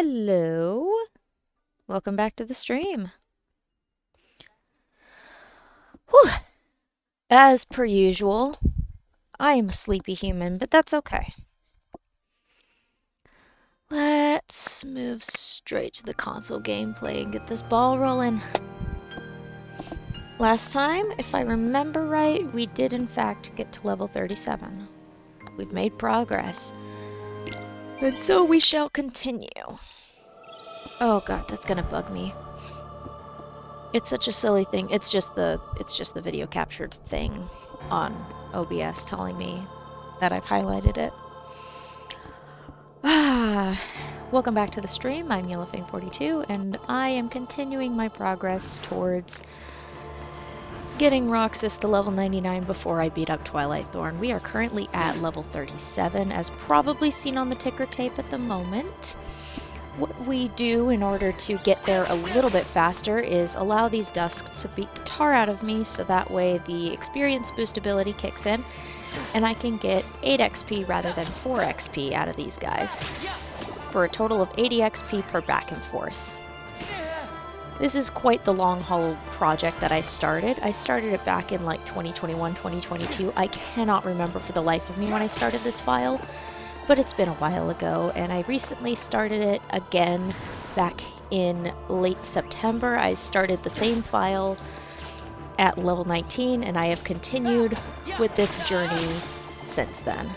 Hello. Welcome back to the stream. Whew. As per usual, I am a sleepy human, but that's okay. Let's move straight to the console gameplay and get this ball rolling. Last time, if I remember right, we did in fact get to level 37. We've made progress. And so we shall continue. Oh god, that's gonna bug me. It's such a silly thing. It's just the video captured thing on OBS telling me that I've highlighted it. Welcome back to the stream. I'm YellowFang42 and I am continuing my progress towards getting Roxas to level 99 before I beat up Twilight Thorn. We are currently at level 37 as probably seen on the ticker tape at the moment. What we do in order to get there a little bit faster is allow these dusks to beat the tar out of me so that way the experience boost ability kicks in and I can get 8 XP rather than 4 XP out of these guys for a total of 80 XP per back and forth. This is quite the long haul project that I started. I started it back in like 2021, 2022. I cannot remember for the life of me when I started this file. But it's been a while ago, and I recently started it again back in late September. I started the same file at level 19, and I have continued with this journey since then.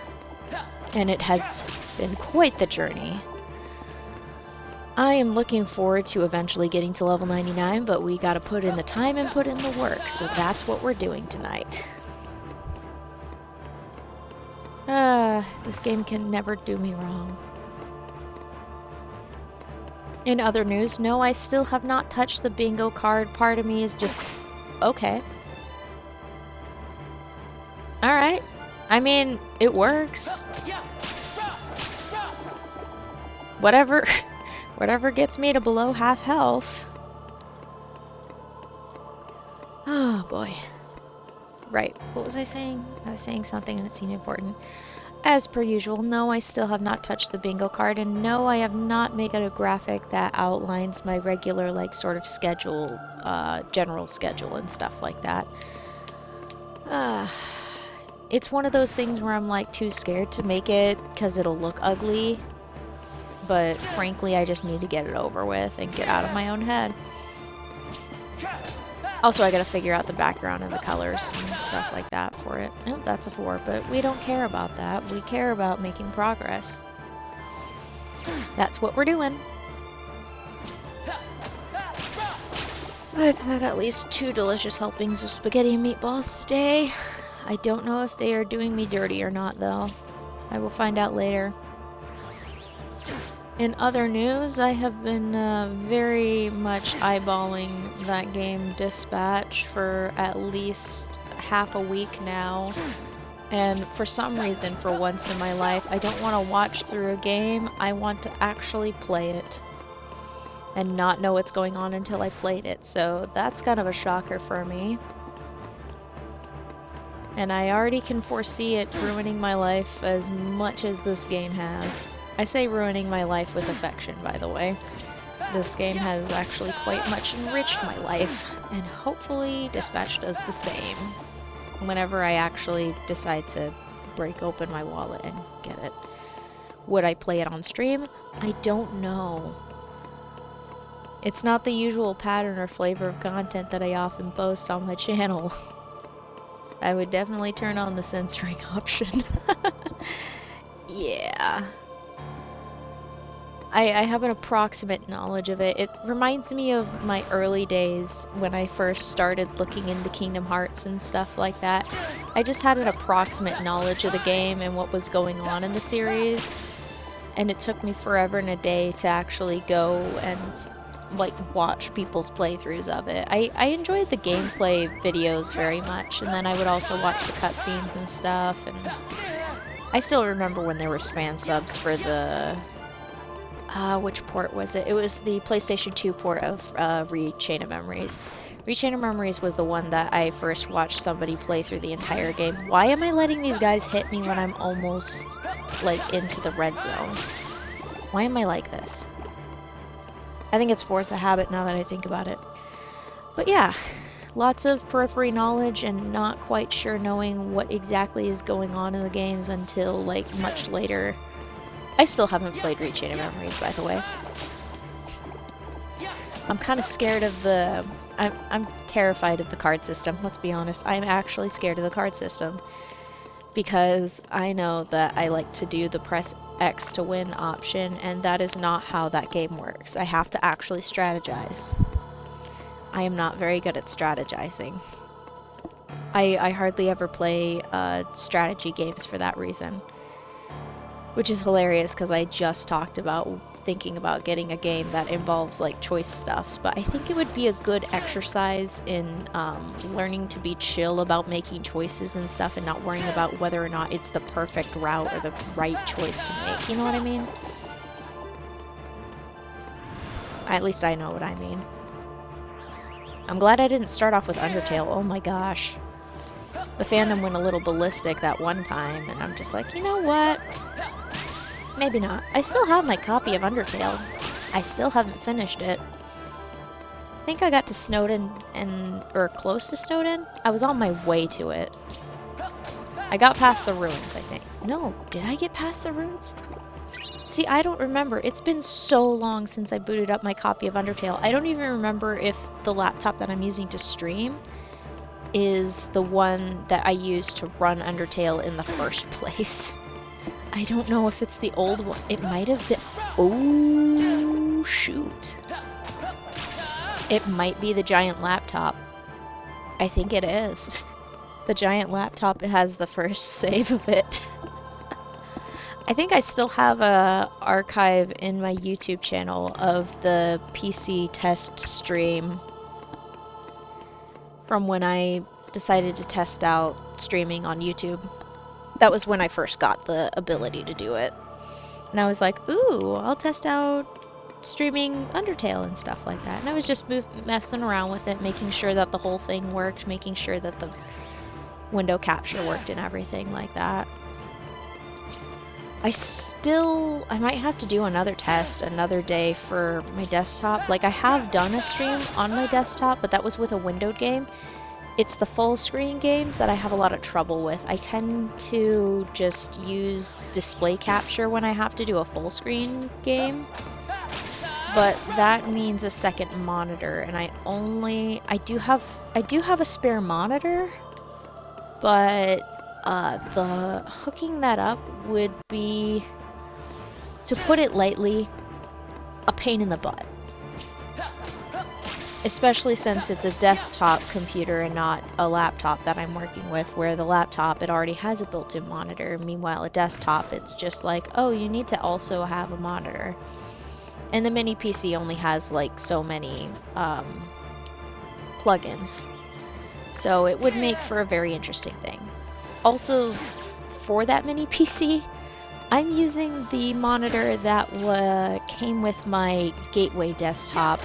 And it has been quite the journey. I am looking forward to eventually getting to level 99, but we gotta put in the time and put in the work, so that's what we're doing tonight. This game can never do me wrong. In other news, no, I still have not touched the bingo card. Part of me is just, okay. Alright. I mean, it works. Whatever, whatever gets me to below half health. Oh boy. Right, what was I saying? I was saying something and it seemed important. As per usual, no, I still have not touched the bingo card, and no, I have not made a graphic that outlines my regular, like, sort of schedule, general schedule and stuff like that. It's one of those things where I'm, like, too scared to make it because it'll look ugly, but frankly, I just need to get it over with and get out of my own head. Also, I gotta figure out the background and the colors and stuff like that for it. Nope, that's a 4, but we don't care about that. We care about making progress. That's what we're doing. I've had at least 2 delicious helpings of spaghetti and meatballs today. I don't know if they are doing me dirty or not, though. I will find out later. In other news, I have been very much eyeballing that game Dispatch for at least half a week now. And for some reason, for once in my life, I don't want to watch through a game. I want to actually play it and not know what's going on until I played it. So that's kind of a shocker for me. And I already can foresee it ruining my life as much as this game has. I say ruining my life with affection, by the way. This game has actually quite much enriched my life, and hopefully Dispatch does the same whenever I actually decide to break open my wallet and get it. Would I play it on stream? I don't know. It's not the usual pattern or flavor of content that I often post on my channel. I would definitely turn on the censoring option. Yeah. I have an approximate knowledge of it. It reminds me of my early days when I first started looking into Kingdom Hearts and stuff like that. I just had an approximate knowledge of the game and what was going on in the series, and it took me forever and a day to actually go and like watch people's playthroughs of it. I enjoyed the gameplay videos very much, and then I would also watch the cutscenes and stuff, and I still remember when there were fan subs for the which port was it? It was the PlayStation 2 port of Re-Chain of Memories. Re-Chain of Memories was the one that I first watched somebody play through the entire game. Why am I letting these guys hit me when I'm almost, like, into the red zone? Why am I like this? I think it's force of habit now that I think about it. But yeah, lots of periphery knowledge and not quite sure knowing what exactly is going on in the games until like much later. I still haven't played Rechain of Memories, by the way. I'm kind of scared of the... I'm terrified of the card system, let's be honest. I'm actually scared of the card system. Because I know that I like to do the press X to win option, and that is not how that game works. I have to actually strategize. I am not very good at strategizing. I hardly ever play strategy games for that reason. Which is hilarious because I just talked about thinking about getting a game that involves like choice stuffs, but I think it would be a good exercise in learning to be chill about making choices and stuff and not worrying about whether or not it's the perfect route or the right choice to make, you know what I mean? At least I know what I mean. I'm glad I didn't start off with Undertale, oh my gosh. The fandom went a little ballistic that one time, and I'm just like, you know what? Maybe not. I still have my copy of Undertale. I still haven't finished it. I think I got to Snowdin or close to Snowdin. I was on my way to it. I got past the ruins, I think. No, did I get past the ruins? See, I don't remember. It's been so long since I booted up my copy of Undertale. I don't even remember if the laptop that I'm using to stream is the one that I used to run Undertale in the first place. I don't know if it's the old one. It might have been... Oh, shoot. It might be the giant laptop. I think it is. The giant laptop has the first save of it. I think I still have a archive in my YouTube channel of the PC test stream from when I decided to test out streaming on YouTube. That was when I first got the ability to do it. And I was like, ooh, I'll test out streaming Undertale and stuff like that. And I was just messing around with it, making sure that the whole thing worked, making sure that the window capture worked and everything like that. I might have to do another test another day for my desktop. Like, I have done a stream on my desktop, but that was with a windowed game. It's the full screen games that I have a lot of trouble with. I tend to just use display capture when I have to do a full screen game. But that means a second monitor, and I do have a spare monitor, but the hooking that up would be, to put it lightly, a pain in the butt. Especially since it's a desktop computer and not a laptop that I'm working with, where the laptop, it already has a built-in monitor. Meanwhile, a desktop, it's just like, oh, you need to also have a monitor. And the mini PC only has like so many plugins. So it would make for a very interesting thing. Also, for that mini PC, I'm using the monitor that came with my Gateway desktop,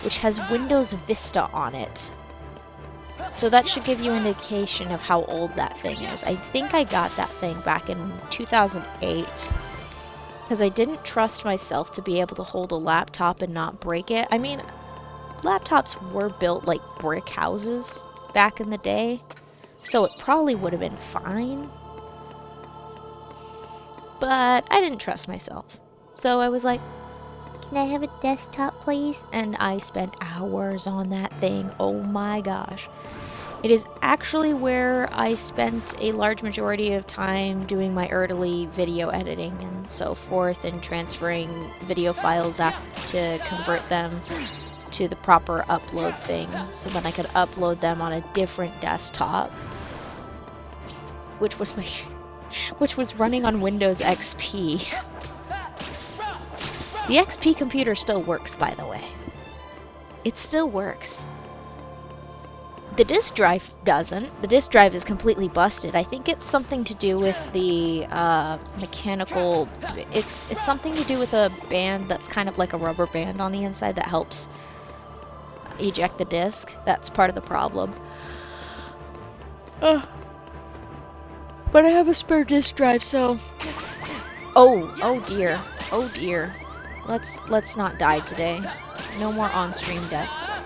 which has Windows Vista on it. So that should give you an indication of how old that thing is. I think I got that thing back in 2008, because I didn't trust myself to be able to hold a laptop and not break it. I mean, laptops were built like brick houses back in the day, so it probably would have been fine. But I didn't trust myself. So I was like, can I have a desktop, please? And I spent hours on that thing. Oh my gosh. It is actually where I spent a large majority of time doing my early video editing and so forth, and transferring video files to convert them to the proper upload thing, so then I could upload them on a different desktop, which was running on Windows XP. The XP computer still works, by the way. It still works. The disk drive doesn't. The disk drive is completely busted. I think it's something to do with the mechanical... It's something to do with a band that's kind of like a rubber band on the inside that helps eject the disk. That's part of the problem. But I have a spare disk drive, so... Oh dear. Oh dear. Let's not die today. No more on-stream deaths.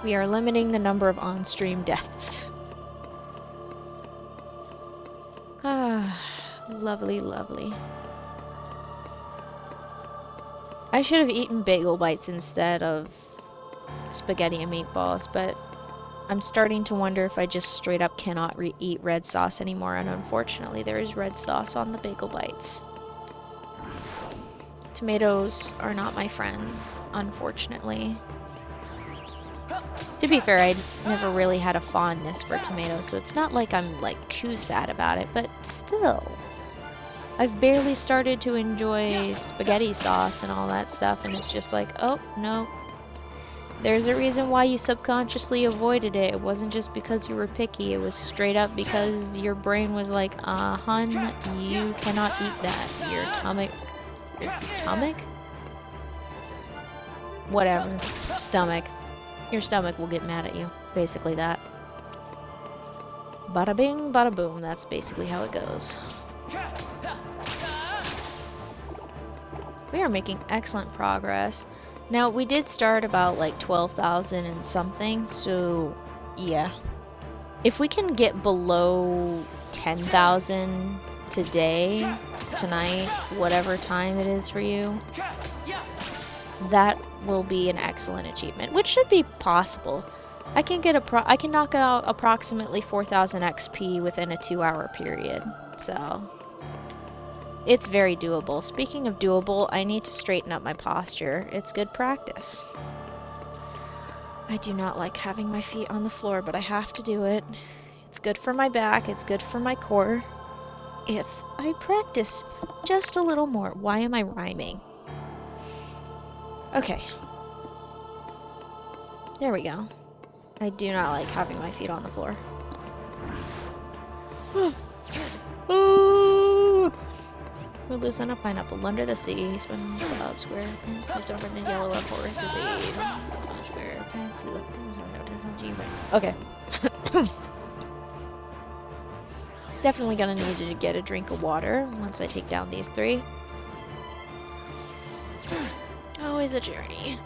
We are limiting the number of on-stream deaths. Ah, lovely, lovely. I should have eaten bagel bites instead of spaghetti and meatballs, but I'm starting to wonder if I just straight up cannot eat red sauce anymore, and unfortunately there is red sauce on the bagel bites. Tomatoes are not my friend, unfortunately. To be fair, I never really had a fondness for tomatoes, so it's not like I'm like too sad about it, but still. I've barely started to enjoy spaghetti sauce and all that stuff, and it's just like, oh, no. There's a reason why you subconsciously avoided it. It wasn't just because you were picky, it was straight up because your brain was like, hun, you cannot eat that. Your stomach? Whatever. Stomach. Your stomach will get mad at you. Basically that. Bada bing, bada boom. That's basically how it goes. We are making excellent progress. Now, we did start about like 12,000 and something, so yeah. If we can get below 10,000 today, tonight, whatever time it is for you, that will be an excellent achievement, which should be possible. I can knock out approximately 4,000 XP within a 2-hour period, so it's very doable. Speaking of doable, I need to straighten up my posture. It's good practice. I do not like having my feet on the floor, but I have to do it. It's good for my back, it's good for my core. If I practice just a little more. Why am I rhyming? Okay. There we go. I do not like having my feet on the floor. We'll loosen a pineapple under the sea, spin the up square, slips over the yellow of forest is a square, okay. Definitely gonna need to get a drink of water once I take down these 3. Always a journey.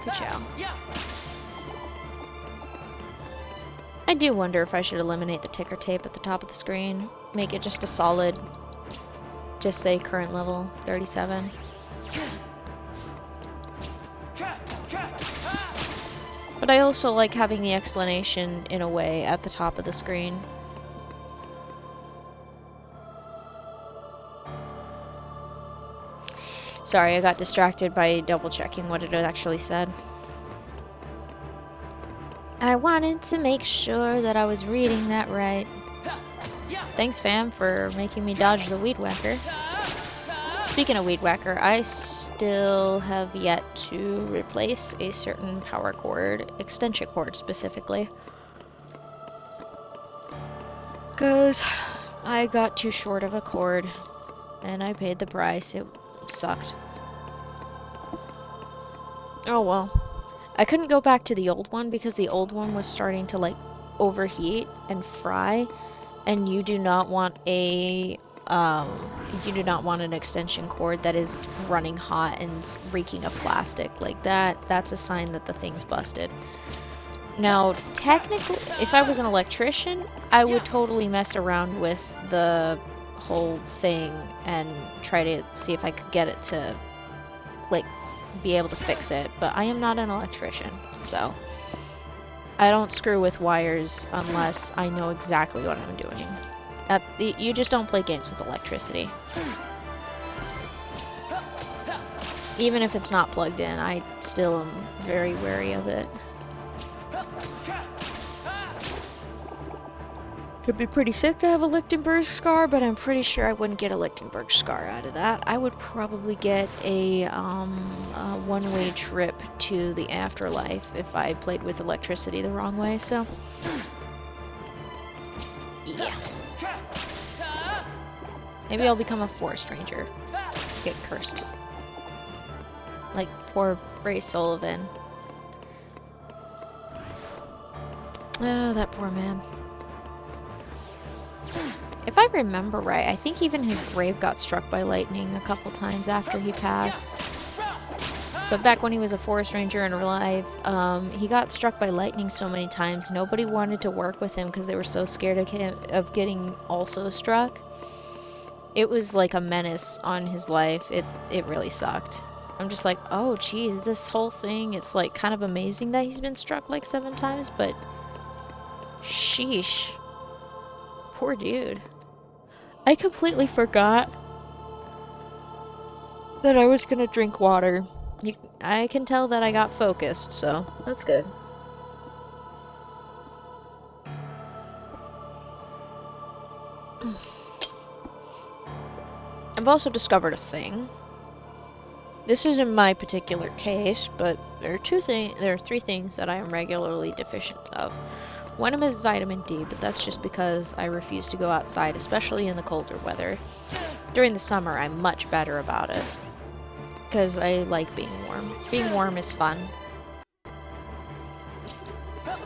Good job. I do wonder if I should eliminate the ticker tape at the top of the screen. Make it just a solid, just say current level 37. But I also like having the explanation in a way at the top of the screen. Sorry, I got distracted by double checking what it actually said. I wanted to make sure that I was reading that right. Thanks, fam, for making me dodge the weed whacker. Speaking of weed whacker, I still have yet to replace a certain power cord, extension cord specifically. Because I got too short of a cord, and I paid the price. It sucked. Oh well. I couldn't go back to the old one because the old one was starting to like overheat and fry, and you do not want an extension cord that is running hot and reeking of plastic like that. That's a sign that the thing's busted. Now, technically, if I was an electrician, I would totally mess around with the whole thing and try to see if I could get it to like be able to fix it, but I am not an electrician, so I don't screw with wires unless I know exactly what I'm doing. You just don't play games with electricity. Even if it's not plugged in, I still am very wary of it. Could be pretty sick to have a Lichtenberg scar, but I'm pretty sure I wouldn't get a Lichtenberg scar out of that. I would probably get a one-way trip to the afterlife if I played with electricity the wrong way, so yeah. Maybe I'll become a forest ranger. Get cursed. Like poor Ray Sullivan. Oh, that poor man. If I remember right, I think even his grave got struck by lightning a couple times after he passed. But back when he was a forest ranger in real life, he got struck by lightning so many times, nobody wanted to work with him because they were so scared of getting also struck. It was like a menace on his life. It really sucked. I'm just like, oh geez, this whole thing, it's like kind of amazing that he's been struck like 7 times, but sheesh. Poor dude. I completely forgot that I was gonna drink water. I can tell that I got focused, so that's good. I've also discovered a thing. This isn't my particular case, but there are 3 things that I am regularly deficient of. One of them is vitamin D, but that's just because I refuse to go outside, especially in the colder weather. During the summer, I'm much better about it, because I like being warm. Being warm is fun.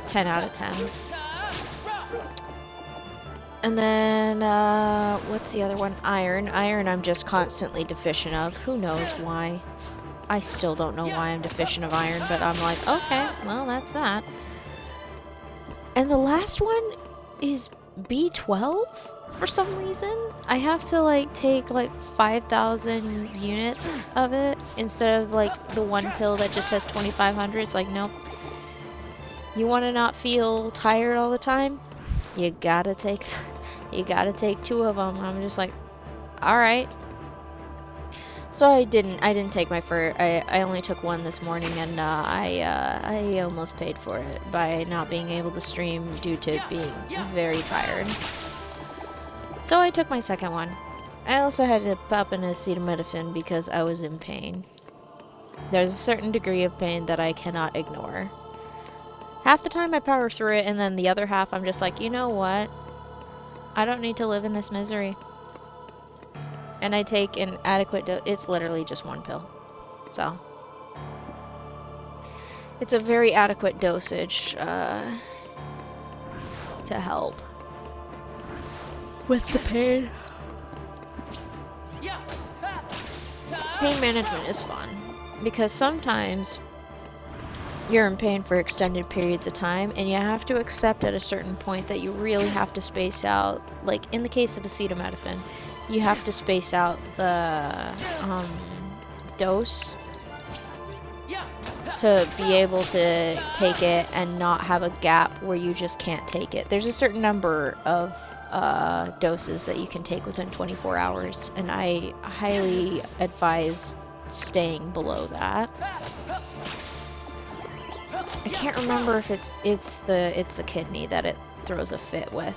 10 out of 10. And then, what's the other one? Iron. Iron I'm just constantly deficient of. Who knows why? I still don't know why I'm deficient of iron, but I'm like, okay, well, that's that. And the last one is B12 for some reason. I have to like take like 5,000 units of it instead of like the one pill that just has 2,500. It's like, nope. You want to not feel tired all the time? You gotta take 2 of them. I'm just like, all right. So I didn't take my first. I only took one this morning, and I almost paid for it by not being able to stream due to being very tired. So I took my second one. I also had to pop an acetaminophen because I was in pain. There's a certain degree of pain that I cannot ignore. Half the time I power through it, and then the other half I'm just like, you know what? I don't need to live in this misery. And I take an adequate dose. It's literally just 1 pill. So. It's a very adequate dosage to help with the pain. Pain management is fun. Because sometimes you're in pain for extended periods of time, and you have to accept at a certain point that you really have to space out, like in the case of acetaminophen, you have to space out the dose to be able to take it and not have a gap where you just can't take it. There's a certain number of doses that you can take within 24 hours, and I highly advise staying below that. I can't remember if it's the kidney that it throws a fit with.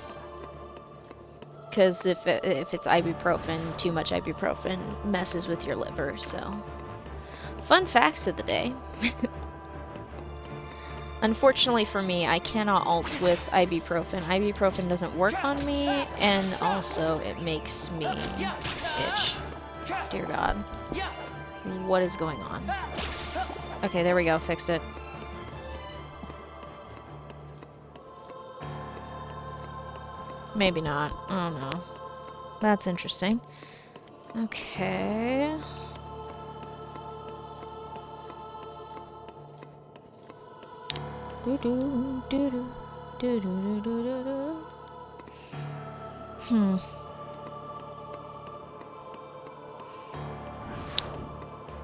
Because if it's ibuprofen, too much ibuprofen messes with your liver, so. Fun facts of the day. Unfortunately for me, I cannot alt with ibuprofen. Ibuprofen doesn't work on me, and also it makes me itch. Dear God. What is going on? Okay, there we go, fixed it. Maybe not. I don't know. That's interesting. Okay. Do-do, do-do, do-do, do-do, do-do.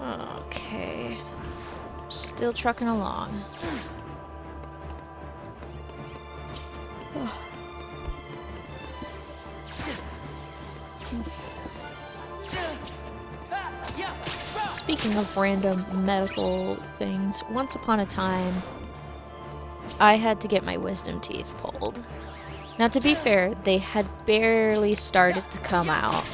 Okay. Still trucking along. Speaking of random medical things, once upon a time, I had to get my wisdom teeth pulled. Now, to be fair, they had barely started to come out.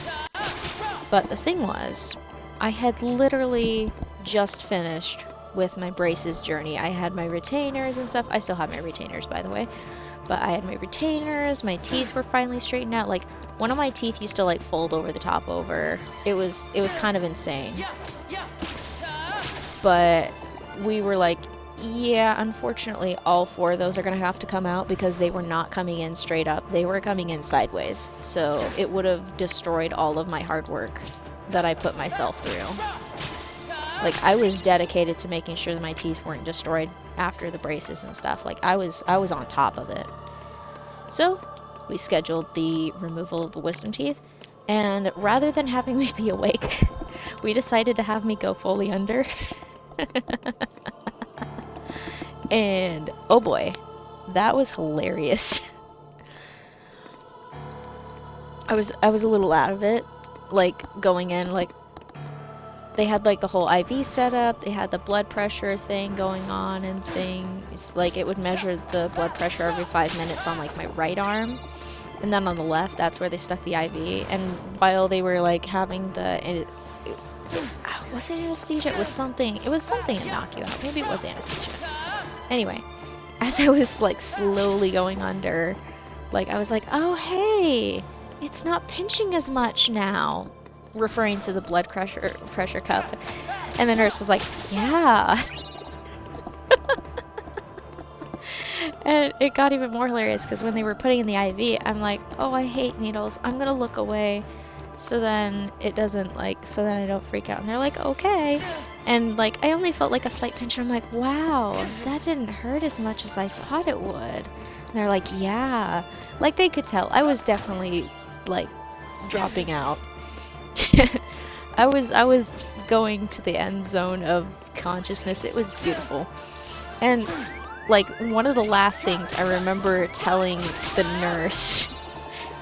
But the thing was, I had literally just finished with my braces journey. I had my retainers and stuff. I still have my retainers, by the way. But I had my retainers, my teeth were finally straightened out. Like, one of my teeth used to, like, fold over the top over. It was kind of insane. But we were like, Yeah, unfortunately, all 4 of those are going to have to come out because they were not coming in straight up. They were coming in sideways. So it would have destroyed all of my hard work that I put myself through. Like, I was dedicated to making sure that my teeth weren't destroyed after the braces and stuff. Like, I was on top of it. So, we scheduled the removal of the wisdom teeth, and rather than having me be awake, we decided to have me go fully under. And oh boy, that was hilarious. I was a little out of it, like going in, like they had like the whole IV setup, they had the blood pressure thing going on and things, like it would measure the blood pressure every 5 minutes on like my right arm, and then on the left, that's where they stuck the IV. And while they were like having the, was it anesthesia? It was something to knock you out. Maybe it was anesthesia. Anyway, as I was like slowly going under, like I was like, oh hey, it's not pinching as much now, referring to the blood pressure cuff. And the nurse was like, yeah. And it got even more hilarious because when they were putting in the IV, I'm like, oh, I hate needles. I'm gonna look away. So then it doesn't so then I don't freak out. And they're like, okay. And like, I only felt like a slight pinch. And I'm like, wow, that didn't hurt as much as I thought it would. And they're like, yeah. Like, they could tell. I was definitely, like, dropping out. I was going to the end zone of consciousness. It was beautiful. And, like, one of the last things I remember telling the nurse,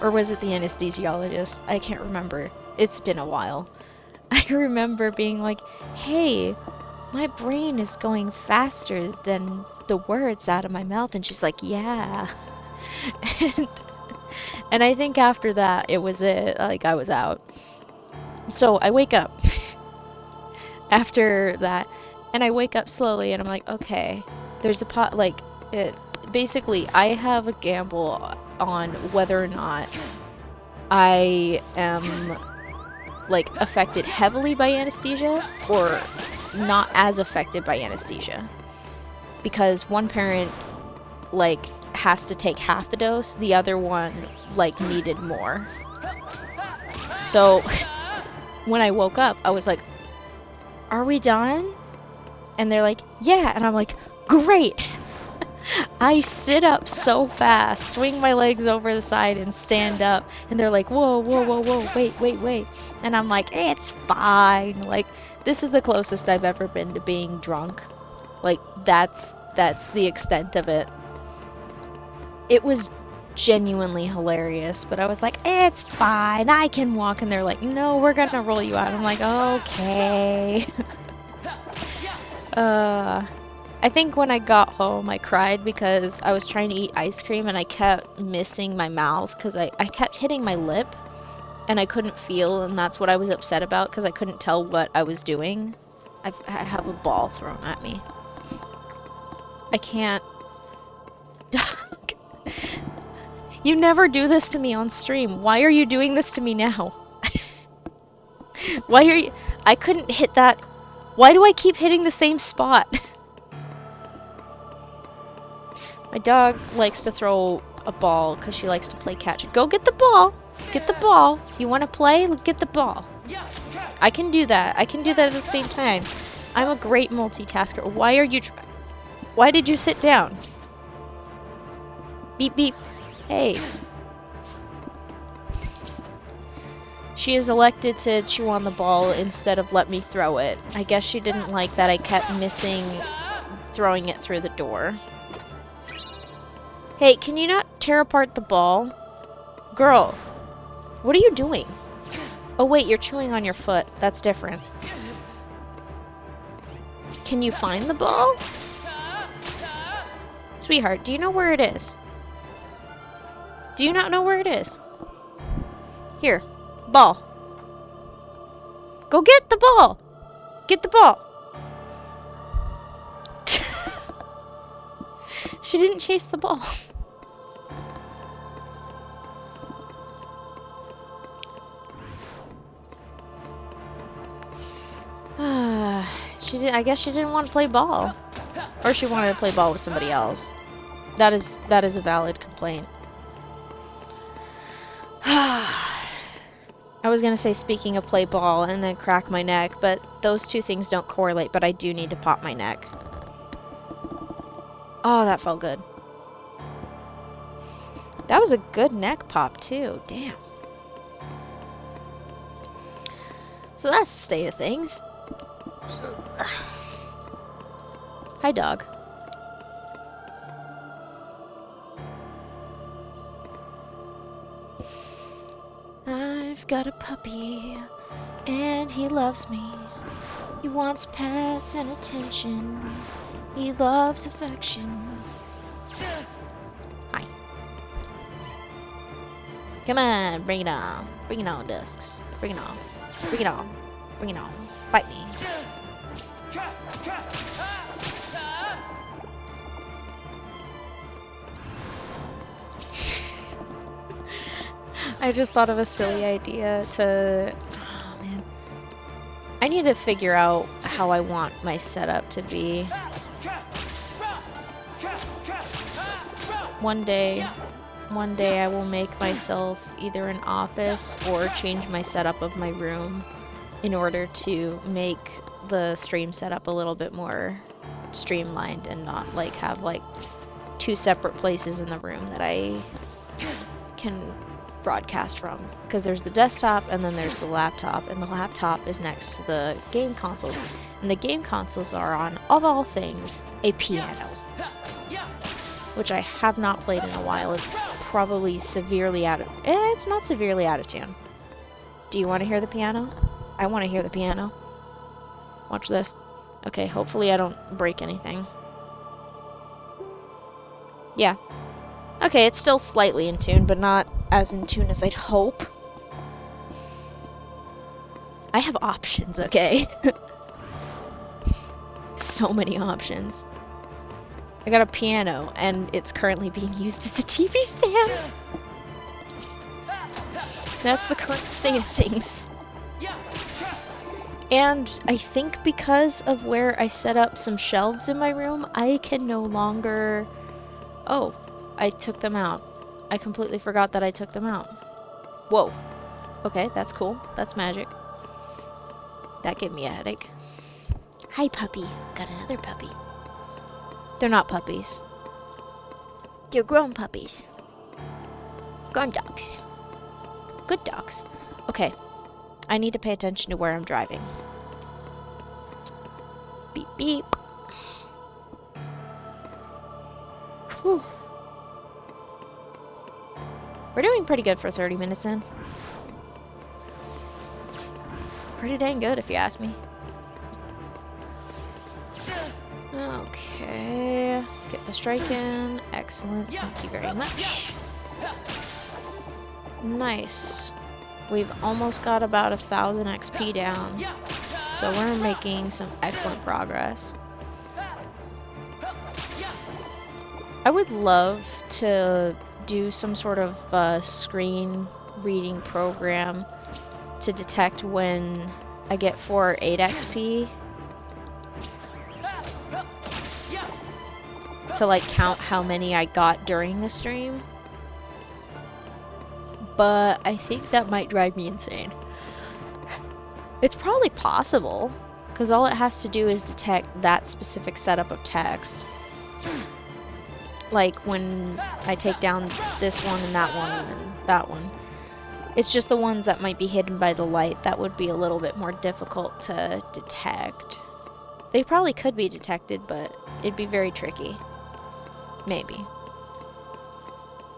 or was it the anesthesiologist? I can't remember. It's been a while. I remember being like, hey, my brain is going faster than the words out of my mouth. And she's like, yeah. And I think after that, it was it. Like, I was out. So I wake up after that, and I wake up slowly, and I'm like, okay, there's a pot, like, basically, I have a gamble on whether or not I am, like, affected heavily by anesthesia or not as affected by anesthesia. Because one parent, like, has to take half the dose, the other one, like, needed more. So, when I woke up, I was like, are we done? And they're like, yeah. And I'm like, great. I sit up so fast, swing my legs over the side and stand up. And they're like, whoa, whoa, whoa, whoa, wait. And I'm like, it's fine. Like, this is the closest I've ever been to being drunk. Like, that's the extent of it. It was genuinely hilarious, but I was like, it's fine, I can walk. And they're like, no, we're gonna roll you out. I'm like, okay. I think when I got home, I cried because I was trying to eat ice cream and I kept missing my mouth because I kept hitting my lip and I couldn't feel, and that's what I was upset about because I couldn't tell what I was doing. I have a ball thrown at me. I can't. You never do this to me on stream. Why are you doing this to me now? Why are you... I couldn't hit that. Why do I keep hitting the same spot? My dog likes to throw a ball because she likes to play catch. Go get the ball. Get the ball. You want to play? Get the ball. I can do that. I can do that at the same time. I'm a great multitasker. Why are you... Why did you sit down? Beep, beep. Hey. She is elected to chew on the ball instead of let me throw it. I guess she didn't like that I kept missing throwing it through the door. Hey, can you not tear apart the ball? Girl, what are you doing? Oh wait, you're chewing on your foot. That's different. Can you find the ball? Sweetheart, do you know where it is? Do you not know where it is? Here, ball. Go get the ball! Get the ball! She didn't chase the ball. I guess she didn't want to play ball. Or she wanted to play ball with somebody else. That is a valid complaint. I was gonna say speaking of play ball and then crack my neck, but those two things don't correlate, but I do need to pop my neck. Oh, that felt good. That was a good neck pop too, damn. So that's the state of things. Hi, dog. I've got a puppy, and he loves me. He wants pets and attention. He loves affection. Hi. Come on, bring it on. Bring it on, Dusks. Bring it on. Bring it on. Bring it on. Bite me. I just thought of a silly idea to... Oh, man. I need to figure out how I want my setup to be. One day I will make myself either an office or change my setup of my room in order to make the stream setup a little bit more streamlined and not like have like two separate places in the room that I can broadcast from, because there's the desktop and then there's the laptop, and the laptop is next to the game consoles, and the game consoles are on, of all things, a piano, which I have not played in a while. It's probably severely out of... it's not severely out of tune. Do you want to hear the piano? I want to hear the piano. Watch this. Okay, hopefully I don't break anything. Yeah. Okay, it's still slightly in tune, but not as in tune as I'd hope. I have options, okay? So many options. I got a piano, and it's currently being used as a TV stand. That's the current state of things. And I think because of where I set up some shelves in my room, I can no longer... Oh, I took them out. I completely forgot that I took them out. Whoa. Okay, that's cool. That's magic. That gave me a headache. Hi, puppy. Got another puppy. They're not puppies. They're grown puppies. Grown dogs. Good dogs. Okay. I need to pay attention to where I'm driving. Beep, beep. Whew. We're doing pretty good for 30 minutes in. Pretty dang good, if you ask me. Okay. Get the strike in. Excellent. Thank you very much. Nice. We've almost got about 1,000 XP down. So we're making some excellent progress. I would love to do some sort of screen reading program to detect when I get 4 or 8 XP. To like count how many I got during the stream. But I think that might drive me insane. It's probably possible, because all it has to do is detect that specific setup of text. Like when I take down this one and that one and that one. It's just the ones that might be hidden by the light that would be a little bit more difficult to detect. They probably could be detected, but it'd be very tricky. Maybe.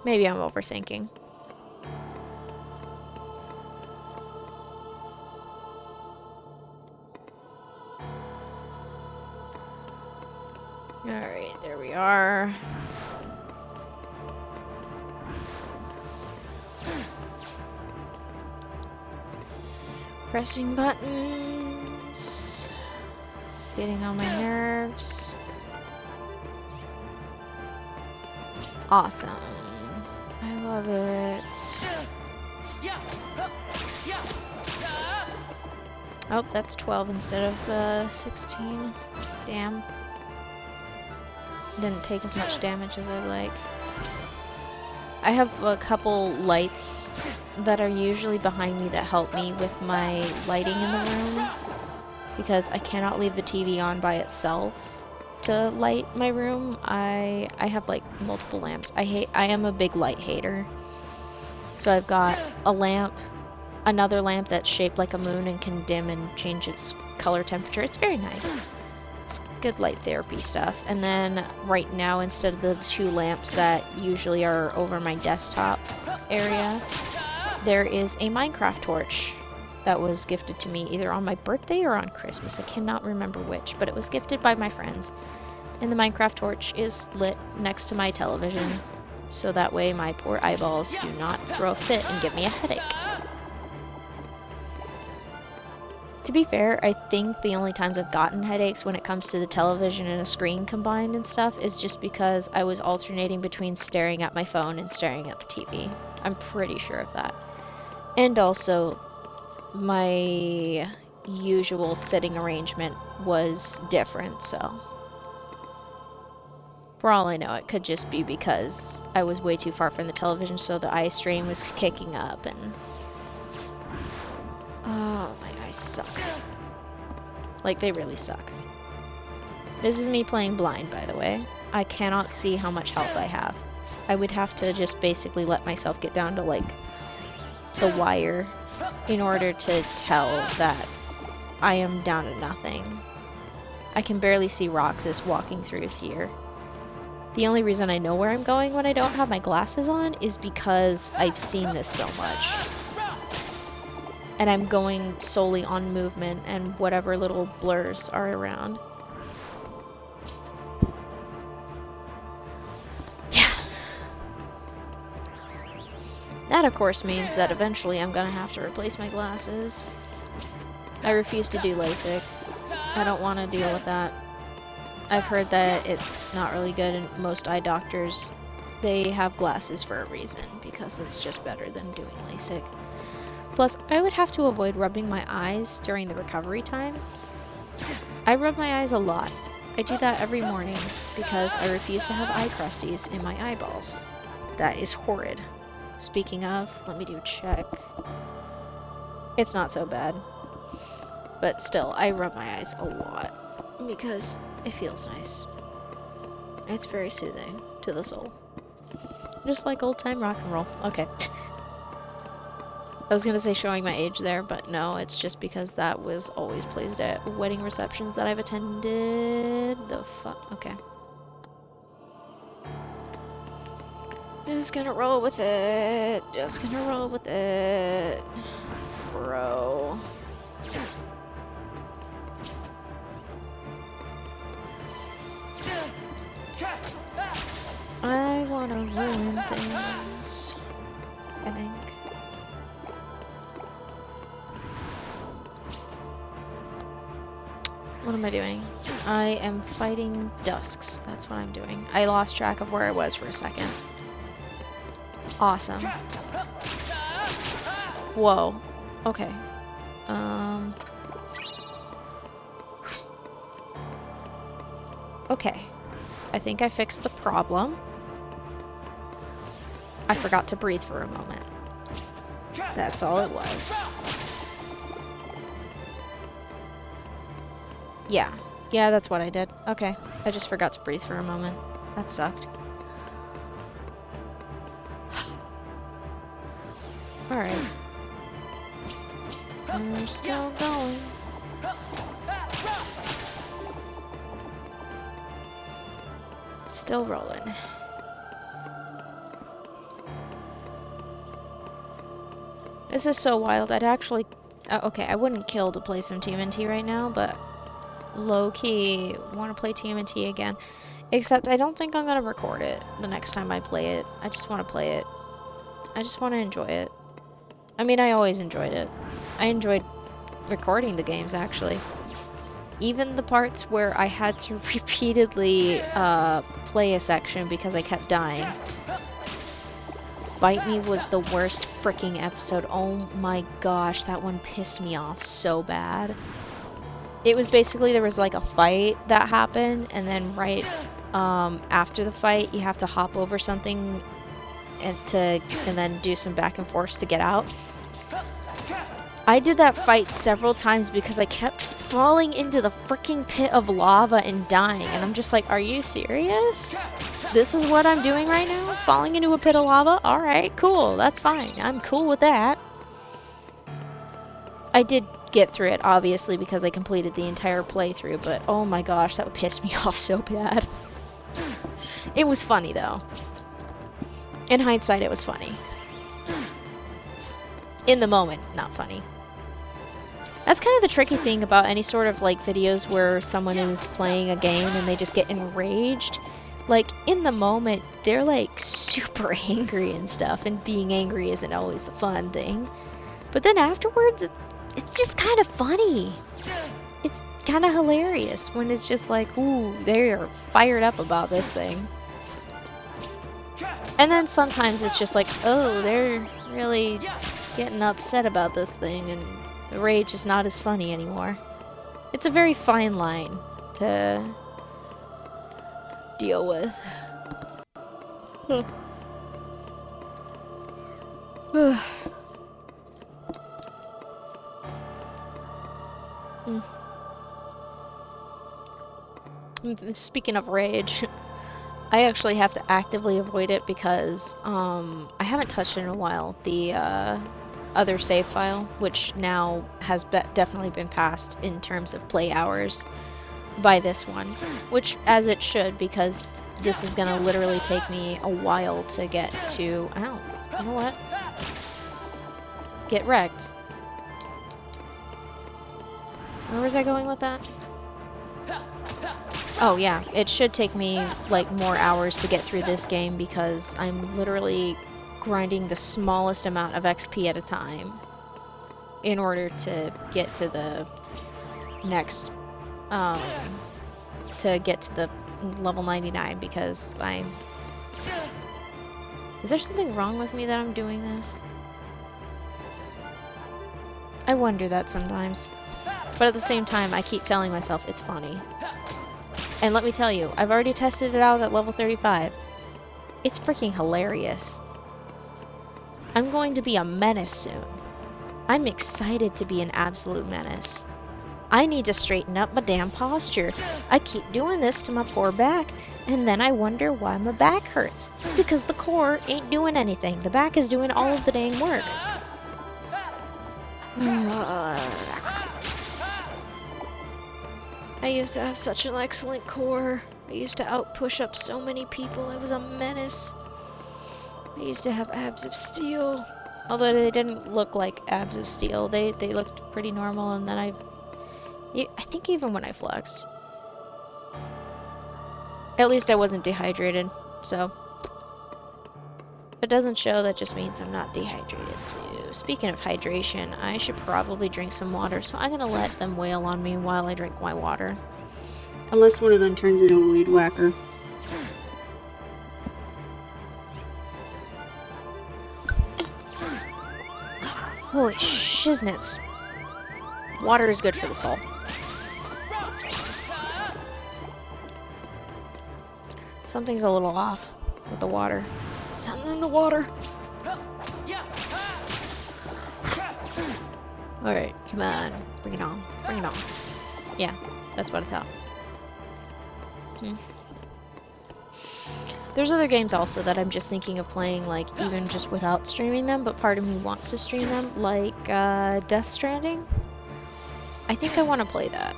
Maybe I'm overthinking. Alright, there we are. Pressing buttons. Getting on my nerves. Awesome. I love it. Oh, that's 12 instead of 16. Damn. didn't take as much damage as I'd like. I have a couple lights that are usually behind me that help me with my lighting in the room, because I cannot leave the TV on by itself to light my room. I have like multiple lamps. I am a big light hater. So I've got a lamp, another lamp that's shaped like a moon and can dim and change its color temperature. It's very nice. It's good light therapy stuff. And then right now, instead of the two lamps that usually are over my desktop area, there is a Minecraft torch that was gifted to me either on my birthday or on Christmas. I cannot remember which, but it was gifted by my friends. And the Minecraft torch is lit next to my television, so that way my poor eyeballs do not throw a fit and give me a headache. To be fair, I think the only times I've gotten headaches when it comes to the television and a screen combined and stuff is just because I was alternating between staring at my phone and staring at the TV. I'm pretty sure of that. And also, my usual sitting arrangement was different, so for all I know, it could just be because I was way too far from the television, so the eye strain was kicking up, and oh, my eyes suck. Like, they really suck. This is me playing blind, by the way. I cannot see how much health I have. I would have to just basically let myself get down to, like, the wire in order to tell that I am down to nothing. I can barely see Roxas walking through here. The only reason I know where I'm going when I don't have my glasses on is because I've seen this so much. And I'm going solely on movement and whatever little blurs are around. Yeah. That, of course, means that eventually I'm gonna have to replace my glasses. I refuse to do LASIK. I don't want to deal with that. I've heard that it's not really good, and most eye doctors, they have glasses for a reason, because it's just better than doing LASIK. Plus, I would have to avoid rubbing my eyes during the recovery time. I rub my eyes a lot. I do that every morning, because I refuse to have eye crusties in my eyeballs. That is horrid. Speaking of, let me do a check. It's not so bad. But still, I rub my eyes a lot, because it feels nice. It's very soothing to the soul. Just like old-time rock and roll. Okay. I was gonna say showing my age there, but no, it's just because that was always played at wedding receptions that I've attended. The fuck? Okay. Just gonna roll with it. Just gonna roll with it. Bro. I wanna ruin things, I think. What am I doing? I am fighting Dusks. That's what I'm doing. I lost track of where I was for a second. Awesome. Whoa. Okay. Okay. I think I fixed the problem. I forgot to breathe for a moment. That's all it was. Yeah. Yeah, that's what I did. Okay. I just forgot to breathe for a moment. That sucked. Alright. I'm still going. Still rolling. This is so wild. I'd actually... okay, I wouldn't kill to play some TMNT right now, but low-key want to play TMNT again. Except I don't think I'm going to record it the next time I play it. I just want to play it. I just want to enjoy it. I mean, I always enjoyed it. I enjoyed recording the games, actually. Even the parts where I had to repeatedly play a section because I kept dying. Bite Me was the worst freaking episode. Oh my gosh, that one pissed me off so bad. It was basically, there was like a fight that happened, and then right after the fight, you have to hop over something and then do some back and forth to get out. I did that fight several times because I kept falling into the freaking pit of lava and dying, and I'm just like, are you serious? This is what I'm doing right now? Falling into a pit of lava? Alright, cool, that's fine. I'm cool with that. I did get through it, obviously, because I completed the entire playthrough, but oh my gosh, that would piss me off so bad. It was funny, though. In hindsight, it was funny. In the moment, not funny. That's kind of the tricky thing about any sort of like videos where someone is playing a game and they just get enraged. Like, in the moment, they're like super angry and stuff, and being angry isn't always the fun thing. But then afterwards, it's just kind of funny. It's kind of hilarious when it's just like, ooh, they're fired up about this thing. And then sometimes it's just like, oh, they're really getting upset about this thing, and the rage is not as funny anymore. It's a very fine line to deal with. Speaking of rage, I actually have to actively avoid it because I haven't touched it in a while. The other save file, which now has definitely been passed in terms of play hours by this one, which as it should, because this is gonna literally take me a while to get to. Ow, you know what? Get wrecked. Where was I going with that? Oh yeah, it should take me like more hours to get through this game because I'm literally grinding the smallest amount of XP at a time in order to get to the next, to get to the level 99 because I'm... Is there something wrong with me that I'm doing this? I wonder that sometimes. But at the same time, I keep telling myself it's funny. And let me tell you, I've already tested it out at level 35. It's freaking hilarious. I'm going to be a menace soon. I'm excited to be an absolute menace. I need to straighten up my damn posture. I keep doing this to my poor back, and then I wonder why my back hurts. It's because the core ain't doing anything. The back is doing all of the dang work. I used to have such an excellent core. I used to out-push up so many people. I was a menace. I used to have abs of steel. Although they didn't look like abs of steel. They looked pretty normal, and then I think even when I flexed. At least I wasn't dehydrated, so. If it doesn't show, that just means I'm not dehydrated too. Speaking of hydration, I should probably drink some water, so I'm gonna let them wail on me while I drink my water. Unless one of them turns into a weed whacker. Holy shiznits. Water is good for the soul. Something's a little off with the water. Something in the water. Alright, come on. Bring it on. Bring it on. Yeah, that's what I thought. There's other games also that I'm just thinking of playing, like, even just without streaming them, but part of me wants to stream them, like, Death Stranding. I think I want to play that.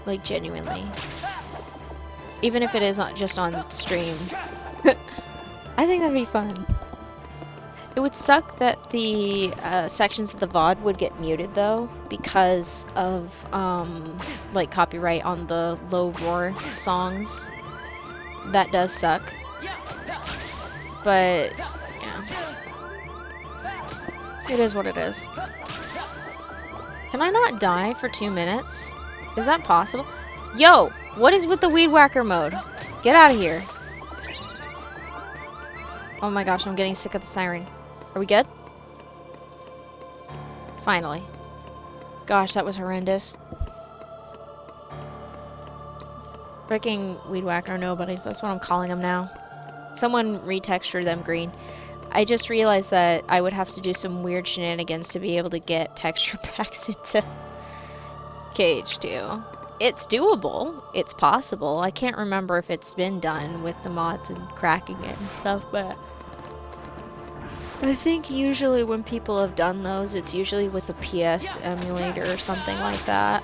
Like, genuinely. Even if it is not just on stream. I think that'd be fun. It would suck that the sections of the VOD would get muted, though, because of, like, copyright on the low roar songs. That does suck. But, yeah. It is what it is. Can I not die for 2 minutes? Is that possible? Yo! What is with the weed whacker mode? Get out of here. Oh my gosh, I'm getting sick of the siren. Are we good? Finally. Gosh, that was horrendous. Freaking Weed Whacker nobodies, that's what I'm calling them now. Someone retextured them green. I just realized that I would have to do some weird shenanigans to be able to get texture packs into KH2. It's doable. It's possible. I can't remember if it's been done with the mods and cracking it and stuff, but I think usually when people have done those, it's usually with a PS emulator or something like that.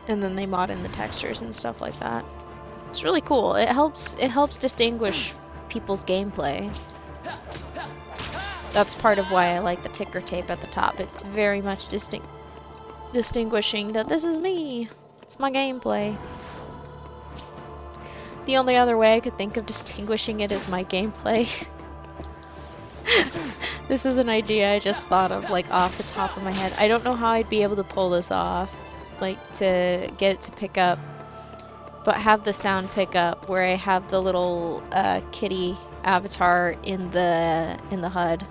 And then they mod in the textures and stuff like that. It's really cool. It helps distinguish people's gameplay. That's part of why I like the ticker tape at the top. It's very much distinguishing that this is me. It's my gameplay. The only other way I could think of distinguishing it is my gameplay. This is an idea I just thought of, like, off the top of my head. I don't know how I'd be able to pull this off, like, to get it to pick up, but have the sound pick up where I have the little kitty avatar in the HUD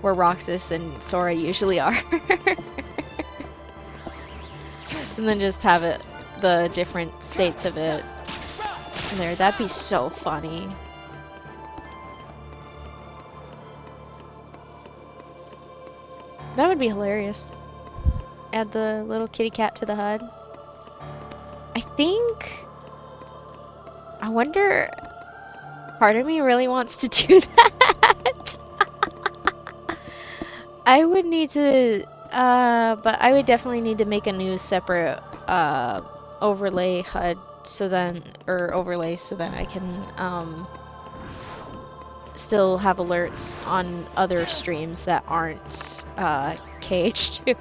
where Roxas and Sora usually are. And then just have it, the different states of it in there. That'd be so funny. That would be hilarious. Add the little kitty cat to the HUD. I wonder, part of me really wants to do that. I would need to, but I would definitely need to make a new separate overlay HUD so then, or overlay so that I can still have alerts on other streams that aren't KH2.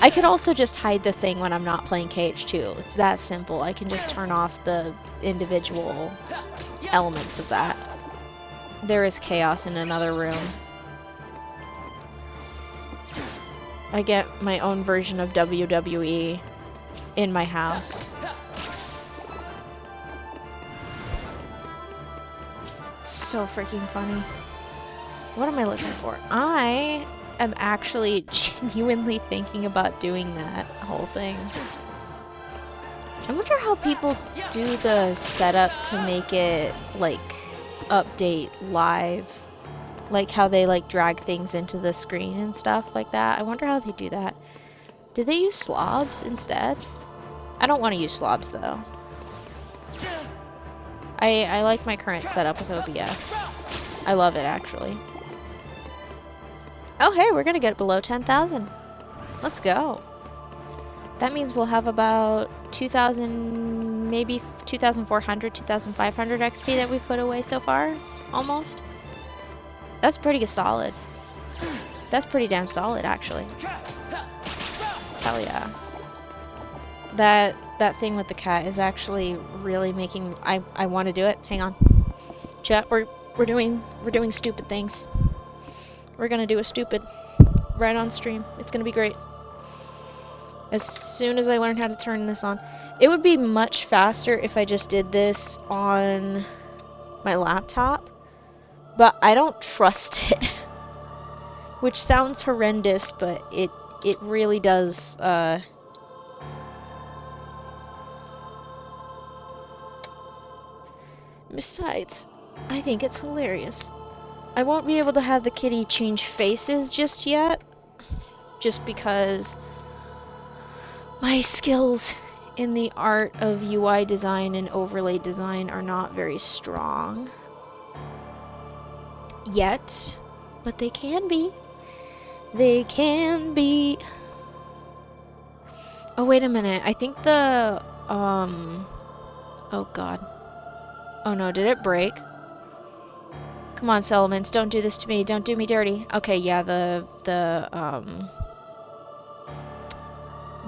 I could also just hide the thing when I'm not playing KH2. It's that simple. I can just turn off the individual elements of that. There is chaos in another room. I get my own version of WWE in my house. So freaking funny. What am I looking for? I am actually genuinely thinking about doing that whole thing. I wonder how people do the setup to make it, like, update live. Like how they, like, drag things into the screen and stuff like that. I wonder how they do that. Do they use slobs instead? I don't want to use slobs, though. I like my current setup with OBS. I love it, actually. Oh, hey, we're gonna get below 10,000. Let's go. That means we'll have about 2,000, maybe 2,400, 2,500 XP that we've put away so far. Almost. That's pretty solid. That's pretty damn solid, actually. Hell yeah. That thing with the cat is actually really making I want to do it. Hang on. Chat, we're doing stupid things. We're gonna do a stupid right on stream. It's gonna be great. As soon as I learn how to turn this on. It would be much faster if I just did this on my laptop, but I don't trust it. Which sounds horrendous, but it really does Besides, I think it's hilarious. I won't be able to have the kitty change faces just yet, just because my skills in the art of UI design and overlay design are not very strong yet, but they can be. They can be. Oh, wait a minute. I think the, oh god. Oh no, did it break? Come on, Settlements, don't do this to me. Don't do me dirty. Okay, yeah, the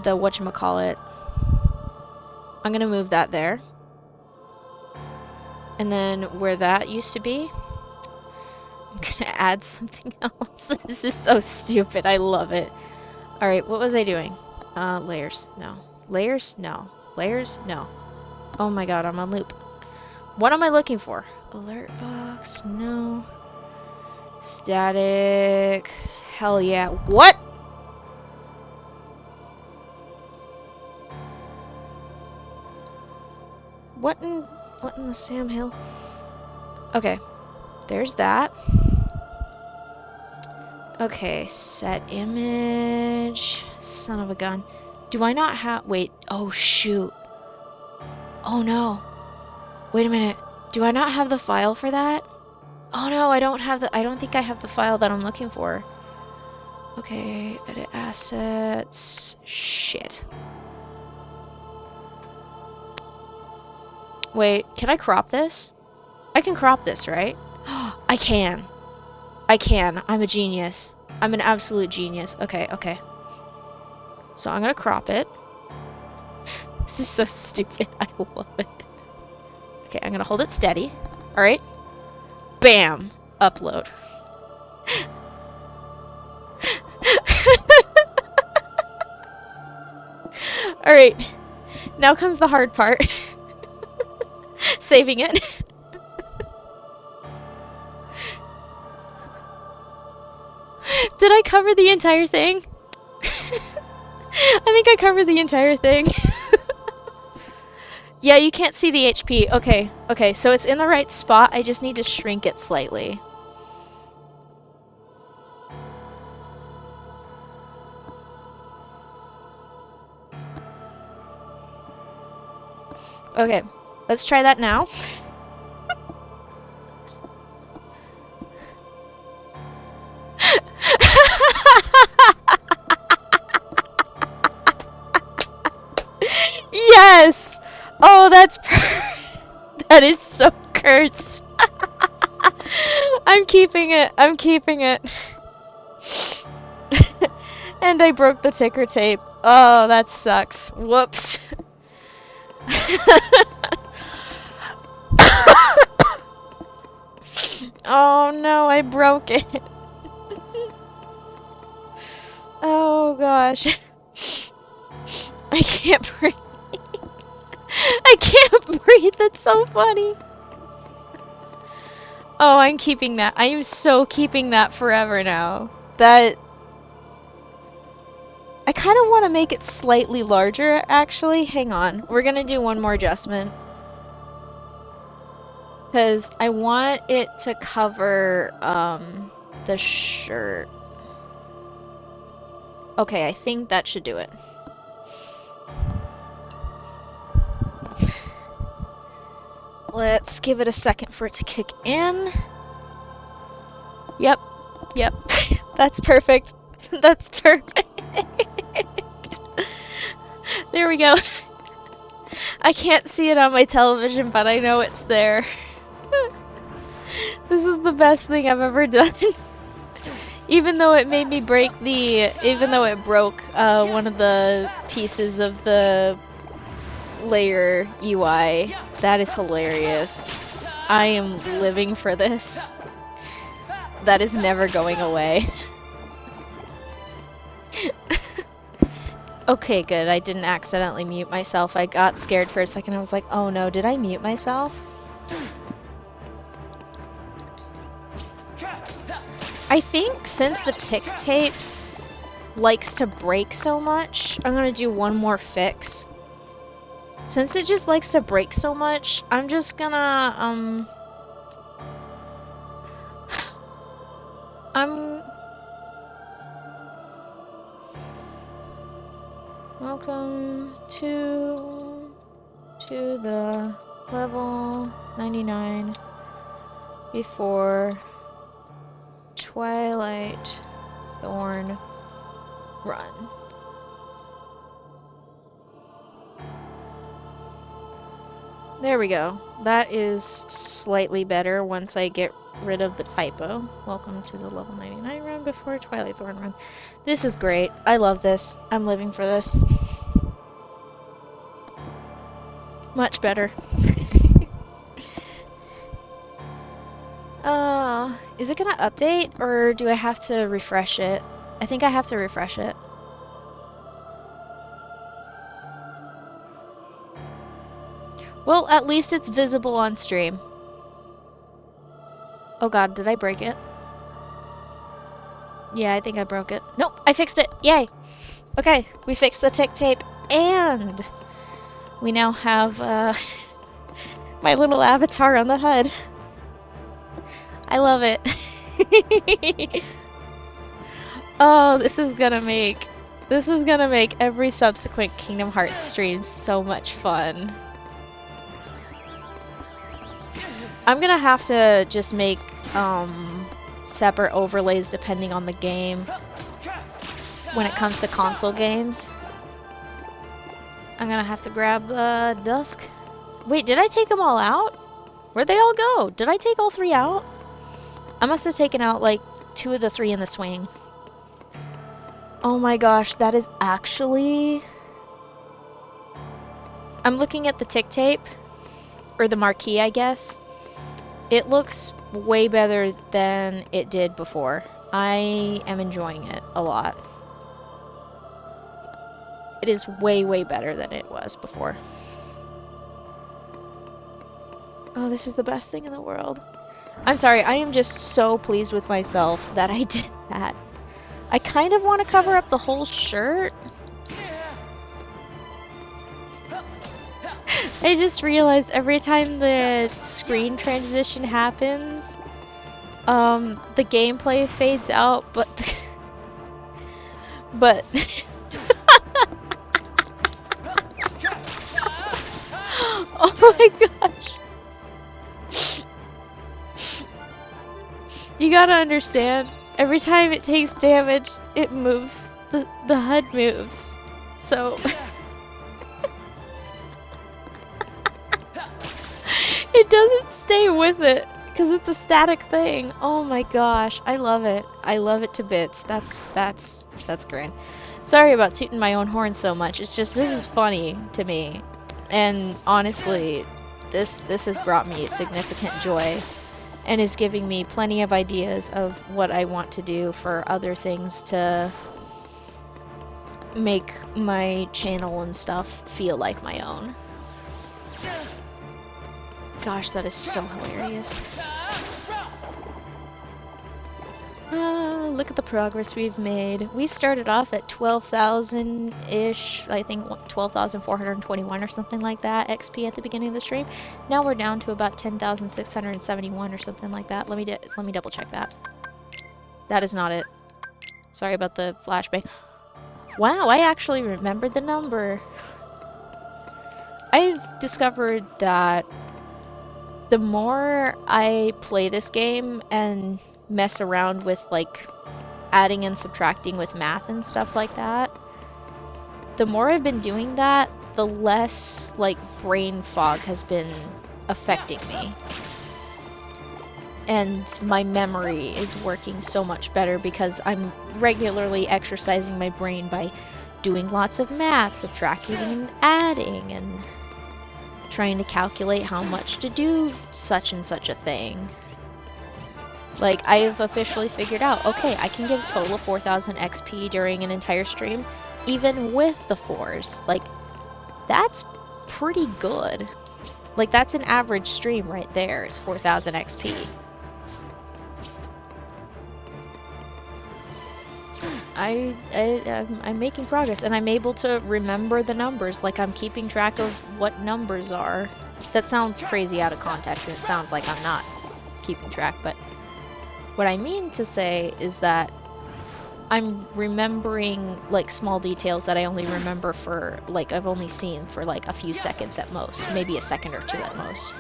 whatchamacallit. I'm gonna move that there. And then where that used to be, I'm gonna add something else. This is so stupid. I love it. Alright, what was I doing? Layers. No. Layers? No. Layers? No. Oh my god, I'm on loop. What am I looking for? Alert box? No. Static. Hell yeah. What? What in the Sam Hill? Okay, there's that. Okay, set image. Son of a gun. Do I not have... Wait. Oh, shoot. Oh, no. Wait a minute. Do I not have the file for that? Oh, no, I don't have the... I don't think I have the file that I'm looking for. Okay, edit assets. Shit. Wait, can I crop this? I can crop this, right? I can. I can. I'm a genius. I'm an absolute genius. Okay, okay. So I'm gonna crop it. This is so stupid. I love it. Okay, I'm gonna hold it steady. Alright. Bam! Upload. Alright. Now comes the hard part. Saving it. Did I cover the entire thing? I think I covered the entire thing. Yeah, you can't see the HP. Okay, okay, so it's in the right spot. I just need to shrink it slightly. Okay, let's try that now. Yes! Oh, that's that is so cursed. I'm keeping it. I'm keeping it. And I broke the ticker tape. Oh, that sucks. Whoops. Oh no, I broke it. Oh gosh. I can't breathe. I can't breathe. That's so funny. Oh, I'm keeping that. I am so keeping that forever now. That... I kind of want to make it slightly larger, actually. Hang on. We're going to do one more adjustment. Because I want it to cover, the shirt. Okay, I think that should do it. Let's give it a second for it to kick in. Yep. Yep. That's perfect. That's perfect. There we go. I can't see it on my television, but I know it's there. This is the best thing I've ever done. Even though it made me break the... Even though it broke one of the pieces of the layer UI. That is hilarious. I am living for this. That is never going away. Okay, good. I didn't accidentally mute myself. I got scared for a second. I was like, oh no, did I mute myself? I think since the tick tapes likes to break so much, I'm gonna do one more fix. Since it just likes to break so much, I'm just gonna, welcome to the level 99 before Twilight Thorn run. There we go. That is slightly better once I get rid of the typo. Welcome to the level 99 run before Twilight Thorn run. This is great. I love this. I'm living for this. Much better. Is it gonna update or do I have to refresh it? I think I have to refresh it. Well, at least it's visible on stream. Oh god, did I break it? Yeah, I think I broke it. Nope, I fixed it! Yay! Okay, we fixed the tick tape, and we now have, My little avatar on the HUD. I love it. Oh, this is gonna make every subsequent Kingdom Hearts stream so much fun. I'm gonna have to just make separate overlays depending on the game when it comes to console games. I'm gonna have to grab Dusk. Wait, did I take them all out? Where'd they all go? Did I take all 3 out? I must have taken out like 2 of the 3 in the swing. Oh my gosh, that is actually... I'm looking at the tick tape, or the marquee, I guess. It looks way better than it did before. I am enjoying it a lot. It is way, way better than it was before. Oh, this is the best thing in the world. I'm sorry, I am just so pleased with myself that I did that. I kind of want to cover up the whole shirt. I just realized every time the screen transition happens, the gameplay fades out, but but oh my gosh. You gotta understand, every time it takes damage, it moves. The HUD moves. So it doesn't stay with it because it's a static thing. Oh my gosh, I love it. I love it to bits. That's great. Sorry about tooting my own horn so much. It's just, this is funny to me. And honestly, this has brought me significant joy and is giving me plenty of ideas of what I want to do for other things to make my channel and stuff feel like my own. Gosh, that is so hilarious. Look at the progress we've made. We started off at 12,000-ish, I think 12,421 or something like that XP at the beginning of the stream. Now we're down to about 10,671 or something like that. Let me double check that. That is not it. Sorry about the flashbang. Wow, I actually remembered the number. I've discovered that the more I play this game and mess around with like adding and subtracting with math and stuff like that, the more I've been doing that, the less like brain fog has been affecting me. And my memory is working so much better because I'm regularly exercising my brain by doing lots of math, subtracting and adding, and trying to calculate how much to do such and such a thing. Like, I've officially figured out, okay, I can get a total of 4,000 XP during an entire stream, even with the 4s. Like, that's pretty good. Like, that's an average stream right there, is 4,000 XP. I'm making progress, and I'm able to remember the numbers. Like, I'm keeping track of what numbers are. That sounds crazy out of context, and it sounds like I'm not keeping track, but what I mean to say is that I'm remembering, like, small details that I only remember for, like, I've only seen for, like, a few seconds at most. Maybe a second or 2 at most.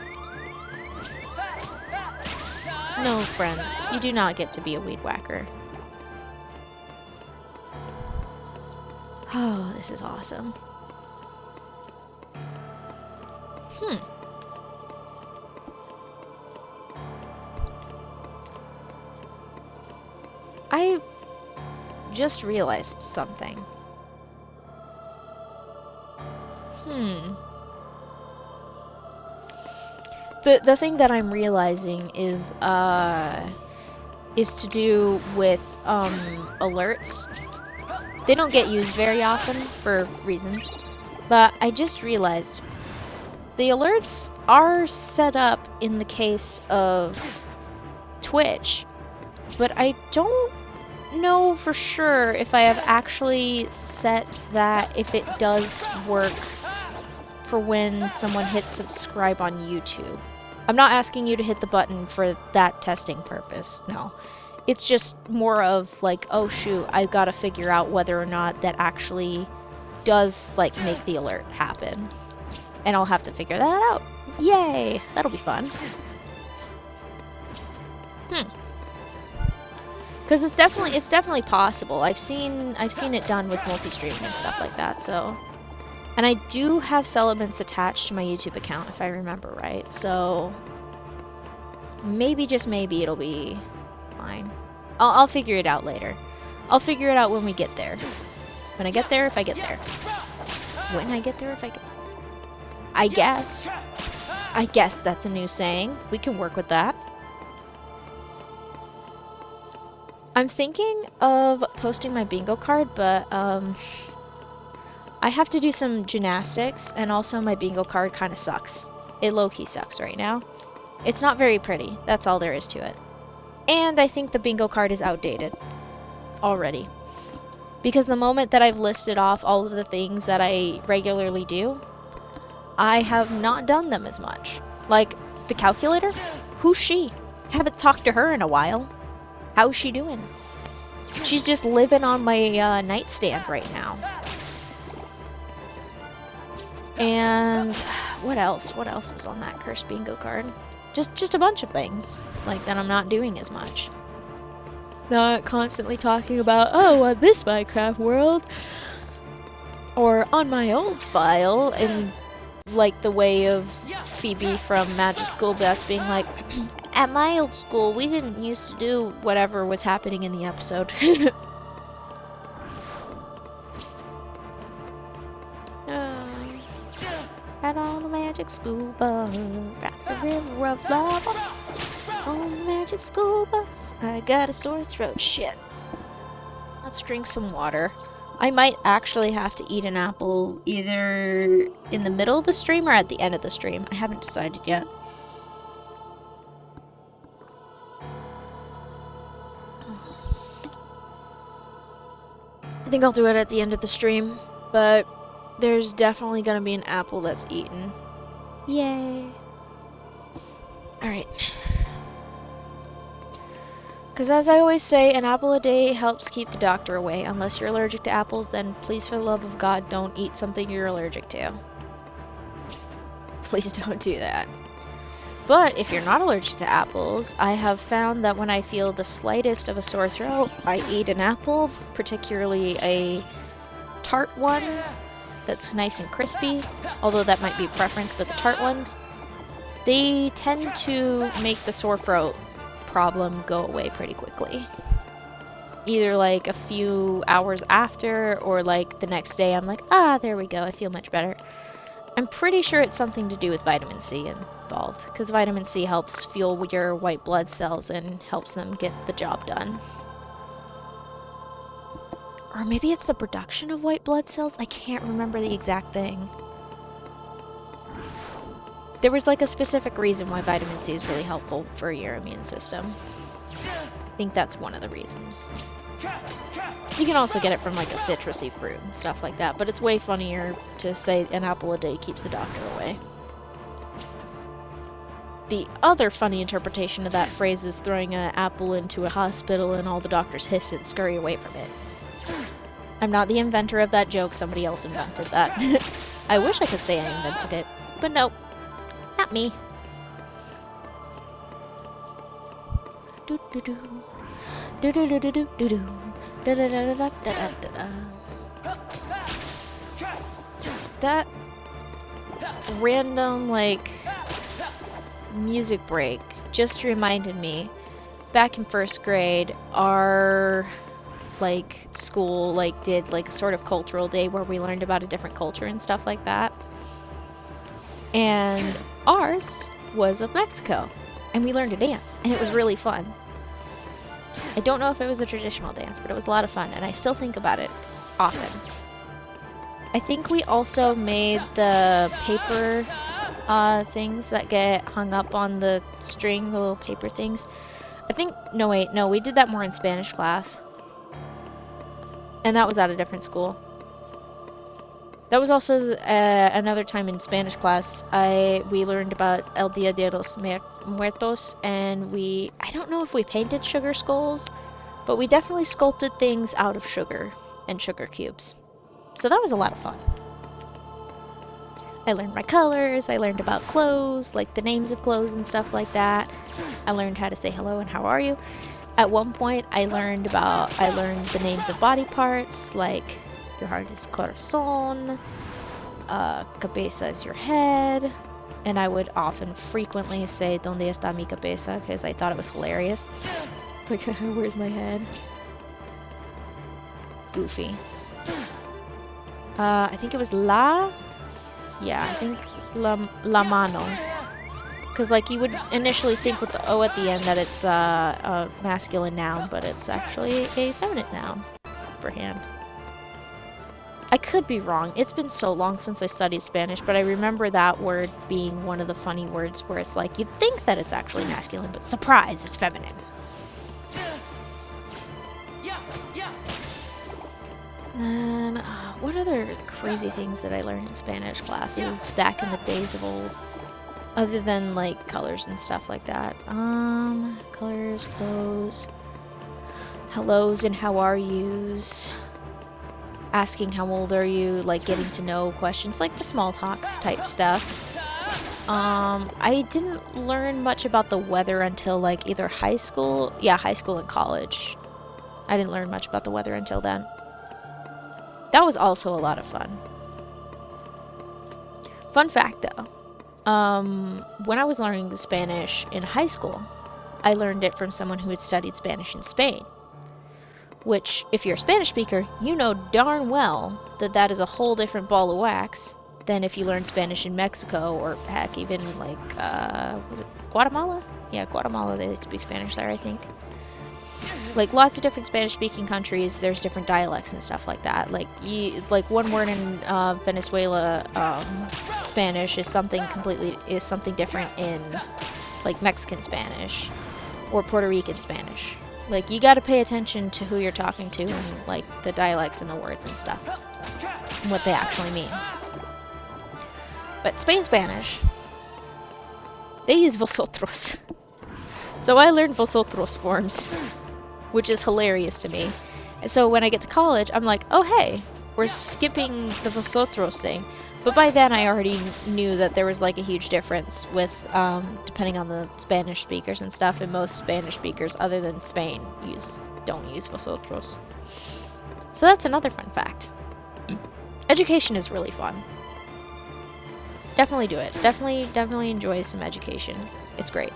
No, friend, you do not get to be a weed whacker. Oh, this is awesome. I just realized something. The thing that I'm realizing is to do with alerts. They don't get used very often for reasons, but I just realized the alerts are set up in the case of Twitch, but I don't know for sure if I have actually set that if it does work for when someone hits subscribe on YouTube. I'm not asking you to hit the button for that testing purpose, no. It's just more of like, oh shoot, I've got to figure out whether or not that actually does like make the alert happen. And I'll have to figure that out. Yay! That'll be fun. Because it's definitely possible. I've seen it done with multi-streaming and stuff like that, so. And I do have Celements attached to my YouTube account, if I remember right, so maybe, just maybe, it'll be fine. I'll figure it out later. I'll figure it out when we get there. When I get there, if I get there. When I get there, if I get there. I guess. I guess that's a new saying. We can work with that. I'm thinking of posting my bingo card, but I have to do some gymnastics, and also my bingo card kind of sucks. It low-key sucks right now. It's not very pretty, that's all there is to it. And I think the bingo card is outdated already. Because the moment that I've listed off all of the things that I regularly do, I have not done them as much. Like, the calculator? Who's she? Haven't talked to her in a while. How's she doing? She's just living on my nightstand right now. And what else? What else is on that cursed bingo card? Just a bunch of things, like, that I'm not doing as much. Not constantly talking about, oh, on this Minecraft world, or on my old file, in like the way of Phoebe from Magic School Bus being like, at my old school, we didn't used to do whatever was happening in the episode. Right on the Magic School Bus, at the river of lava. On the Magic School Bus, I got a sore throat. Shit. Let's drink some water. I might actually have to eat an apple either in the middle of the stream or at the end of the stream. I haven't decided yet. I think I'll do it at the end of the stream, but there's definitely gonna be an apple that's eaten. Yay. Alright. Because as I always say, an apple a day helps keep the doctor away. Unless you're allergic to apples, then please, for the love of God, don't eat something you're allergic to. Please don't do that. But if you're not allergic to apples, I have found that when I feel the slightest of a sore throat, I eat an apple, particularly a tart one that's nice and crispy, although that might be preference, but the tart ones, they tend to make the sore throat problem go away pretty quickly. Either like a few hours after, or like the next day I'm like, ah, there we go, I feel much better. I'm pretty sure it's something to do with vitamin C involved, because vitamin C helps fuel your white blood cells and helps them get the job done. Or maybe it's the production of white blood cells? I can't remember the exact thing. There was like a specific reason why vitamin C is really helpful for your immune system. I think that's one of the reasons. You can also get it from like a citrusy fruit and stuff like that, but it's way funnier to say an apple a day keeps the doctor away. The other funny interpretation of that phrase is throwing an apple into a hospital and all the doctors hiss and scurry away from it. I'm not the inventor of that joke, somebody else invented that. I wish I could say I invented it, but nope, not me. Do do do. Do do do do do do do. Da da da da da da da. That random like music break just reminded me back in first grade our like school like did like a sort of cultural day where we learned about a different culture and stuff like that, and ours was of Mexico, and we learned to dance, and it was really fun. I don't know if it was a traditional dance, but it was a lot of fun, and I still think about it often. I think we also made the paper things that get hung up on the string, the little paper things. I think, no wait, no, we did that more in Spanish class. And that was at a different school. That was also another time in Spanish class. We learned about El Dia de los Muertos, and I don't know if we painted sugar skulls, but we definitely sculpted things out of sugar and sugar cubes. So that was a lot of fun. I learned my colors, I learned about clothes, like the names of clothes and stuff like that. I learned how to say hello and how are you. At one point, I learned the names of body parts, like your heart is corazón, cabeza is your head, and I would frequently say, ¿Dónde está mi cabeza? Because I thought it was hilarious. Like, where's my head? Goofy. I think it was la? Yeah, I think la mano. Because, like, you would initially think with the O at the end that it's a masculine noun, but it's actually a feminine noun for hand. I could be wrong. It's been so long since I studied Spanish, but I remember that word being one of the funny words where it's like, you'd think that it's actually masculine, but surprise, it's feminine. And what other crazy things did I learn in Spanish classes back in the days of old? Other than, like, colors and stuff like that. Colors, clothes, hellos and how are yous. Asking how old are you, like getting to know questions, like the small talks type stuff. I didn't learn much about the weather until like either high school and college. I didn't learn much about the weather until then. That was also a lot of fun. Fun fact though, when I was learning the Spanish in high school, I learned it from someone who had studied Spanish in Spain. Which, if you're a Spanish speaker, you know darn well that that is a whole different ball of wax than if you learn Spanish in Mexico, or heck, even like, was it Guatemala? Yeah, Guatemala, they speak Spanish there, I think. Like, lots of different Spanish-speaking countries, there's different dialects and stuff like that. Like, one word in Venezuela, Spanish is something different in, like, Mexican Spanish, or Puerto Rican Spanish. Like, you gotta pay attention to who you're talking to and, like, the dialects and the words and stuff. And what they actually mean. But Spain Spanish, they use vosotros. So I learned vosotros forms, which is hilarious to me. And so when I get to college, I'm like, oh hey, we're skipping the vosotros thing. But by then I already knew that there was like a huge difference with, depending on the Spanish speakers and stuff, and most Spanish speakers other than Spain don't use vosotros. So that's another fun fact. Education is really fun. Definitely do it. Definitely enjoy some education. It's great.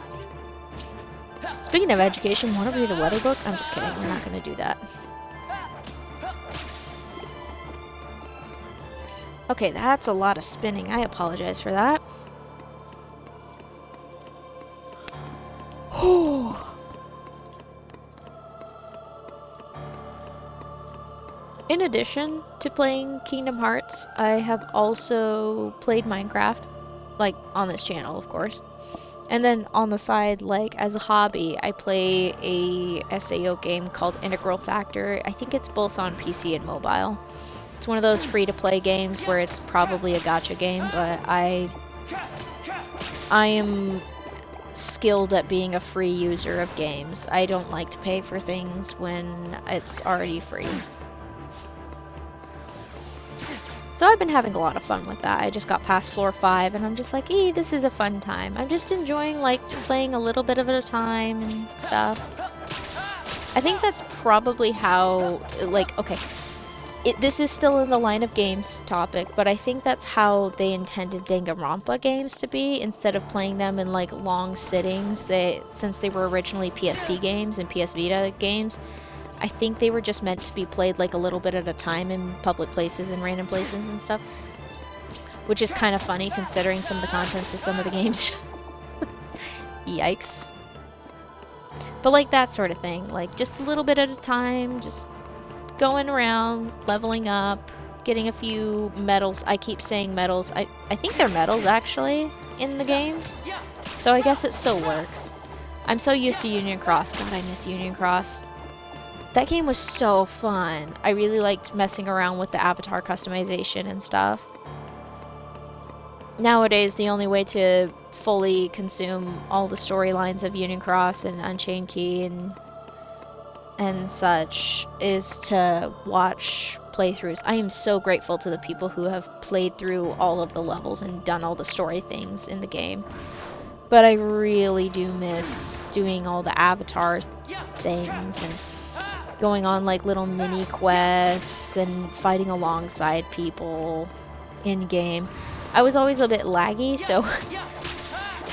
Speaking of education, want to read a weather book? I'm just kidding, we're not going to do that. Okay, that's a lot of spinning. I apologize for that. In addition to playing Kingdom Hearts, I have also played Minecraft, like on this channel, of course. And then on the side, like as a hobby, I play a SAO game called Integral Factor. I think it's both on PC and mobile. It's one of those free-to-play games where it's probably a gacha game, but I am skilled at being a free user of games. I don't like to pay for things when it's already free. So I've been having a lot of fun with that. I just got past floor 5 and I'm just like, this is a fun time. I'm just enjoying like playing a little bit of it at a time and stuff. I think that's probably how, like, okay, this is still in the line of games topic, but I think that's how they intended Danganronpa games to be, instead of playing them in like long sittings. Since they were originally PSP games and PS Vita games, I think they were just meant to be played like a little bit at a time in public places and random places and stuff. Which is kind of funny considering some of the contents of some of the games. Yikes. But like that sort of thing, like just a little bit at a time, just going around, leveling up, getting a few medals. I keep saying medals. I think they're medals actually in the game. So I guess it still works. I'm so used to Union Cross. God, I miss Union Cross. That game was so fun. I really liked messing around with the avatar customization and stuff. Nowadays, the only way to fully consume all the storylines of Union Cross and Unchained Key and such is to watch playthroughs. I am so grateful to the people who have played through all of the levels and done all the story things in the game. But I really do miss doing all the avatar things and going on like little mini quests and fighting alongside people in game. I was always a bit laggy, so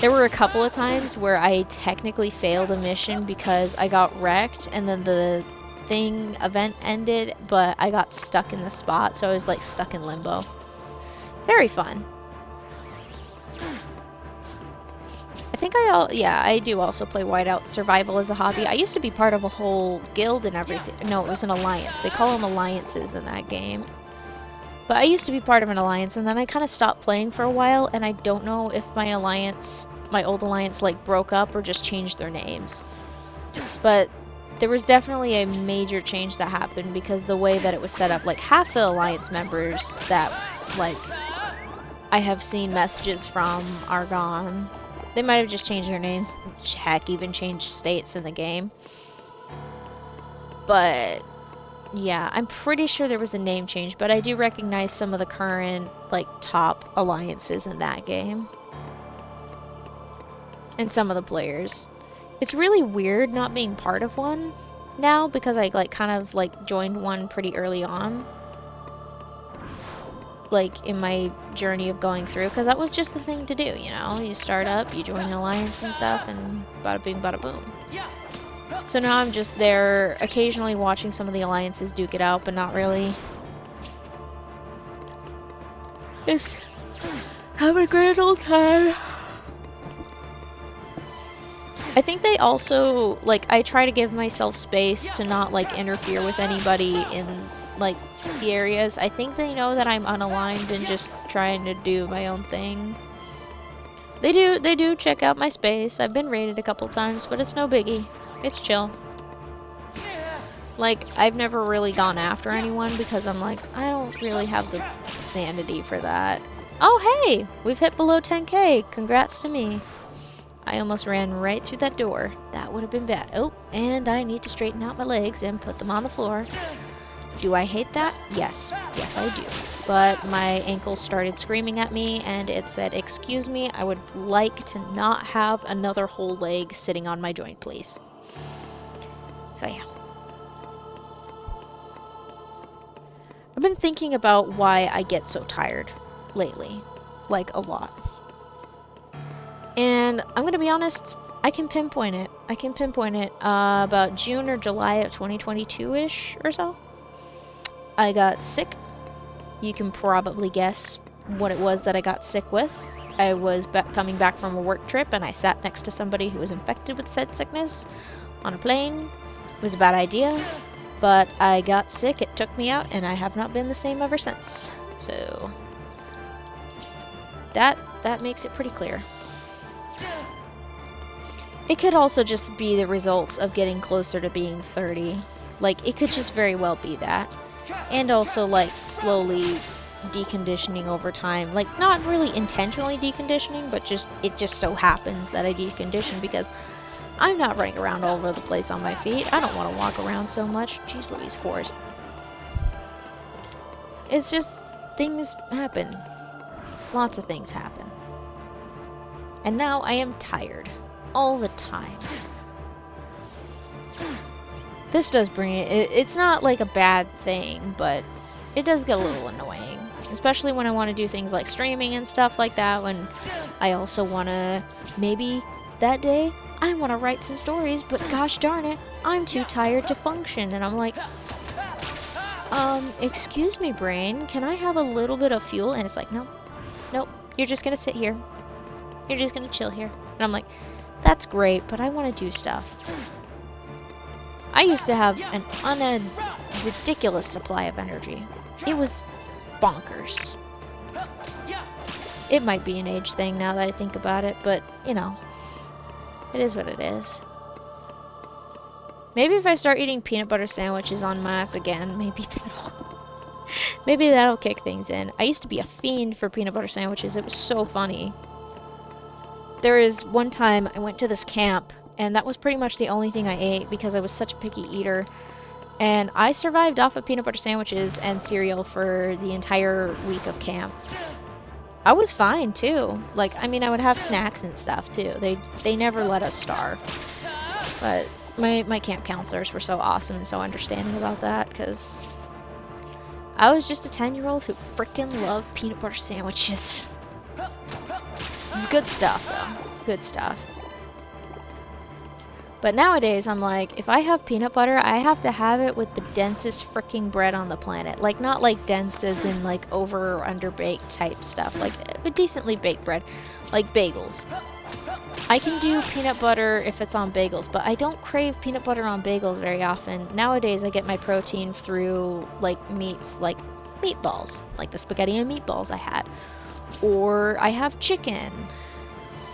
there were a couple of times where I technically failed a mission because I got wrecked and then the event ended, but I got stuck in the spot, so I was like stuck in limbo. Very fun. I think I do also play Whiteout Survival as a hobby. I used to be part of a whole guild and everything. No, it was an alliance. They call them alliances in that game. But I used to be part of an alliance, and then I kind of stopped playing for a while, and I don't know if my old alliance, like, broke up or just changed their names. But there was definitely a major change that happened because the way that it was set up, like, half the alliance members that, like, I have seen messages from are gone. They might have just changed their names, heck, even changed states in the game. But yeah, I'm pretty sure there was a name change, but I do recognize some of the current, like, top alliances in that game. And some of the players. It's really weird not being part of one now, because I, like, kind of, like, joined one pretty early on. Like, in my journey of going through, because that was just the thing to do, you know? You start up, you join an alliance and stuff, and bada bing, bada boom. So now I'm just there, occasionally watching some of the alliances duke it out, but not really. Just having a grand old time. I think they also, like, I try to give myself space to not, like, interfere with anybody in, like, the areas. I think they know that I'm unaligned and just trying to do my own thing. They do check out my space. I've been raided a couple times, but it's no biggie. It's chill. Like, I've never really gone after anyone because I'm like, I don't really have the sanity for that. Oh, hey! We've hit below 10k. Congrats to me. I almost ran right through that door. That would have been bad. Oh, and I need to straighten out my legs and put them on the floor. Do I hate that? Yes. Yes, I do. But my ankles started screaming at me, and it said, excuse me, I would like to not have another whole leg sitting on my joint, please. So, yeah. I've been thinking about why I get so tired lately. Like, a lot. And I'm gonna be honest, I can pinpoint it. About June or July of 2022-ish or so. I got sick. You can probably guess what it was that I got sick with. I was coming back from a work trip and I sat next to somebody who was infected with said sickness on a plane. It was a bad idea, but I got sick, it took me out, and I have not been the same ever since. So that makes it pretty clear. It could also just be the results of getting closer to being 30. Like, it could just very well be that. And also, like, slowly deconditioning over time. Like, not really intentionally deconditioning, but it just so happens that I decondition because I'm not running around all over the place on my feet. I don't want to walk around so much. Jeez Louise, horse. It's just, things happen. Lots of things happen. And now I am tired. All the time. This does bring it. It's not like a bad thing, but it does get a little annoying. Especially when I want to do things like streaming and stuff like that, when I also want to, maybe that day, I want to write some stories, but gosh darn it, I'm too tired to function. And I'm like, excuse me, brain, can I have a little bit of fuel? And it's like, no, nope, you're just going to sit here. You're just going to chill here. And I'm like, that's great, but I want to do stuff. I used to have a ridiculous supply of energy. It was bonkers. It might be an age thing now that I think about it, but, you know, it is what it is. Maybe if I start eating peanut butter sandwiches en masse again, maybe that'll kick things in. I used to be a fiend for peanut butter sandwiches. It was so funny. There is one time I went to this camp, and that was pretty much the only thing I ate because I was such a picky eater. And I survived off of peanut butter sandwiches and cereal for the entire week of camp. I was fine too. Like, I mean, I would have snacks and stuff too. They never let us starve. But my camp counselors were so awesome and so understanding about that, because I was just a 10-year-old who freaking loved peanut butter sandwiches. It's good stuff though. Good stuff. But nowadays, I'm like, if I have peanut butter, I have to have it with the densest freaking bread on the planet. Like, not like dense as in like over or under baked type stuff. Like, a decently baked bread. Like bagels. I can do peanut butter if it's on bagels, but I don't crave peanut butter on bagels very often. Nowadays, I get my protein through, like, meats, like meatballs. Like the spaghetti and meatballs I had. Or I have chicken.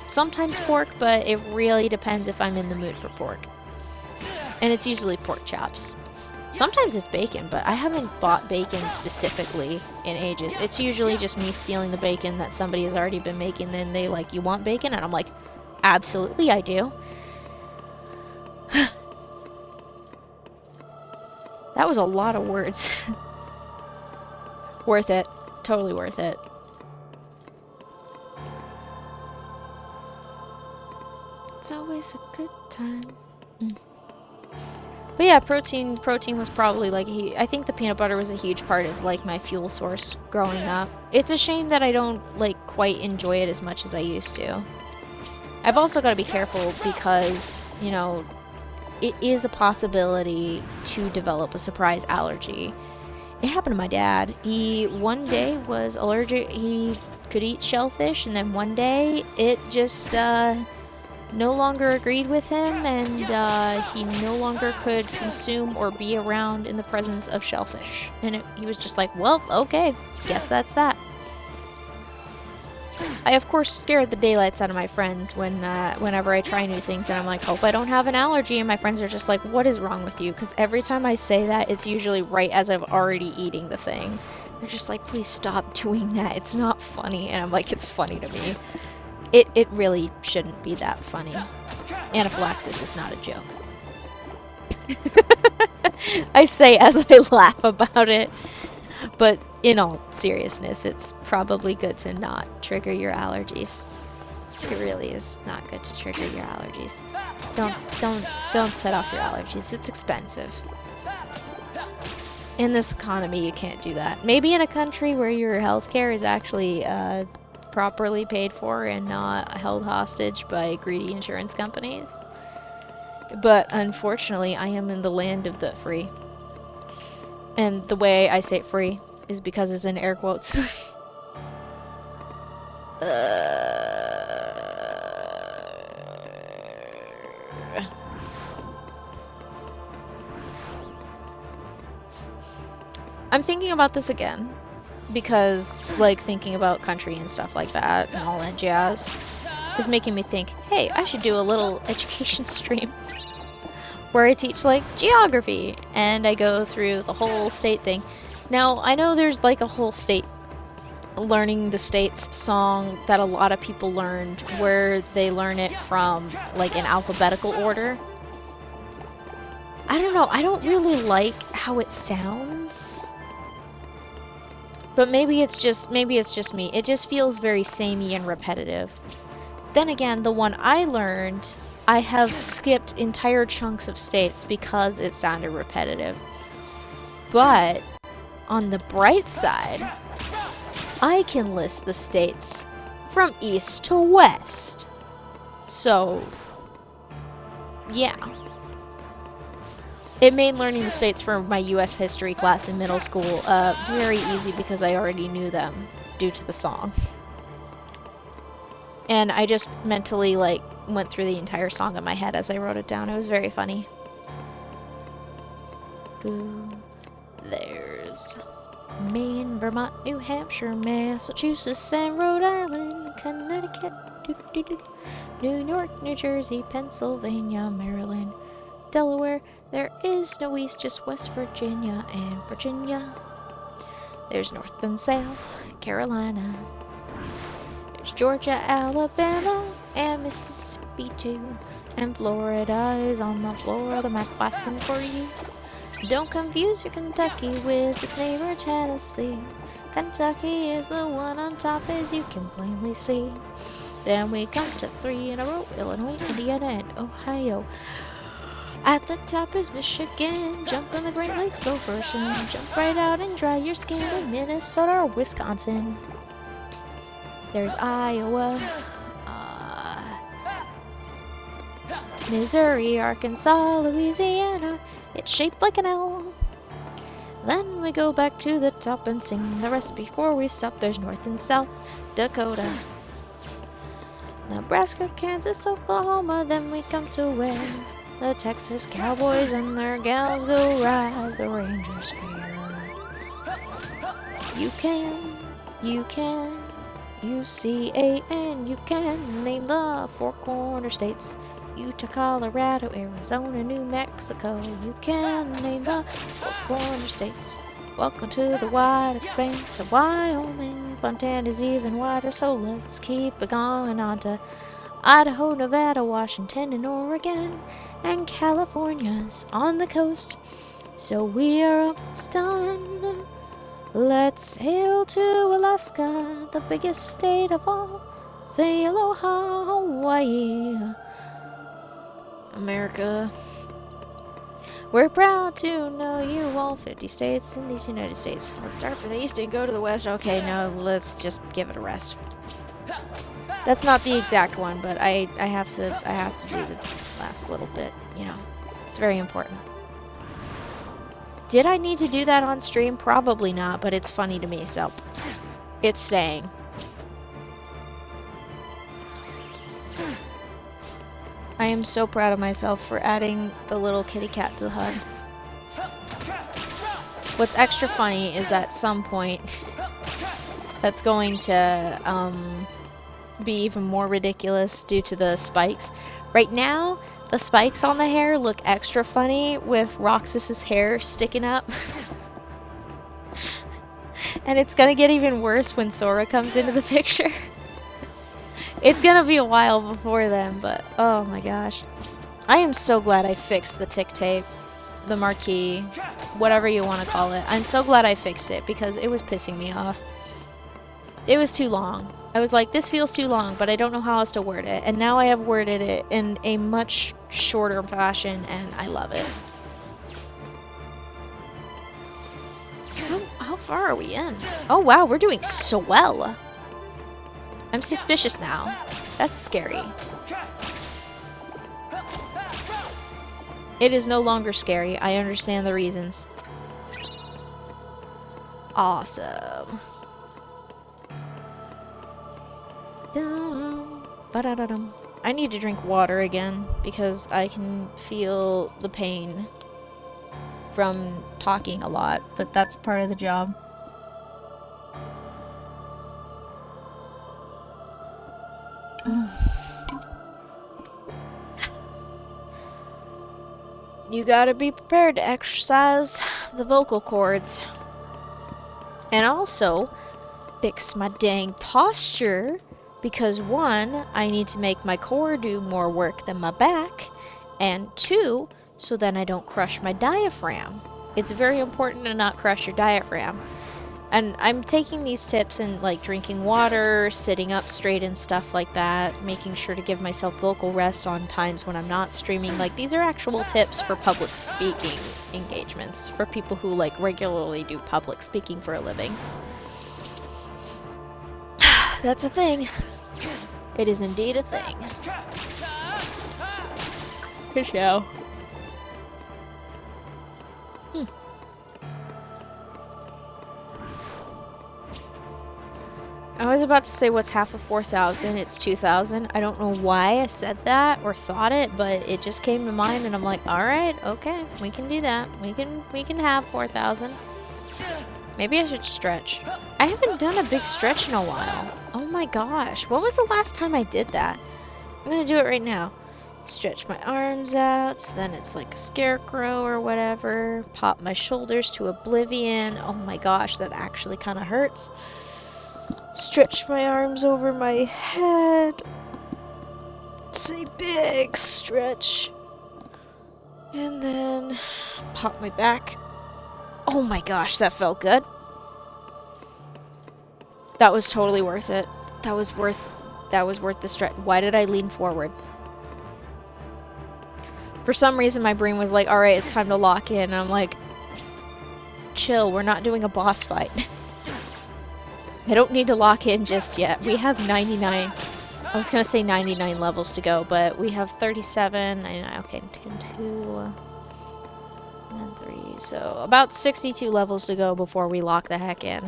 Sometimes pork, but it really depends if I'm in the mood for pork. And it's usually pork chops. Sometimes it's bacon, but I haven't bought bacon specifically in ages. It's usually just me stealing the bacon that somebody has already been making, then they like, you want bacon? And I'm like, absolutely I do. That was a lot of words. Worth it. Totally worth it. It's always a good time. But yeah, protein was probably like I think the peanut butter was a huge part of like my fuel source growing up. It's a shame that I don't like quite enjoy it as much as I used to. I've also got to be careful because, you know, it is a possibility to develop a surprise allergy. It happened to my dad. He one day was allergic. He could eat shellfish, and then one day it just no longer agreed with him, and he no longer could consume or be around in the presence of shellfish. And he was just like, well, okay, guess that's that. I, of course, scared the daylights out of my friends whenever I try new things, and I'm like, hope I don't have an allergy, and my friends are just like, what is wrong with you? Because every time I say that, it's usually right as I'm already eating the thing. They're just like, please stop doing that, it's not funny. And I'm like, it's funny to me. It really shouldn't be that funny. Anaphylaxis is not a joke. I say as I laugh about it, but in all seriousness, it's probably good to not trigger your allergies. It really is not good to trigger your allergies. Don't set off your allergies. It's expensive. In this economy, you can't do that. Maybe in a country where your healthcare is actually properly paid for and not held hostage by greedy insurance companies. But unfortunately, I am in the land of the free. And the way I say free is because it's in air quotes. I'm thinking about this again. Because, like, thinking about country and stuff like that and all that jazz is making me think, hey, I should do a little education stream where I teach, like, geography, and I go through the whole state thing. Now, I know there's, like, a whole state learning the states song that a lot of people learned, where they learn it from, like, in alphabetical order. I don't know, I don't really like how it sounds. But maybe it's just me. It just feels very samey and repetitive. Then again, the one I learned, I have skipped entire chunks of states because it sounded repetitive. But on the bright side, I can list the states from east to west. So, yeah. It made learning the states for my US history class in middle school very easy because I already knew them due to the song. And I just mentally, like, went through the entire song in my head as I wrote it down. It was very funny. There's Maine, Vermont, New Hampshire, Massachusetts, and Rhode Island, Connecticut, New York, New Jersey, Pennsylvania, Maryland, Delaware. There is no east, just West Virginia and Virginia. There's North and South Carolina. There's Georgia, Alabama, and Mississippi too. And Florida is on the floor of the map waiting for you. Don't confuse your Kentucky with its neighbor Tennessee. Kentucky is the one on top, as you can plainly see. Then we come to 3 in a row: Illinois, Indiana, and Ohio. At the top is Michigan. Jump in the Great Lakes, go first, and jump right out and dry your skin in Minnesota or Wisconsin. There's Iowa, Missouri, Arkansas, Louisiana. It's shaped like an L. Then we go back to the top and sing the rest before we stop. There's North and South Dakota, Nebraska, Kansas, Oklahoma. Then we come to where the Texas Cowboys and their gals go ride the Rangers Fair. You can, UCAN, you can name the 4 corner states: Utah, Colorado, Arizona, New Mexico. You can name the 4 corner states. Welcome to the wide expanse of Wyoming. Montana's even wider, so let's keep it going on to Idaho, Nevada, Washington, and Oregon. And California's on the coast, so we are almost done. Let's sail to Alaska, the biggest state of all. Say aloha, Hawaii, America. We're proud to know you, all 50 states in these United States. Let's start from the east and go to the west. Okay, no, let's just give it a rest. That's not the exact one, but I have to do the last little bit, you know. It's very important. Did I need to do that on stream? Probably not, but it's funny to me, so it's staying. I am so proud of myself for adding the little kitty cat to the HUD. What's extra funny is at some point that's going to be even more ridiculous due to the spikes. Right now, the spikes on the hair look extra funny with Roxas's hair sticking up. And it's gonna get even worse when Sora comes into the picture. It's gonna be a while before then, but oh my gosh. I am so glad I fixed the tick tape, the marquee, whatever you want to call it. I'm so glad I fixed it because it was pissing me off. It was too long. I was like, this feels too long, but I don't know how else to word it. And now I have worded it in a much shorter fashion, and I love it. How far are we in? Oh wow, we're doing so well. I'm suspicious now. That's scary. It is no longer scary. I understand the reasons. Awesome. I need to drink water again because I can feel the pain from talking a lot, but that's part of the job. You gotta be prepared to exercise the vocal cords. And also fix my dang posture. Because 1, I need to make my core do more work than my back, and 2, so then I don't crush my diaphragm. It's very important to not crush your diaphragm. And I'm taking these tips and like drinking water, sitting up straight and stuff like that, making sure to give myself vocal rest on times when I'm not streaming. Like, these are actual tips for public speaking engagements, for people who like regularly do public speaking for a living. That's a thing. It is indeed a thing. Good show. I was about to say what's half of 4,000. It's 2,000. I don't know why I said that or thought it, but it just came to mind, and I'm like, all right, okay, we can do that. We can have 4,000. Maybe I should stretch. I haven't done a big stretch in a while. Oh my gosh. When was the last time I did that? I'm gonna do it right now. Stretch my arms out, so then it's like a scarecrow or whatever. Pop my shoulders to oblivion. Oh my gosh, that actually kind of hurts. Stretch my arms over my head. It's a big stretch. And then pop my back. Oh my gosh, that felt good. That was totally worth it. That was worth the stretch. Why did I lean forward? For some reason my brain was like, alright, it's time to lock in. And I'm like, chill, we're not doing a boss fight. I don't need to lock in just yet. We have 99. I was gonna say 99 levels to go, but we have 37. Okay, 2 and 3. So about 62 levels to go before we lock the heck in.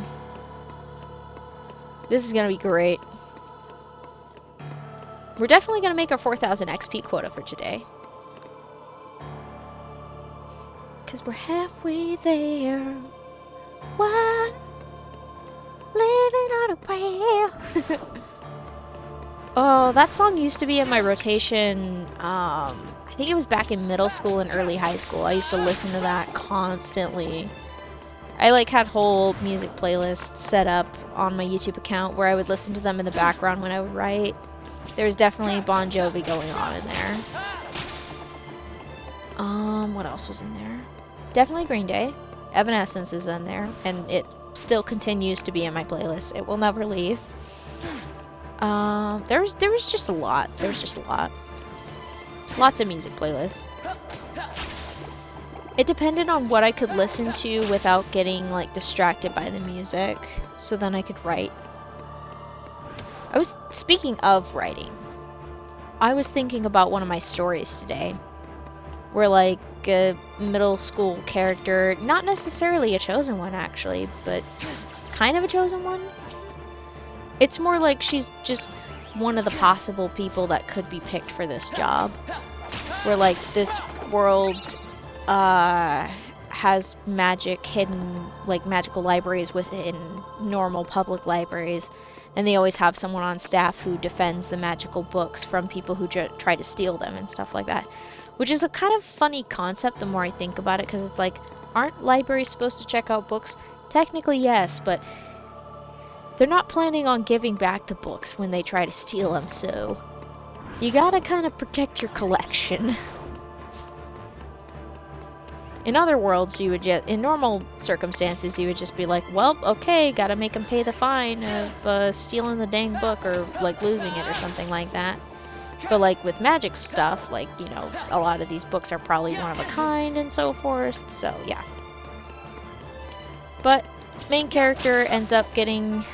This is gonna be great. We're definitely gonna make our 4,000 XP quota for today. Cause we're halfway there. What? Living on a prayer. Oh, that song used to be in my rotation. I think it was back in middle school and early high school. I used to listen to that constantly. I like had whole music playlists set up on my YouTube account where I would listen to them in the background when I would write. There was definitely Bon Jovi going on in there. What else was in there? Definitely Green Day. Evanescence is in there, and it still continues to be in my playlist. It will never leave. There was just a lot. There's just a lot. Lots of music playlists. It depended on what I could listen to without getting like distracted by the music, so then I could write. Speaking of writing, I was thinking about one of my stories today, where like a middle school character, not necessarily a chosen one actually, but kind of a chosen one. It's more like she's just one of the possible people that could be picked for this job. Where like this world has magic hidden, like magical libraries within normal public libraries, and they always have someone on staff who defends the magical books from people who try to steal them and stuff like that. Which is a kind of funny concept the more I think about it, because it's like, aren't libraries supposed to check out books? Technically yes, but they're not planning on giving back the books when they try to steal them, so you gotta kind of protect your collection. In other worlds, you would just, in normal circumstances, you would just be like, well, okay, gotta make them pay the fine of stealing the dang book or like losing it or something like that. But like with magic stuff, like, you know, a lot of these books are probably one of a kind and so forth, so yeah. But main character ends up getting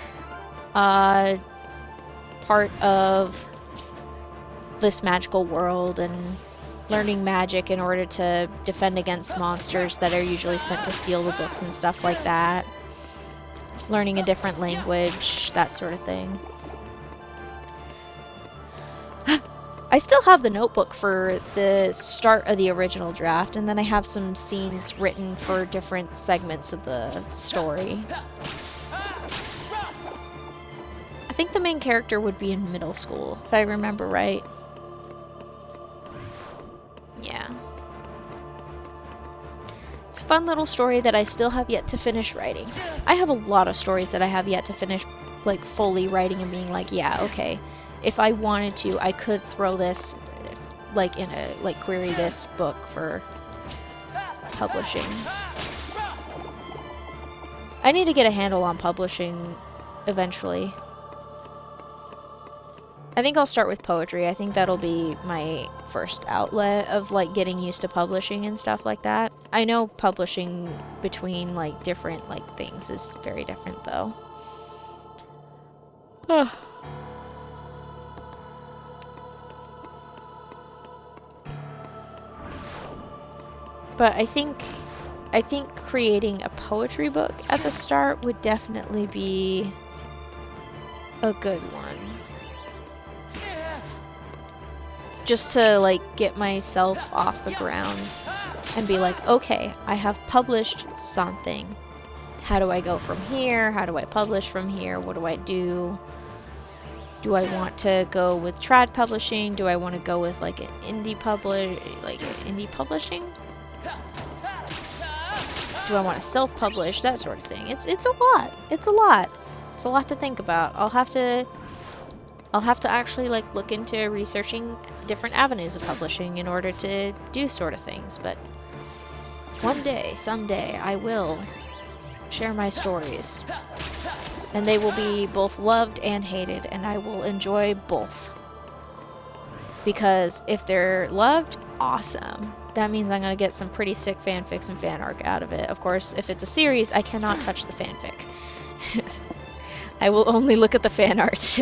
part of this magical world and learning magic in order to defend against monsters that are usually sent to steal the books and stuff like that. Learning a different language, that sort of thing. I still have the notebook for the start of the original draft, and then I have some scenes written for different segments of the story. I think the main character would be in middle school, if I remember right. Yeah. It's a fun little story that I still have yet to finish writing. I have a lot of stories that I have yet to finish, like, fully writing and being like, yeah, okay. If I wanted to, I could throw this, like, in a, like, query this book for publishing. I need to get a handle on publishing eventually. I think I'll start with poetry. I think that'll be my first outlet of, like, getting used to publishing and stuff like that. I know publishing between, like, different, like, things is very different, though. But I think creating a poetry book at the start would definitely be a good one. Just to, like, get myself off the ground and be like, okay, I have published something. How do I go from here? How do I publish from here? What do I do? Do I want to go with trad publishing? Do I want to go with like an indie publishing? Do I want to self-publish? That sort of thing. It's a lot. It's a lot. It's a lot to think about. I'll have to actually like look into researching different avenues of publishing in order to do sort of things, but one day, someday, I will share my stories. And they will be both loved and hated, and I will enjoy both. Because if they're loved, awesome. That means I'm gonna get some pretty sick fanfics and fan art out of it. Of course, if it's a series, I cannot touch the fanfic. I will only look at the fan art.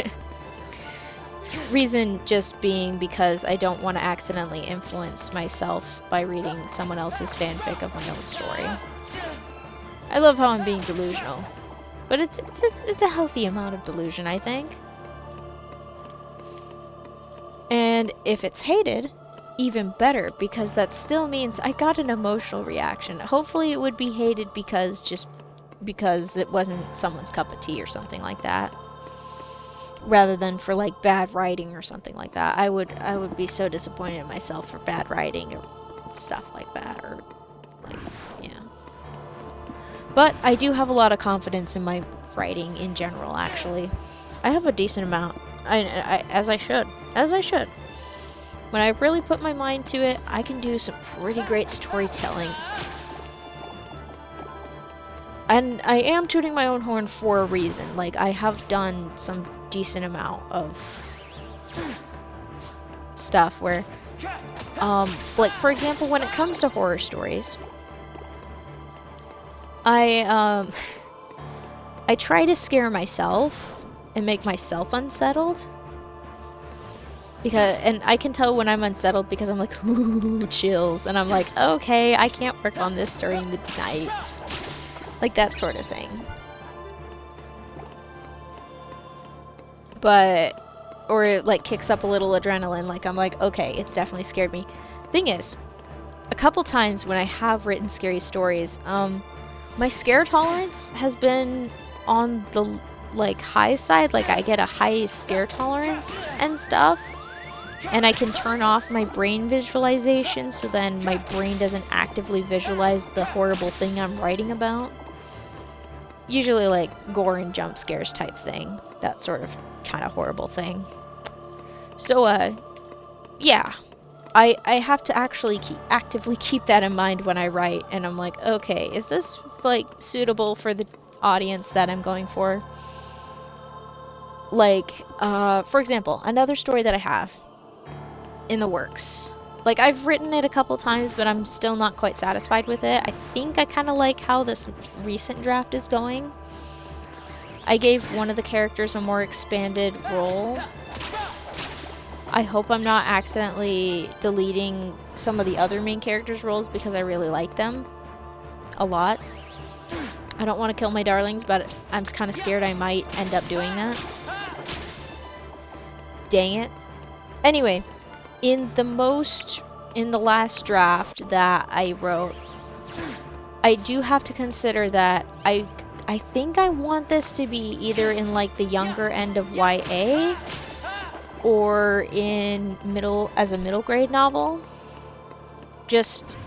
Reason just being because I don't want to accidentally influence myself by reading someone else's fanfic of my own story. I love how I'm being delusional, but it's a healthy amount of delusion, I think. And if it's hated, even better, because that still means I got an emotional reaction. Hopefully it would be hated because it wasn't someone's cup of tea or something like that, rather than for like bad writing or something like that. I would be so disappointed in myself for bad writing or stuff like that, or like, yeah. But I do have a lot of confidence in my writing in general, actually. I have a decent amount, as I should. When I really put my mind to it, I can do some pretty great storytelling. And I am tooting my own horn for a reason. Like, I have done some decent amount of stuff where, like, for example, when it comes to horror stories, I try to scare myself and make myself unsettled. And I can tell when I'm unsettled because I'm like, ooh, chills. And I'm like, okay, I can't work on this during the night. Like that sort of thing. Or it like kicks up a little adrenaline. Like I'm like, okay, it's definitely scared me. Thing is, a couple times when I have written scary stories, my scare tolerance has been on the like high side. Like I get a high scare tolerance and stuff. And I can turn off my brain visualization so then my brain doesn't actively visualize the horrible thing I'm writing about. Usually like gore and jump scares type thing. That sort of kind of horrible thing. So yeah. I have to actually actively keep that in mind when I write, and I'm like, okay, is this like suitable for the audience that I'm going for? Like, for example, another story that I have in the works. Like, I've written it a couple times, but I'm still not quite satisfied with it. I think I kind of like how this recent draft is going. I gave one of the characters a more expanded role. I hope I'm not accidentally deleting some of the other main characters' roles because I really like them a lot. I don't want to kill my darlings, but I'm kind of scared I might end up doing that. Dang it. Anyway, in the last draft that I wrote, I do have to consider that I think I want this to be either in like the younger end of YA or in as a middle grade novel. Just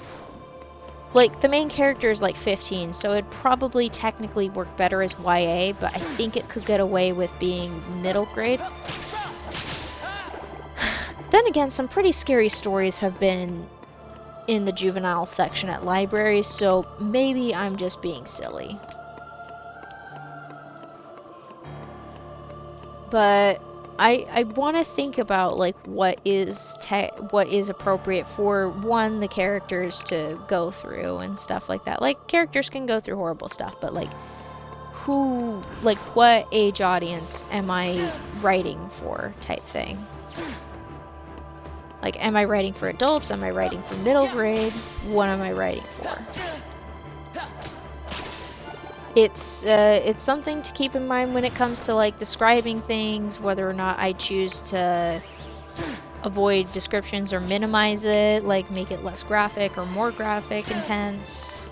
like the main character is like 15, so it'd probably technically work better as YA, but I think it could get away with being middle grade. Then again, some pretty scary stories have been in the juvenile section at libraries, so maybe I'm just being silly. But I want to think about like what is appropriate for the characters to go through and stuff like that. Like characters can go through horrible stuff, but like what age audience am I writing for type thing. Like, am I writing for adults? Am I writing for middle grade? What am I writing for? It's something to keep in mind when it comes to like describing things, whether or not I choose to avoid descriptions or minimize it, like make it less graphic or more graphic, intense.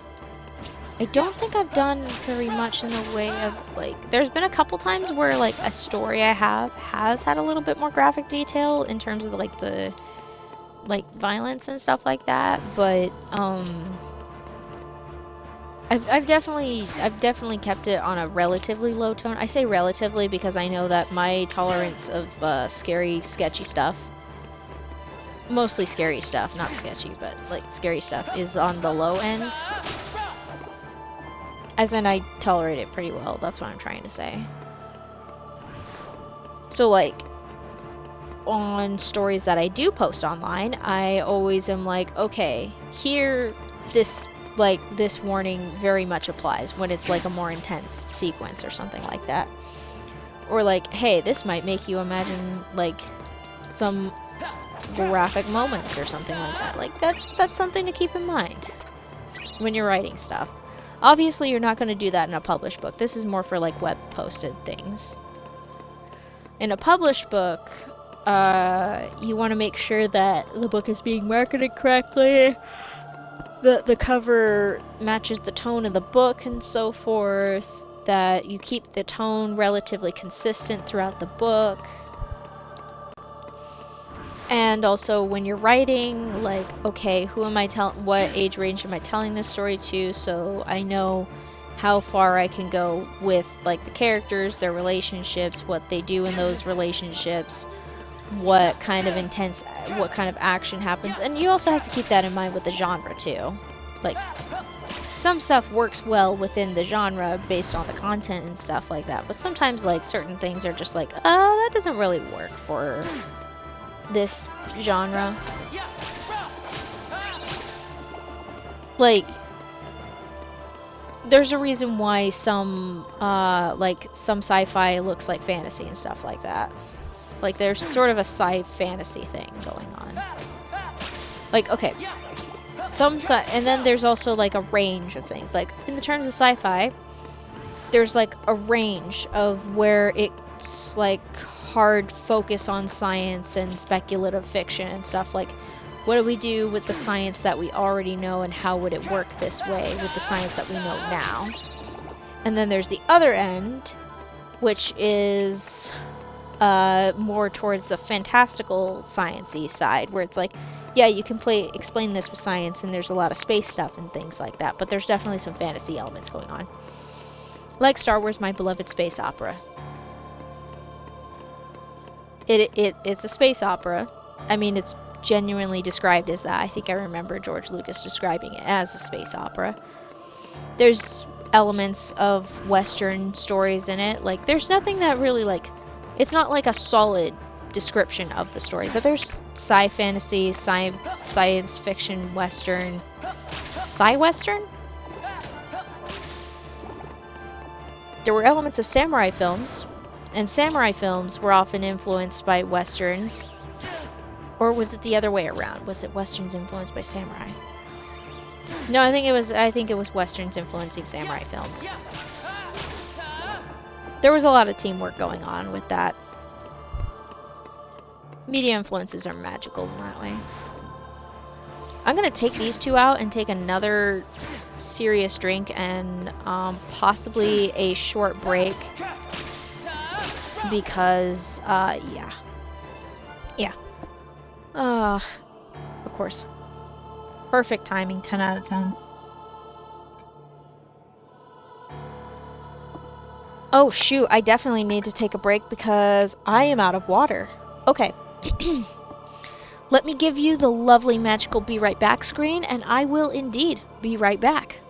I don't think I've done very much in the way of, like, there's been a couple times where, like, a story I have has had a little bit more graphic detail in terms of, like, the, like, violence and stuff like that, but, I've definitely kept it on a relatively low tone. I say relatively because I know that my tolerance of, scary, sketchy stuff, mostly scary stuff, not sketchy, but, like, scary stuff, is on the low end. As in, I tolerate it pretty well, that's what I'm trying to say. So, like, on stories that I do post online, I always am like, okay, here, this warning very much applies when it's, like, a more intense sequence or something like that. Or, like, hey, this might make you imagine, like, some graphic moments or something like that. Like, that's something to keep in mind when you're writing stuff. Obviously, you're not going to do that in a published book. This is more for, like, web-posted things. In a published book, you want to make sure that the book is being marketed correctly, that the cover matches the tone of the book and so forth, that you keep the tone relatively consistent throughout the book. And also, when you're writing, like, okay, who am I what age range am I telling this story to, so I know how far I can go with, like, the characters, their relationships, what they do in those relationships, what kind of action happens, and you also have to keep that in mind with the genre, too. Like, some stuff works well within the genre based on the content and stuff like that, but sometimes, like, certain things are just like, that doesn't really work for this genre. Like, there's a reason why some sci-fi looks like fantasy and stuff like that. Like, there's sort of a sci-fantasy thing going on. Like, okay, and then there's also, like, a range of things. Like, in the terms of sci-fi, there's, like, a range of where it's, like, hard focus on science and speculative fiction and stuff. Like, what do we do with the science that we already know, and how would it work this way with the science that we know now? And then there's the other end, which is more towards the fantastical science-y side, where it's like, yeah, you can explain this with science, and there's a lot of space stuff and things like that, but there's definitely some fantasy elements going on. Like Star Wars, my beloved space opera. It's a space opera. I mean, it's genuinely described as that. I think I remember George Lucas describing it as a space opera. There's elements of Western stories in it. Like, there's nothing that really, like, it's not like a solid description of the story, but there's sci-fantasy, science fiction, Western, sci-Western? There were elements of samurai films, and samurai films were often influenced by Westerns. Or was it the other way around? Was it Westerns influenced by samurai? No, I think it was Westerns influencing samurai films. There was a lot of teamwork going on with that. Media influences are magical in that way. I'm gonna take these two out and take another serious drink and possibly a short break. Because, yeah. Yeah. Of course. Perfect timing, 10 out of 10. Oh shoot, I definitely need to take a break because I am out of water. Okay. Let me give you the lovely magical be right back screen, and I will indeed be right back.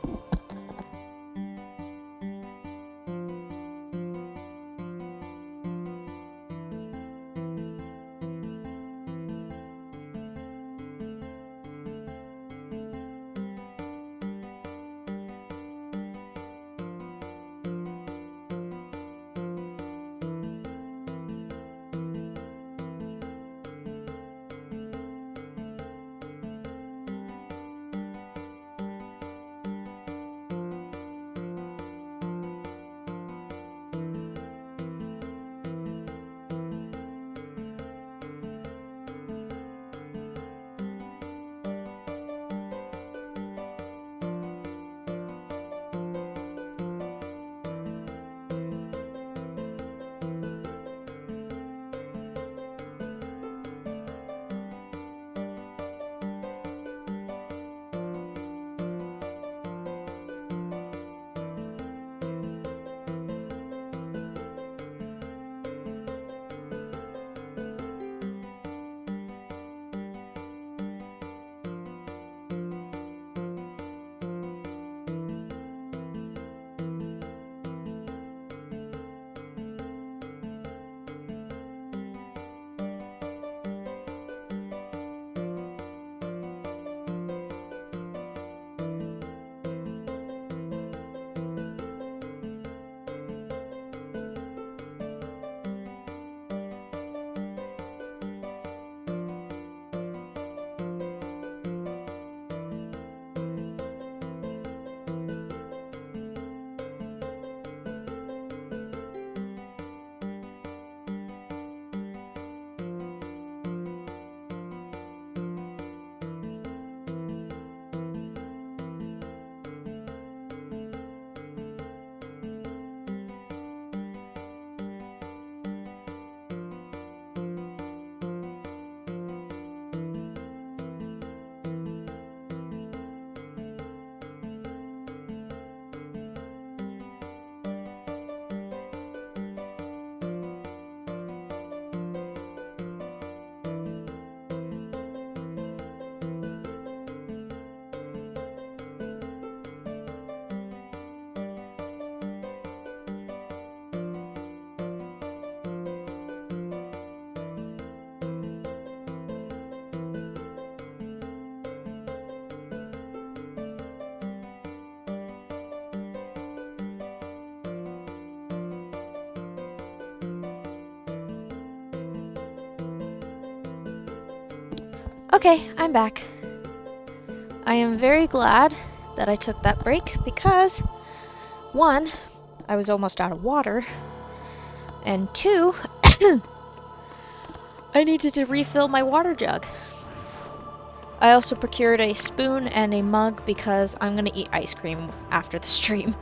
Okay, I'm back. I am very glad that I took that break because, one, I was almost out of water, and two, I needed to refill my water jug. I also procured a spoon and a mug because I'm gonna eat ice cream after the stream.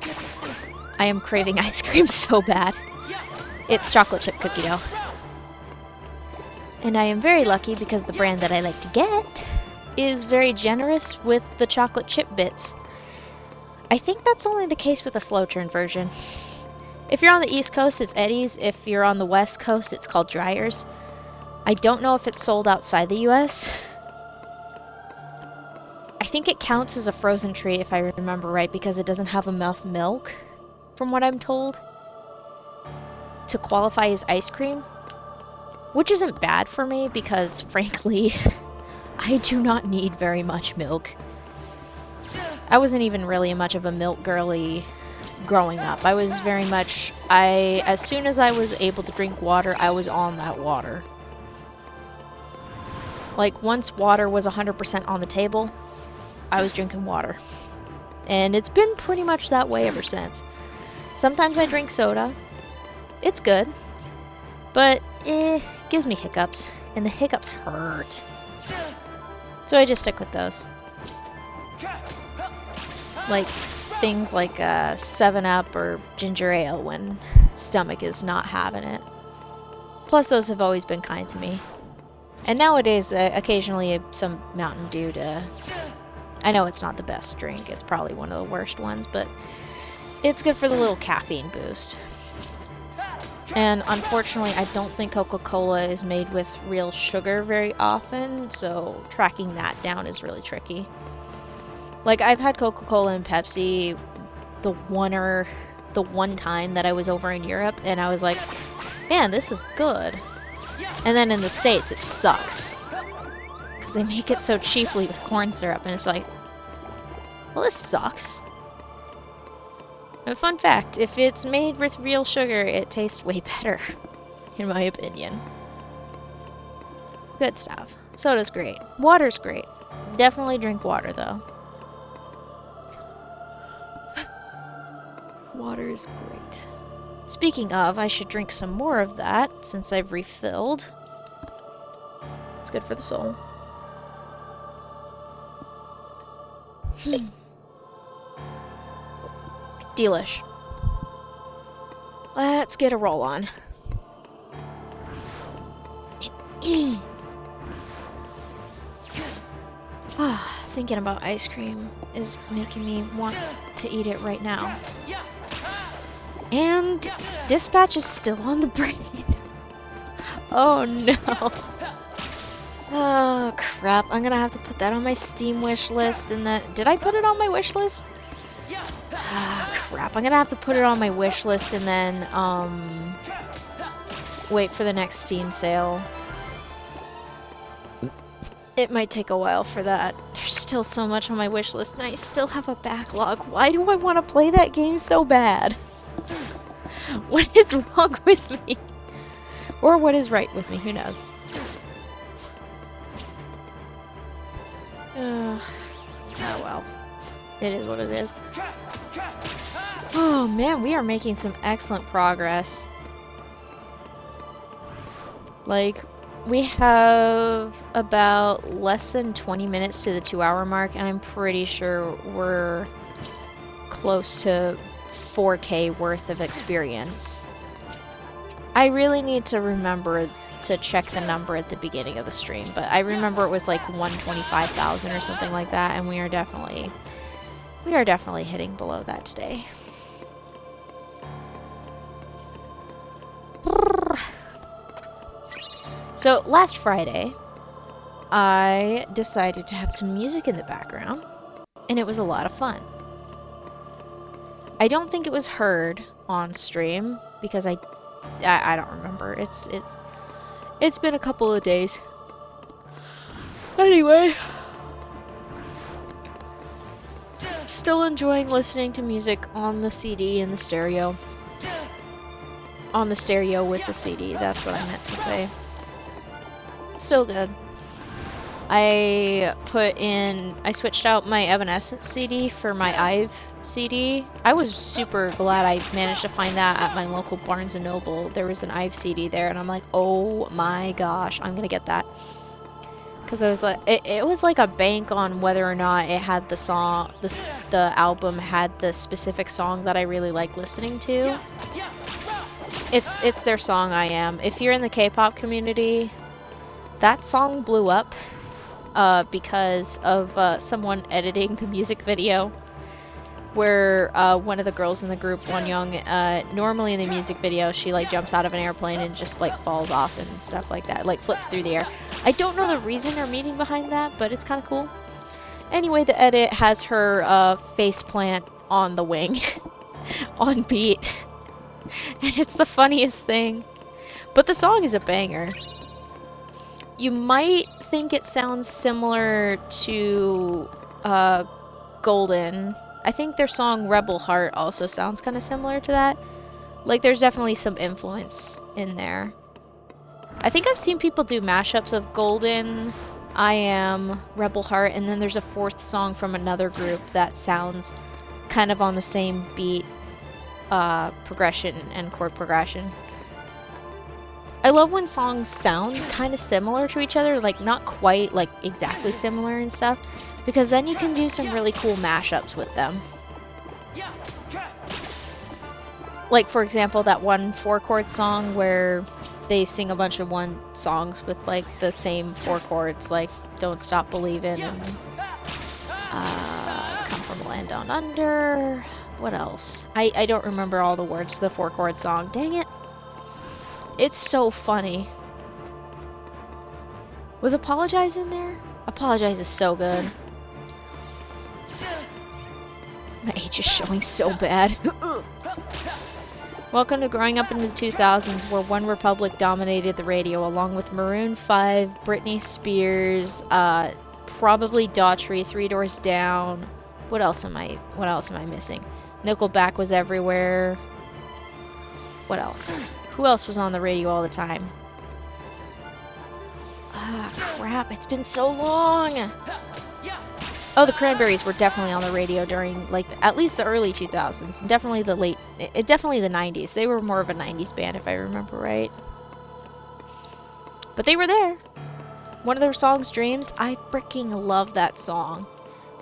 I am craving ice cream so bad. It's chocolate chip cookie dough. And I am very lucky because the brand that I like to get is very generous with the chocolate chip bits. I think that's only the case with the slow churn version. If you're on the East Coast, it's Eddie's. If you're on the West Coast, it's called Dryers. I don't know if it's sold outside the US. I think it counts as a frozen treat if I remember right because it doesn't have enough milk, from what I'm told, to qualify as ice cream. Which isn't bad for me because, frankly, I do not need very much milk. I wasn't even really much of a milk girly growing up. I was very much, as soon as I was able to drink water, I was on that water. Like, once water was 100% on the table, I was drinking water. And it's been pretty much that way ever since. Sometimes I drink soda. It's good. But, gives me hiccups. And the hiccups hurt. So I just stick with those. Like, things like 7-Up or ginger ale when stomach is not having it. Plus, those have always been kind to me. And nowadays, occasionally some Mountain Dew to... I know it's not the best drink, it's probably one of the worst ones, but it's good for the little caffeine boost. And unfortunately, I don't think Coca-Cola is made with real sugar very often, so tracking that down is really tricky. Like, I've had Coca-Cola and Pepsi the one time that I was over in Europe, and I was like, man, this is good. And then in the States, it sucks. Because they make it so cheaply with corn syrup, and it's like, well, this sucks. And fun fact, if it's made with real sugar, it tastes way better, in my opinion. Good stuff. Soda's great. Water's great. Definitely drink water, though. Water is great. Speaking of, I should drink some more of that, since I've refilled. It's good for the soul. Delish. Let's get a roll on. Thinking about ice cream is making me want to eat it right now. And Dispatch is still on the brain. Oh no. Oh crap, I'm gonna have to put that on my Steam wish list and then... Did I put it on my wish list? Ah, crap, I'm gonna have to put it on my wish list and then, wait for the next Steam sale. It might take a while for that. There's still so much on my wish list and I still have a backlog. Why do I want to play that game so bad? What is wrong with me? Or what is right with me, who knows? Oh well. It is what it is. Oh man, we are making some excellent progress. Like, we have about less than 20 minutes to the 2-hour mark, and I'm pretty sure we're close to 4K worth of experience. I really need to remember to check the number at the beginning of the stream, but I remember it was like 125,000 or something like that, and we are definitely hitting below that today. So last Friday, I decided to have some music in the background, and it was a lot of fun. I don't think it was heard on stream because I don't remember. It's been a couple of days. Anyway, still enjoying listening to music on the CD and the stereo. On the stereo with the CD, that's what I meant to say. Still good. I switched out my Evanescence CD for my IVE CD. I was super glad I managed to find that at my local Barnes & Noble. There was an IVE CD there, and I'm like, oh my gosh, I'm gonna get that. Because I was like, it was like a bank on whether or not it had the song, the album had the specific song that I really like listening to. It's their song, I Am. If you're in the K-pop community, that song blew up because of someone editing the music video, where one of the girls in the group, Wonyoung, normally in the music video, she like jumps out of an airplane and just like falls off and stuff like that, like flips through the air. I don't know the reason or meaning behind that, but it's kind of cool. Anyway, the edit has her face plant on the wing, on beat, and it's the funniest thing. But the song is a banger. You might think it sounds similar to Golden. I think their song Rebel Heart also sounds kind of similar to that. Like, there's definitely some influence in there. I think I've seen people do mashups of Golden, I Am, Rebel Heart, and then there's a fourth song from another group that sounds kind of on the same beat, progression and chord progression. I love when songs sound kind of similar to each other, like not quite like exactly similar and stuff, because then you can do some really cool mashups with them. Like, for example, that one 4-chord song where they sing a bunch of one songs with like the same 4 chords, like Don't Stop Believin' and Come From a Land Down Under. What else? I don't remember all the words to the 4-chord song. Dang it. It's so funny. Was Apologize in there? Apologize is so good. My age is showing so bad. Welcome to growing up in the 2000s, where One Republic dominated the radio, along with Maroon 5, Britney Spears, probably Daughtry, Three Doors Down. What else am I missing? Nickelback was everywhere. What else? Who else was on the radio all the time? Ah, crap, it's been so long! Oh, the Cranberries were definitely on the radio during, like, at least the early 2000s. Definitely definitely the 90s. They were more of a 90s band, if I remember right. But they were there. One of their songs, Dreams, I freaking love that song.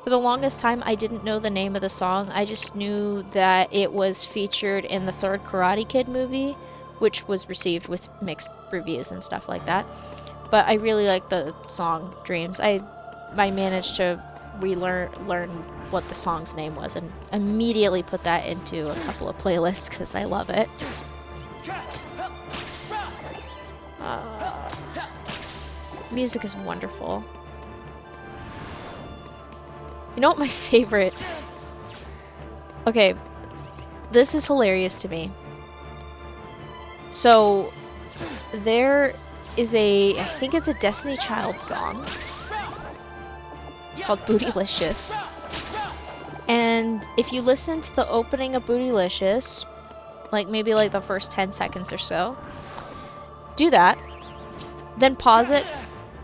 For the longest time, I didn't know the name of the song. I just knew that it was featured in the third Karate Kid movie, which was received with mixed reviews and stuff like that. But I really like the song Dreams. I managed to learn what the song's name was and immediately put that into a couple of playlists because I love it. Music is wonderful. You know what my favorite... Okay, this is hilarious to me. So, there is I think it's a Destiny Child song called Bootylicious. And if you listen to the opening of Bootylicious, like maybe like the first 10 seconds or so, do that, then pause it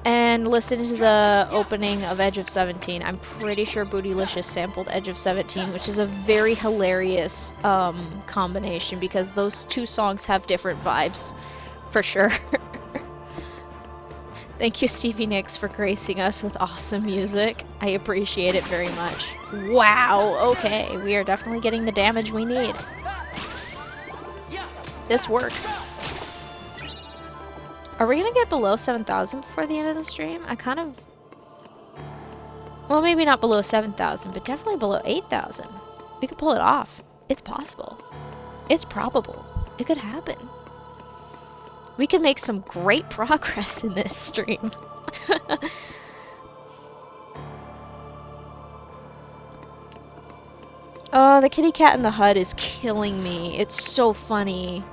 and listen to the opening of Edge of 17. I'm pretty sure Bootylicious sampled Edge of 17, which is a very hilarious combination because those two songs have different vibes, for sure. Thank you, Stevie Nicks, for gracing us with awesome music. I appreciate it very much. Wow, okay, we are definitely getting the damage we need. This works. Are we gonna get below 7,000 before the end of the stream? I kind of... Well, maybe not below 7,000, but definitely below 8,000. We could pull it off. It's possible. It's probable. It could happen. We can make some great progress in this stream. Oh, the kitty cat in the HUD is killing me. It's so funny.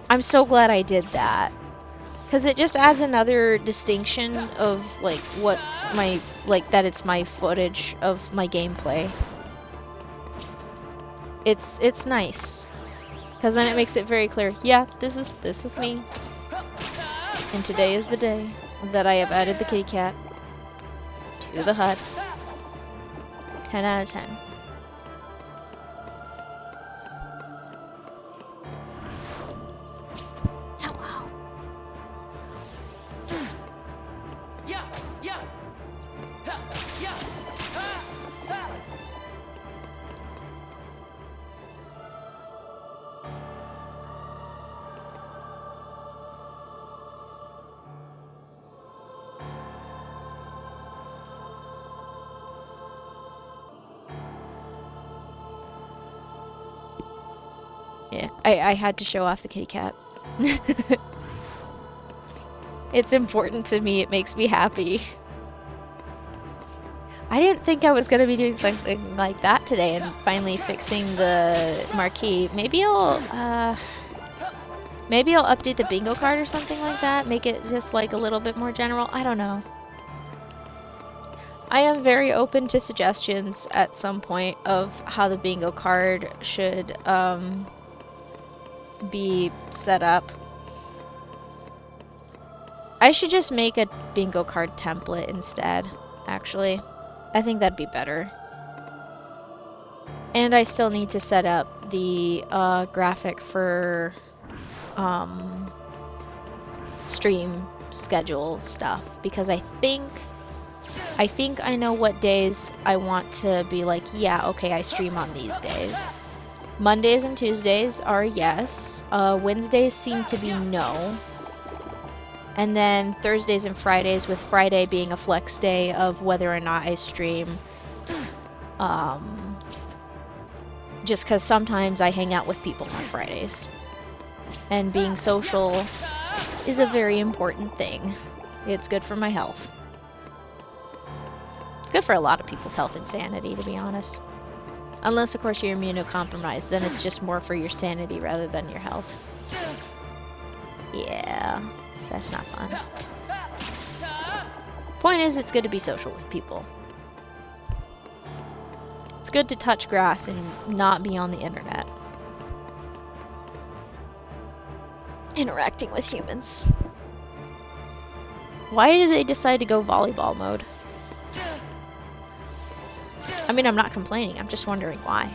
I'm so glad I did that. Because it just adds another distinction of, like, what my, like, that it's my footage of my gameplay. It's nice. Because then it makes it very clear, yeah, this is me. And today is the day. that I have added the kitty cat to the hut. 10 out of 10. Hello. Yeah, I had to show off the kitty cat. It's important to me, it makes me happy. I didn't think I was gonna be doing something like that today and finally fixing the marquee. Maybe I'll update the bingo card or something like that, make it just like a little bit more general. I don't know. I am very open to suggestions at some point of how the bingo card should be set up. I should just make a bingo card template instead, actually. I think that'd be better. And I still need to set up the graphic for stream schedule stuff, because I think I know what days I want to be like, yeah, okay, I stream on these days. Mondays and Tuesdays are yes. Wednesdays seem to be no. And then Thursdays and Fridays, with Friday being a flex day of whether or not I stream. Just because sometimes I hang out with people on Fridays. And being social is a very important thing. It's good for my health. It's good for a lot of people's health and sanity, to be honest. Unless, of course, you're immunocompromised, then it's just more for your sanity rather than your health. Yeah, that's not fun. Point is, it's good to be social with people. It's good to touch grass and not be on the internet. Interacting with humans. Why did they decide to go volleyball mode? I mean, I'm not complaining, I'm just wondering why.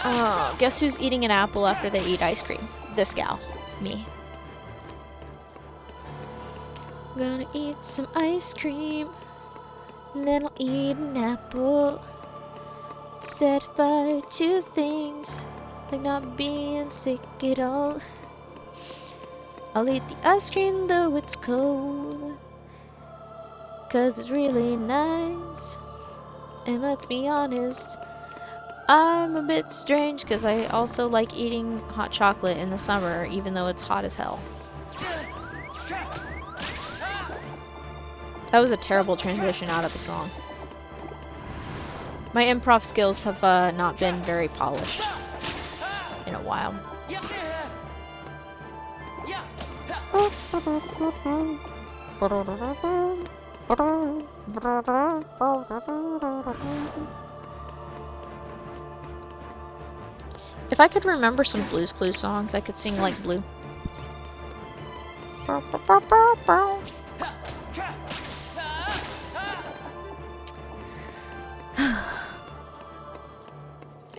Oh, guess who's eating an apple after they eat ice cream? This gal. Me. I'm gonna eat some ice cream, and then I'll eat an apple. Satisfy two things, like not being sick at all. I'll eat the ice cream though it's cold, 'cause it's really nice. And let's be honest, I'm a bit strange because I also like eating hot chocolate in the summer, even though it's hot as hell. That was a terrible transition out of the song. My improv skills have not been very polished in a while. If I could remember some Blue's Clues songs, I could sing like Blue.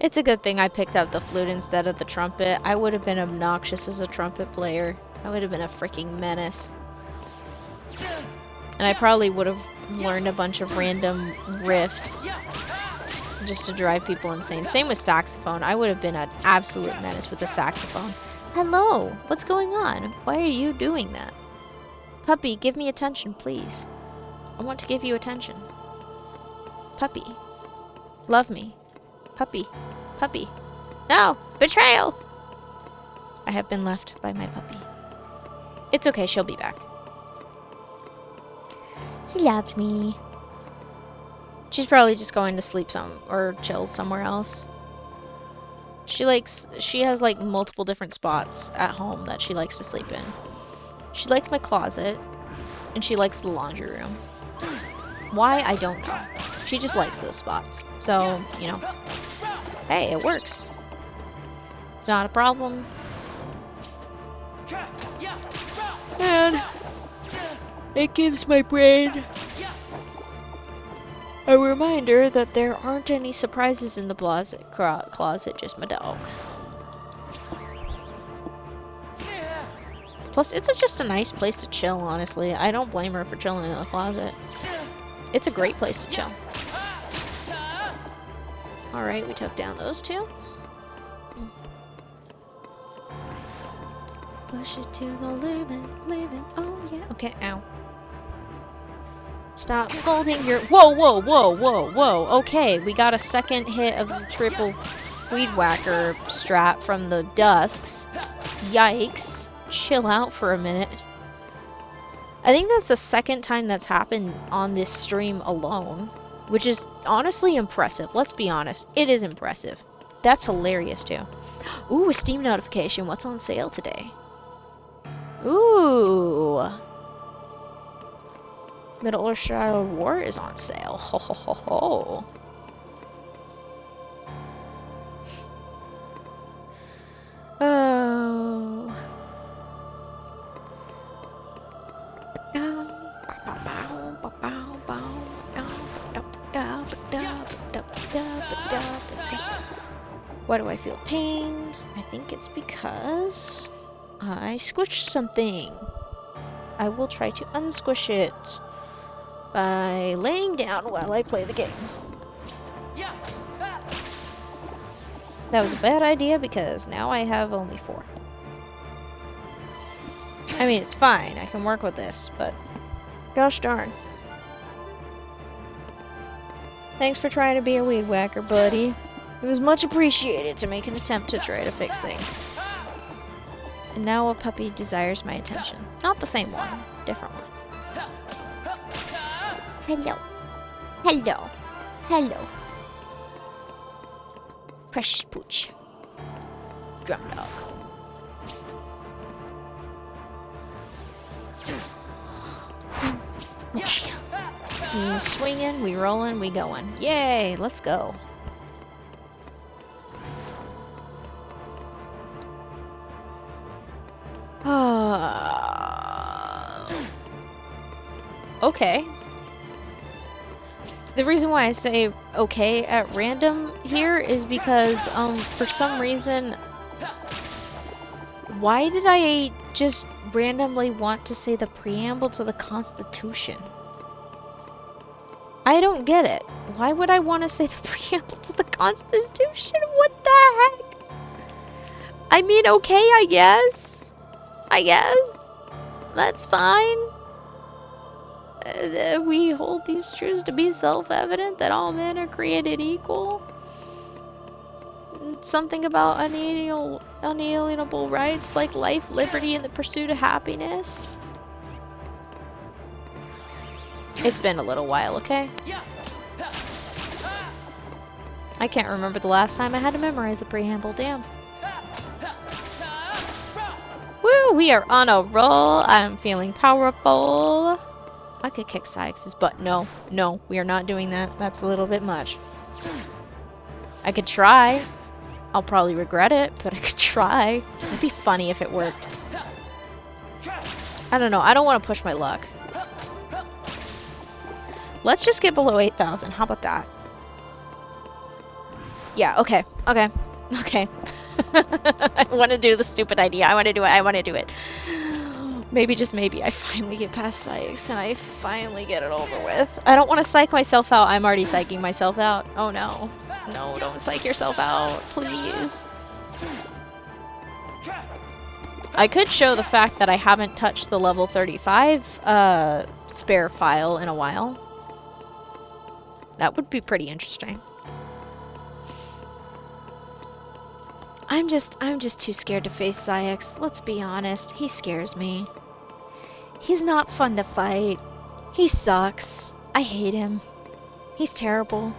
It's a good thing I picked up the flute instead of the trumpet. I would have been obnoxious as a trumpet player. I would have been a freaking menace. And I probably would have learned a bunch of random riffs just to drive people insane. Same with saxophone. I would have been an absolute menace with the saxophone. Hello, what's going on? Why are you doing that? Puppy, give me attention, please. I want to give you attention. Puppy, love me. Puppy, puppy. No, betrayal! I have been left by my puppy. It's okay, she'll be back. She loved me. She's probably just going to sleep or chill somewhere else. She has like multiple different spots at home that she likes to sleep in. She likes my closet, and she likes the laundry room. Why, I don't know. She just likes those spots. So, you know, hey, it works. It's not a problem. And it gives my brain a reminder that there aren't any surprises in the closet, just my dog. Plus, it's just a nice place to chill, honestly. I don't blame her for chilling in the closet. It's a great place to chill. Alright, we took down those two. Push it to the limit, oh yeah. Okay, ow. Stop holding your— whoa, whoa, whoa, whoa, whoa. Okay, we got a second hit of the triple weed whacker strat from the Dusks. Yikes. Chill out for a minute. I think that's the second time that's happened on this stream alone, which is honestly impressive. Let's be honest. It is impressive. That's hilarious too. Ooh, a Steam notification. What's on sale today? Ooh. Middle-earth Shadow War is on sale. Ho ho ho ho. Oh. Why do I feel pain? I think it's because I squished something. I will try to unsquish it by laying down while I play the game. That was a bad idea because now I have only 4. I mean, it's fine. I can work with this, but gosh darn. Thanks for trying to be a weed whacker, buddy. It was much appreciated to make an attempt to try to fix things. And now a puppy desires my attention. Not the same one. Different one. Hello. Hello. Hello. Precious pooch. Drum dog. Okay. We swinging, we rolling, we going. Yay, let's go. Okay. The reason why I say okay at random here is because, for some reason, why did I just randomly want to say the preamble to the Constitution? I don't get it. Why would I want to say the preamble to the Constitution? What the heck? I mean, okay, I guess. That's fine. We hold these truths to be self-evident that all men are created equal. Something about unalienable rights like life, liberty, and the pursuit of happiness. It's been a little while, okay? I can't remember the last time I had to memorize the preamble, damn. Woo, we are on a roll. I'm feeling powerful. I could kick Sykes' butt. No, we are not doing that. That's a little bit much. I could try. I'll probably regret it, but I could try. It'd be funny if it worked. I don't know. I don't want to push my luck. Let's just get below 8,000. How about that? Yeah, okay. I want to do the stupid idea. I want to do it. Maybe, just maybe, I finally get past Sykes and I finally get it over with. I don't want to psych myself out. I'm already psyching myself out. Oh no. No, don't psych yourself out, please. I could show the fact that I haven't touched the level 35 spare file in a while. That would be pretty interesting. I'm just too scared to face Sykes. Let's be honest, he scares me. He's not fun to fight. He sucks. I hate him. He's terrible.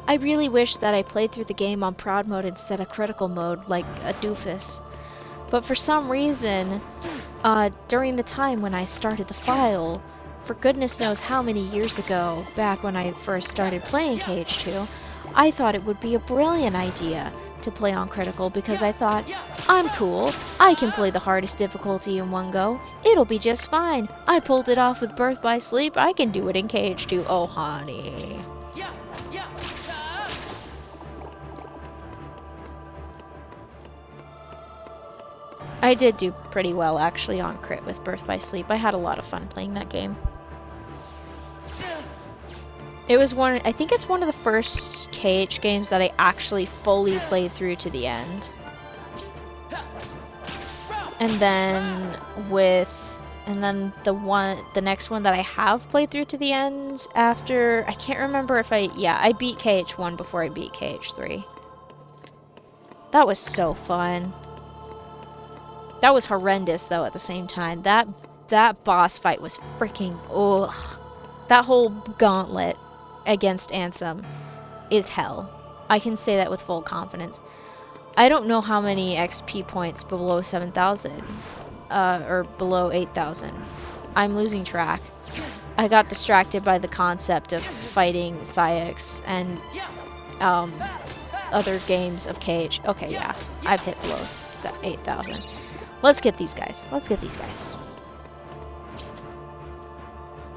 I really wish that I played through the game on Proud Mode instead of Critical Mode like a doofus. But for some reason, during the time when I started the file, for goodness knows how many years ago, back when I first started playing KH2, I thought it would be a brilliant idea to play on critical because I thought, I'm cool, I can play the hardest difficulty in one go, it'll be just fine. I pulled it off with Birth by Sleep, I can do it in KH2, oh honey. I did do pretty well actually on crit with Birth by Sleep. I had a lot of fun playing that game. It was I think it's one of the first KH games that I actually fully played through to the end. And then the next one that I have played through to the end after, I can't remember if I beat KH1 before I beat KH3. That was so fun. That was horrendous though at the same time. That boss fight was freaking ugh. That whole gauntlet against Ansem is hell. I can say that with full confidence. I don't know how many XP points below 7,000 or below 8,000. I'm losing track. I got distracted by the concept of fighting Saïx and other games of KH. Okay, yeah, I've hit below 8,000. Let's get these guys. Let's get these guys.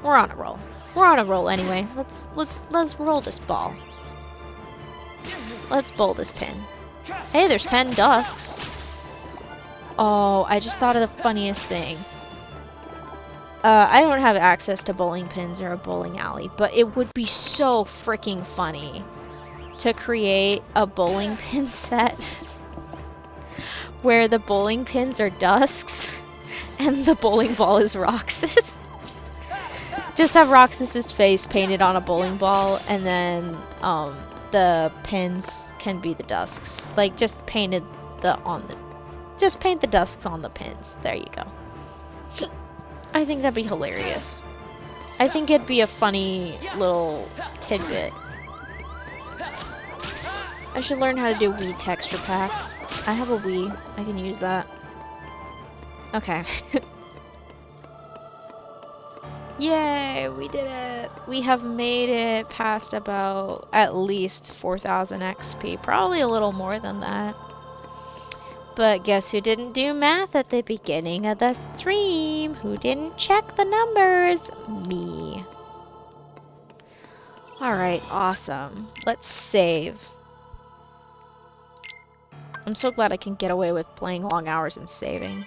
We're on a roll. We're on a roll anyway. Let's roll this ball. Let's bowl this pin. Hey, there's 10 dusks. Oh, I just thought of the funniest thing. I don't have access to bowling pins or a bowling alley, but it would be so freaking funny to create a bowling pin set where the bowling pins are dusks and the bowling ball is Roxas. Just have Roxas's face painted on a bowling ball, and then the pins can be the dusks. Like just paint the dusks on the pins. There you go. I think that'd be hilarious. I think it'd be a funny little tidbit. I should learn how to do Wii texture packs. I have a Wii. I can use that. Okay. Yay! We did it! We have made it past about at least 4,000 XP. Probably a little more than that. But guess who didn't do math at the beginning of the stream? Who didn't check the numbers? Me. Alright, awesome. Let's save. I'm so glad I can get away with playing long hours and saving.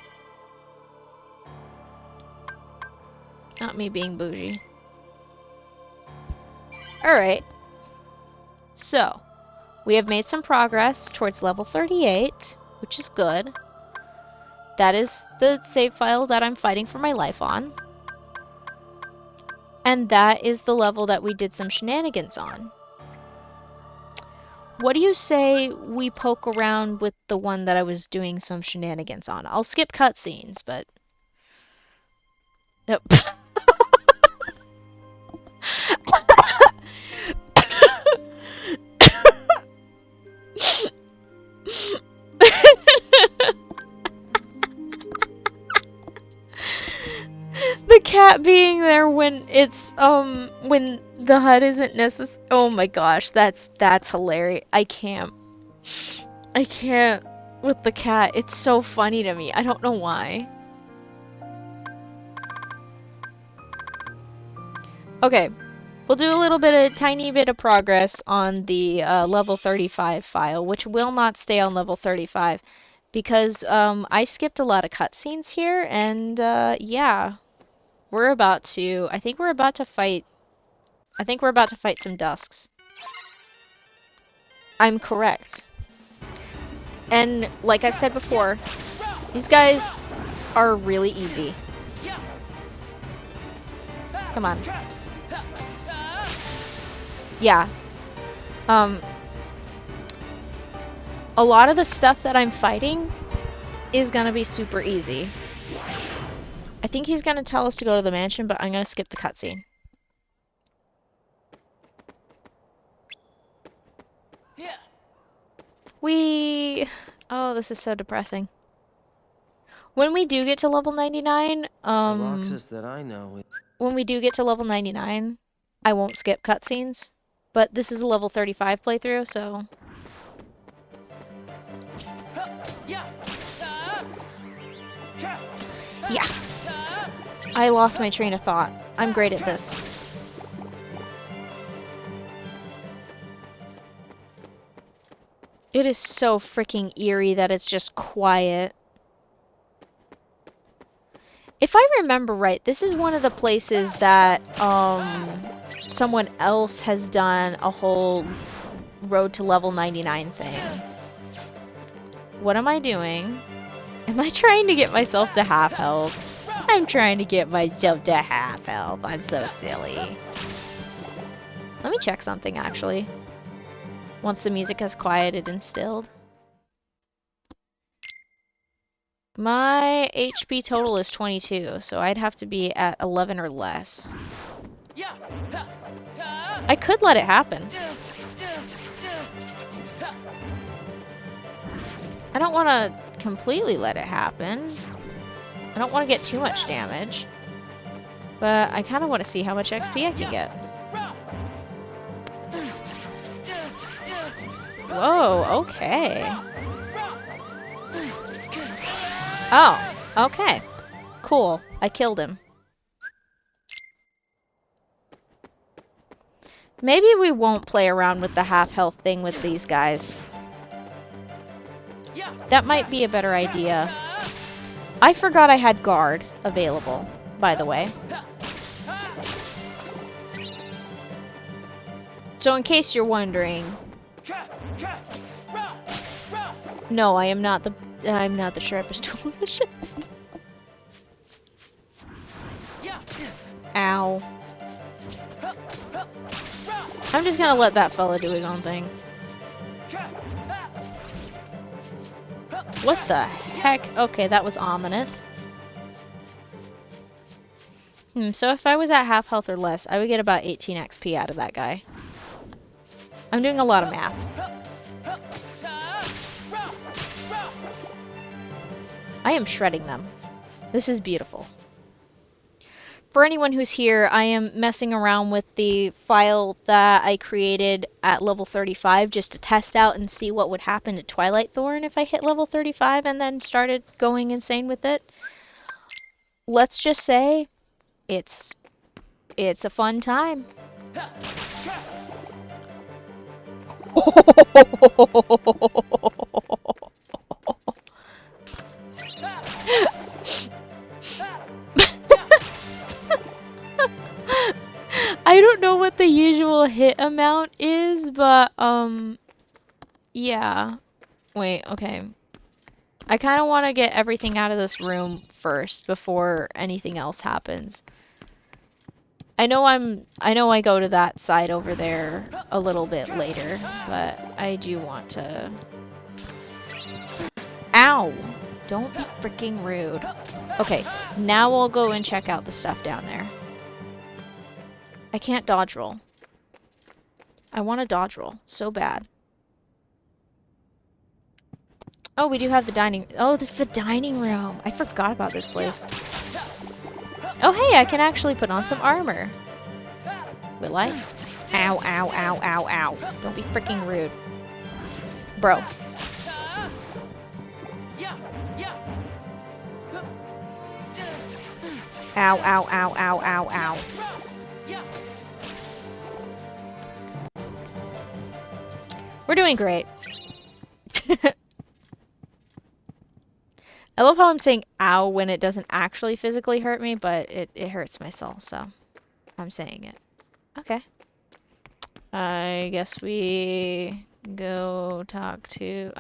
Not me being bougie. Alright. So, we have made some progress towards level 38, which is good. That is the save file that I'm fighting for my life on. And that is the level that we did some shenanigans on. What do you say we poke around with the one that I was doing some shenanigans on? I'll skip cutscenes, but... Nope. The cat being there when it's when the HUD isn't necessary. Oh my gosh, that's hilarious. I can't with the cat. It's so funny to me. I don't know why. Okay, we'll do a tiny bit of progress on the level 35 file, which will not stay on level 35 because I skipped a lot of cutscenes here, and yeah. I think we're about to fight some dusks. I'm correct. And like I've said before, these guys are really easy. Come on. Yeah. A lot of the stuff that I'm fighting is gonna be super easy. I think he's gonna tell us to go to the mansion, but I'm gonna skip the cutscene. Yeah. Oh, this is so depressing. When we do get to level 99, Roxas that I know. when we do get to level 99, I won't skip cutscenes. But this is a level 35 playthrough, so... Yeah! I lost my train of thought. I'm great at this. It is so freaking eerie that it's just quiet. If I remember right, this is one of the places that, someone else has done a whole road to level 99 thing. What am I doing? Am I trying to get myself to half health? I'm trying to get myself to half health. I'm so silly. Let me check something, actually. Once the music has quieted and stilled. My HP total is 22, so I'd have to be at 11 or less. I could let it happen. I don't want to completely let it happen. I don't want to get too much damage. But I kind of want to see how much XP I can get. Whoa, okay. Oh, okay. Cool. I killed him. Maybe we won't play around with the half health thing with these guys. That might be a better idea. I forgot I had guard available, by the way. So in case you're wondering, no, I'm not the sharpest tool in the shed. Ow. I'm just gonna let that fella do his own thing. What the heck? Okay, that was ominous. So if I was at half health or less, I would get about 18 XP out of that guy. I'm doing a lot of math. I am shredding them. This is beautiful. For anyone who's here, I am messing around with the file that I created at level 35 just to test out and see what would happen to Twilight Thorn if I hit level 35 and then started going insane with it. Let's just say it's a fun time. I don't know what the usual hit amount is, but, yeah. Wait, okay. I kind of want to get everything out of this room first before anything else happens. I know I go to that side over there a little bit later, but I do want to... Ow! Don't be freaking rude. Okay, now I'll go and check out the stuff down there. I can't dodge roll. I want to dodge roll so bad. Oh, we do have the dining... Oh, this is the dining room. I forgot about this place. Oh, hey, I can actually put on some armor. Will I? Ow, ow, ow, ow, ow. Don't be freaking rude. Bro. Ow, ow, ow, ow, ow, ow. We're doing great. I love how I'm saying ow when it doesn't actually physically hurt me, but it hurts my soul, so I'm saying it. Okay. I guess we go talk to...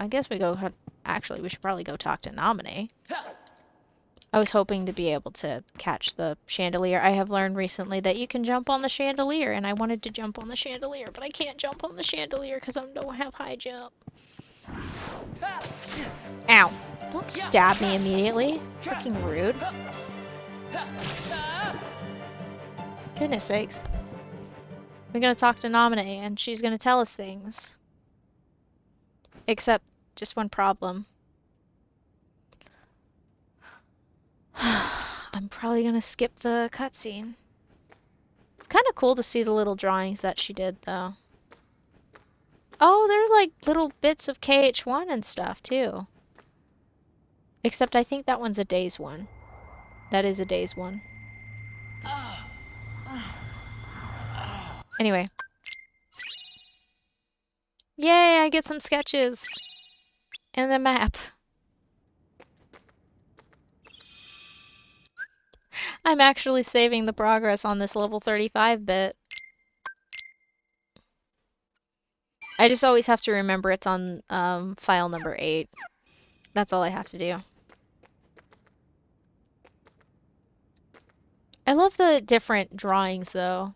Actually, we should probably go talk to Naminé. I was hoping to be able to catch the chandelier. I have learned recently that you can jump on the chandelier, and I wanted to jump on the chandelier, but I can't jump on the chandelier because I don't have high jump. Ow. Don't stab me immediately. Freaking rude. Goodness sakes. We're gonna talk to Naminé, and she's gonna tell us things. Except, just one problem. I'm probably gonna skip the cutscene. It's kind of cool to see the little drawings that she did, though. Oh, there's like little bits of KH1 and stuff, too. Except I think that one's a Days one. That is a days one. Anyway. Yay, I get some sketches! And the map. I'm actually saving the progress on this level 35 bit. I just always have to remember it's on file number 8. That's all I have to do. I love the different drawings though.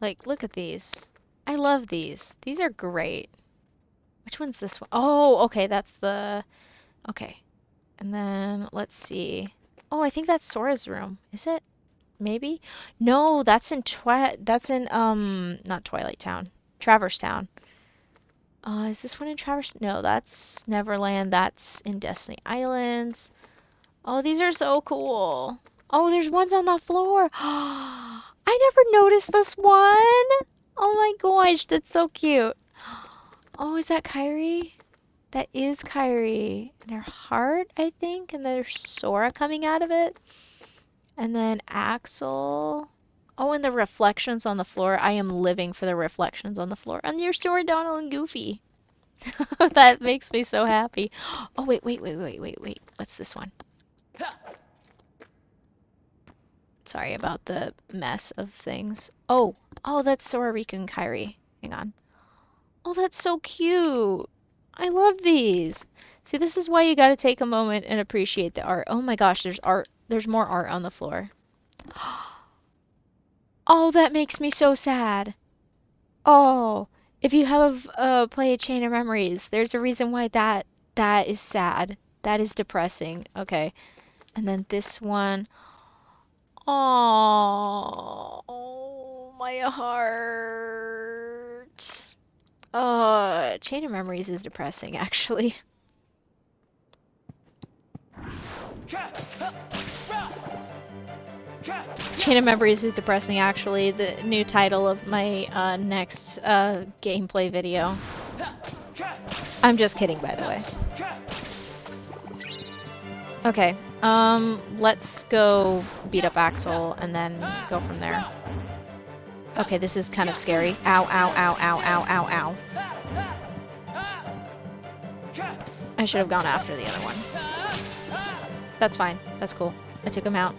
Like, look at these. I love these. These are great. Which one's this one? Oh, okay, that's the... Okay. And then, let's see. Oh, I think that's Sora's room. Is it? Maybe? No, that's in not Twilight Town. Traverse Town. Is this one in Traverse? No, that's Neverland. That's in Destiny Islands. Oh, these are so cool. Oh, there's ones on the floor. I never noticed this one. Oh my gosh, that's so cute. Oh, is that Kairi? That is Kairi. And her heart, I think. And there's Sora coming out of it. And then Axel. Oh, and the reflections on the floor. I am living for the reflections on the floor. And there's Sora, Donald, and Goofy. That makes me so happy. Oh, wait. What's this one? Sorry about the mess of things. Oh, that's Sora, Riku, and Kairi. Hang on. Oh, that's so cute. I love these. See, this is why you gotta take a moment and appreciate the art. Oh my gosh, there's art. There's more art on the floor. Oh, that makes me so sad. Oh, if you have played Chain of Memories, there's a reason why that is sad. That is depressing. Okay. And then this one. Oh, my heart. Chain of Memories is depressing, actually. Chain of Memories is depressing, actually. The new title of my next gameplay video. I'm just kidding, by the way. Okay, let's go beat up Axel and then go from there. Okay, this is kind of scary. Ow, ow, ow, ow, ow, ow, ow. I should have gone after the other one. That's fine. That's cool. I took him out.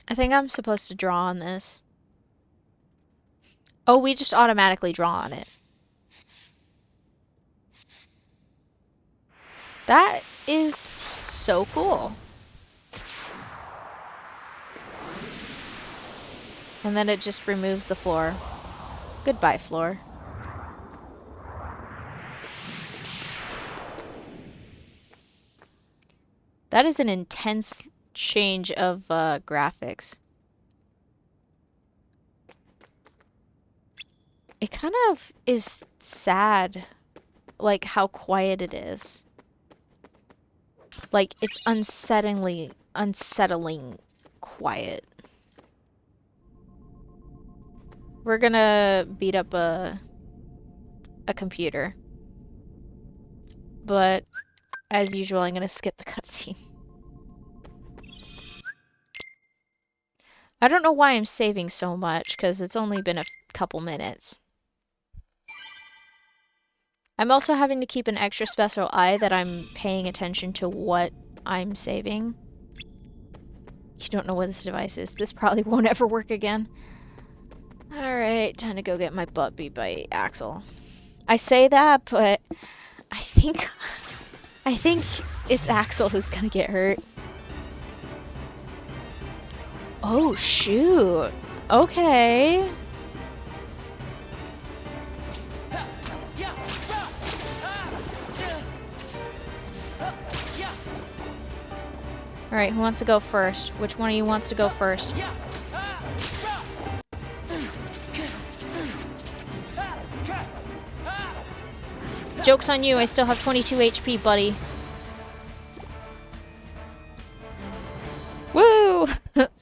I think I'm supposed to draw on this. Oh, we just automatically draw on it. That is so cool. And then it just removes the floor. Goodbye, floor. That is an intense change of graphics. It kind of is sad, like how quiet it is. Like, it's unsettlingly quiet. We're gonna beat up a computer. But, as usual, I'm gonna skip the cutscene. I don't know why I'm saving so much, because it's only been a couple minutes. I'm also having to keep an extra special eye that I'm paying attention to what I'm saving. You don't know what this device is. This probably won't ever work again. Alright, time to go get my butt beat by Axel. I say that, but I think it's Axel who's gonna get hurt. Oh, shoot. Okay. Alright, who wants to go first? Which one of you wants to go first? Joke's on you, I still have 22 HP, buddy. Woo!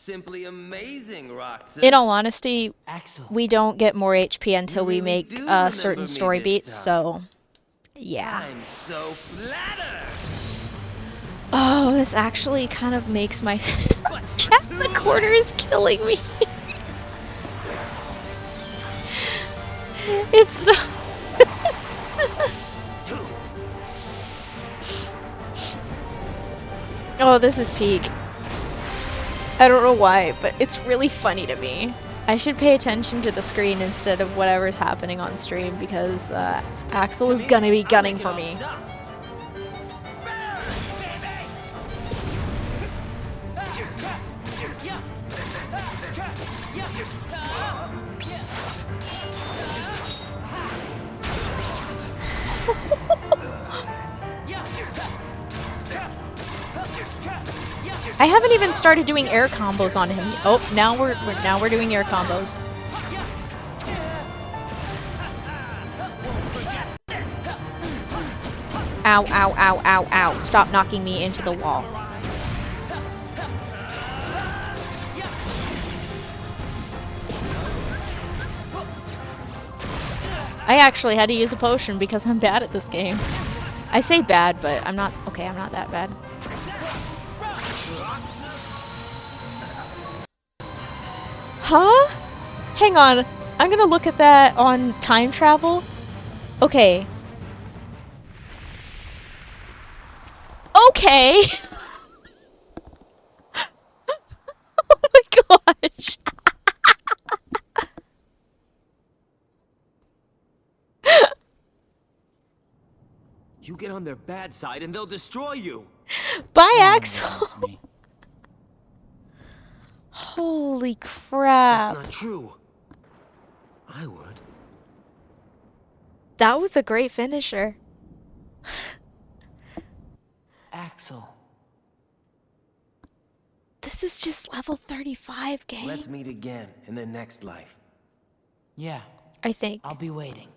Simply amazing, Roxas. In all honesty, Axel. we don't get more HP until You we really make do remember certain me story this beats, time. so yeah. I'm so flattered. Oh, this actually kind of makes my cat in the corner is killing me. It's so Oh, this is peak. I don't know why, but it's really funny to me. I should pay attention to the screen instead of whatever's happening on stream because Axel is gonna be gunning for me. I haven't even started doing air combos on him. Oh, now we're doing air combos. Ow, ow, ow, ow, ow. Stop knocking me into the wall. I actually had to use a potion because I'm bad at this game. I say bad, but I'm not... Okay, I'm not that bad. Huh? Hang on. I'm gonna look at that on time travel. Okay. Okay! Oh my gosh! You get on their bad side and they'll destroy you. Bye, No one Axel! believes me. Holy crap. That's not true. I would. That was a great finisher. Axel. This is just level 35, gang. Let's meet again in the next life. Yeah, I think. I'll be waiting.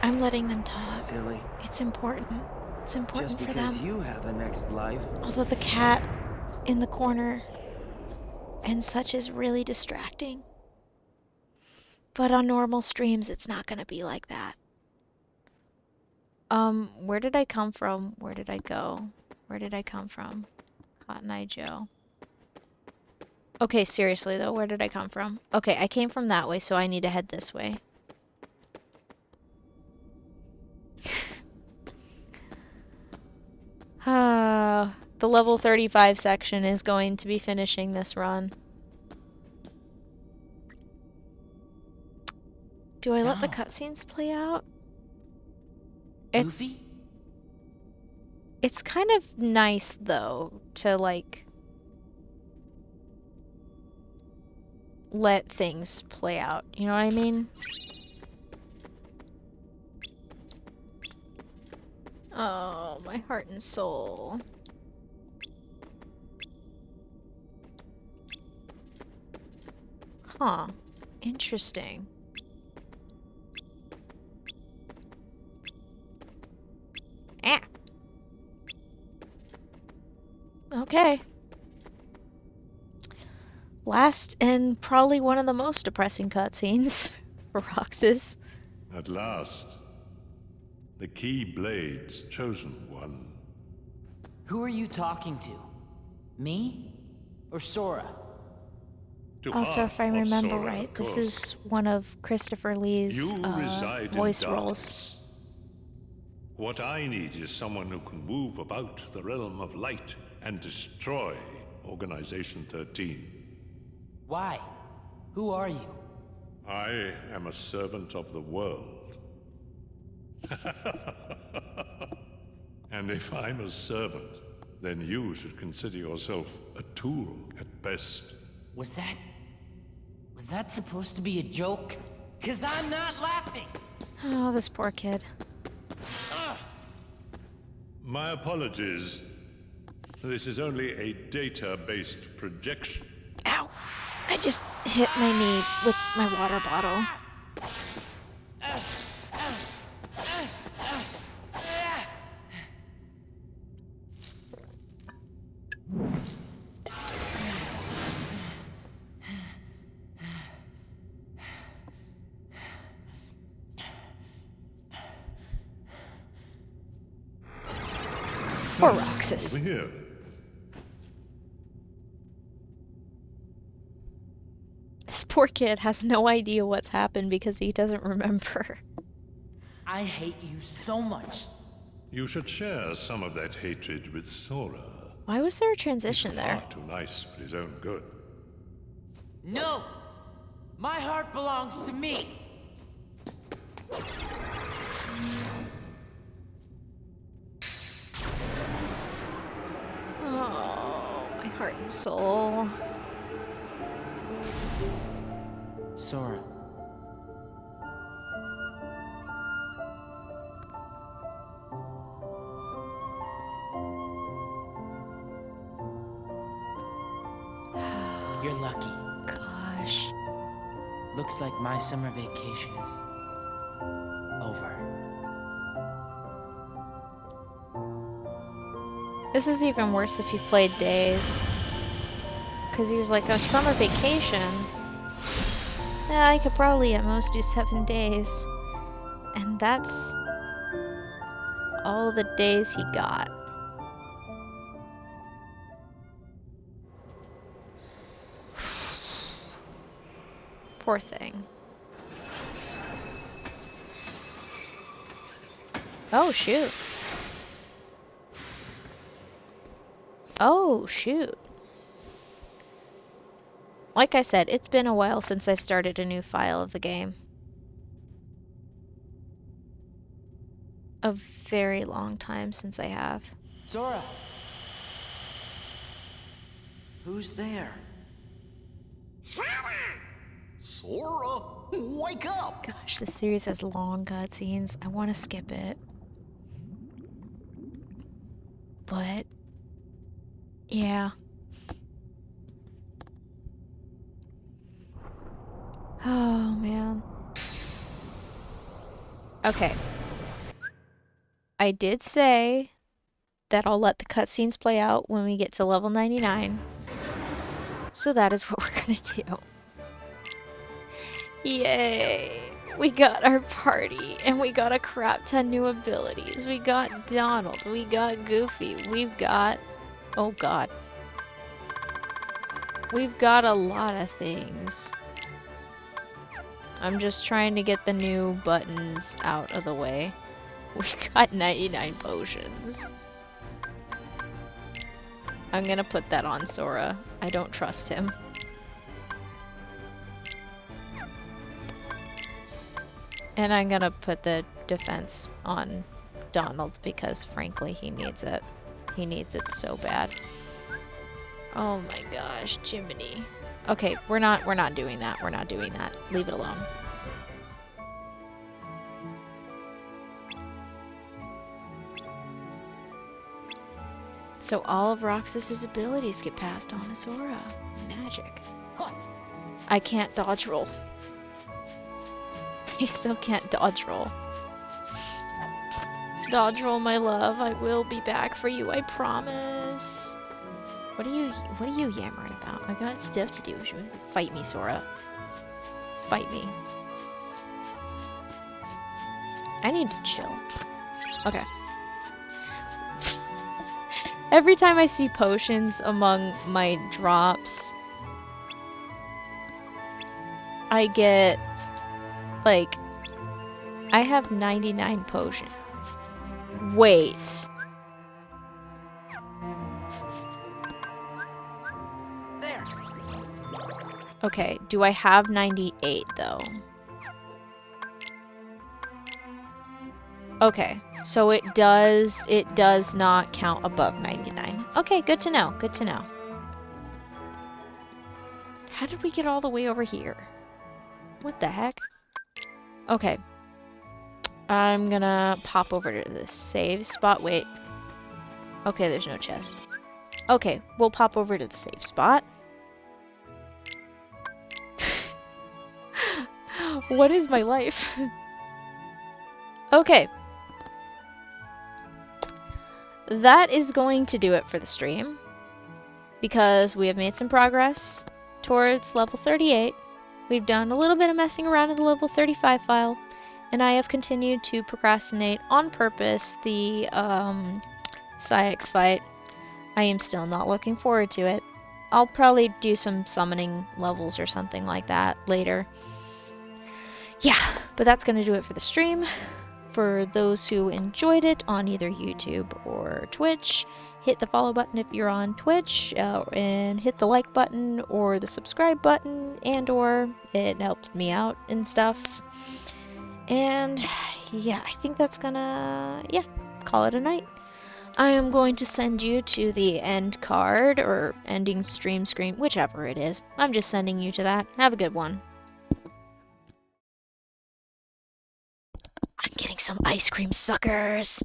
I'm letting them talk. Silly. It's important. It's important Just for because them. you have a next life. Although the cat in the corner and such is really distracting. But on normal streams, it's not gonna be like that. Where did I come from? Where did I go? Where did I come from? Cotton Eye Joe. Okay, seriously though, where did I come from? Okay, I came from that way, so I need to head this way. The level 35 section is going to be finishing this run. Do I let the No. cutscenes play out? Goofy? It's kind of nice though to like let things play out. You know what I mean? Oh, my heart and soul. Huh. Interesting. Ah. Okay. Last and probably one of the most depressing cutscenes for Roxas. At last, the Keyblade's chosen one. Who are you talking to? Me? Or Sora? To Also, half if I of remember Sora, right, of this course. is one of Christopher Lee's You reside voice in roles. darkness. What I need is someone who can move about the realm of light and destroy Organization 13. Why? Who are you? I am a servant of the world. And if I'm a servant, then you should consider yourself a tool at best. Was that supposed to be a joke? 'Cause I'm not laughing! Oh, this poor kid. My apologies. This is only a data-based projection. Ow! I just hit my knee with my water bottle. Poor Roxas. Over here. This poor kid has no idea what's happened because he doesn't remember. I hate you so much. You should share some of that hatred with Sora. Why was there a He's transition there? far too nice for his own good. No! My heart belongs to me! Oh, my heart and soul. Sora. You're lucky. Gosh. Looks like my summer vacation is over. This is even worse if you played days. Because he was like, a summer vacation? Yeah, I could probably at most do 7 days. And that's all the days he got. Poor thing. Oh, shoot. Oh, shoot. Like I said, it's been a while since I've started a new file of the game. A very long time since I have. Sora! Who's there? Sora, wake up! Gosh, this series has long cutscenes. I want to skip it. But, yeah. Oh, man. Okay. I did say that I'll let the cutscenes play out when we get to level 99. So that is what we're gonna do. Yay! We got our party, and we got a crap ton new abilities. We got Donald, we got Goofy, we've got... oh god. We've got a lot of things. I'm just trying to get the new buttons out of the way. We got 99 potions. I'm gonna put that on Sora. I don't trust him. And I'm gonna put the defense on Donald because frankly he needs it. He needs it so bad. Oh my gosh, Jiminy. Okay, we're not doing that. We're not doing that. Leave it alone. So all of Roxas's abilities get passed on to Sora. Magic. I can't dodge roll. I still can't dodge roll. Dodge roll, my love. I will be back for you, I promise. What are you yammering about? I got stuff to do. Fight me, Sora. Fight me. I need to chill. Okay. Every time I see potions among my drops, I get, like, I have 99 potions. Wait. There. Okay, do I have 98 though? Okay, so it does not count above 99. Okay, good to know, good to know. How did we get all the way over here? What the heck? Okay. I'm gonna pop over to this save spot. Wait. Okay, there's no chest. Okay, we'll pop over to the save spot. What is my life? Okay. That is going to do it for the stream. Because we have made some progress towards level 38. We've done a little bit of messing around in the level 35 file. And I have continued to procrastinate on purpose the Syx fight. I am still not looking forward to it. I'll probably do some summoning levels or something like that later. Yeah, but that's going to do it for the stream. For those who enjoyed it on either YouTube or Twitch, hit the follow button if you're on Twitch, and hit the like button or the subscribe button, and or it helped me out and stuff. And yeah, I think that's gonna, call it a night. I am going to send you to the end card, or ending stream screen, whichever it is. I'm just sending you to that. Have a good one. I'm getting some ice cream, suckers!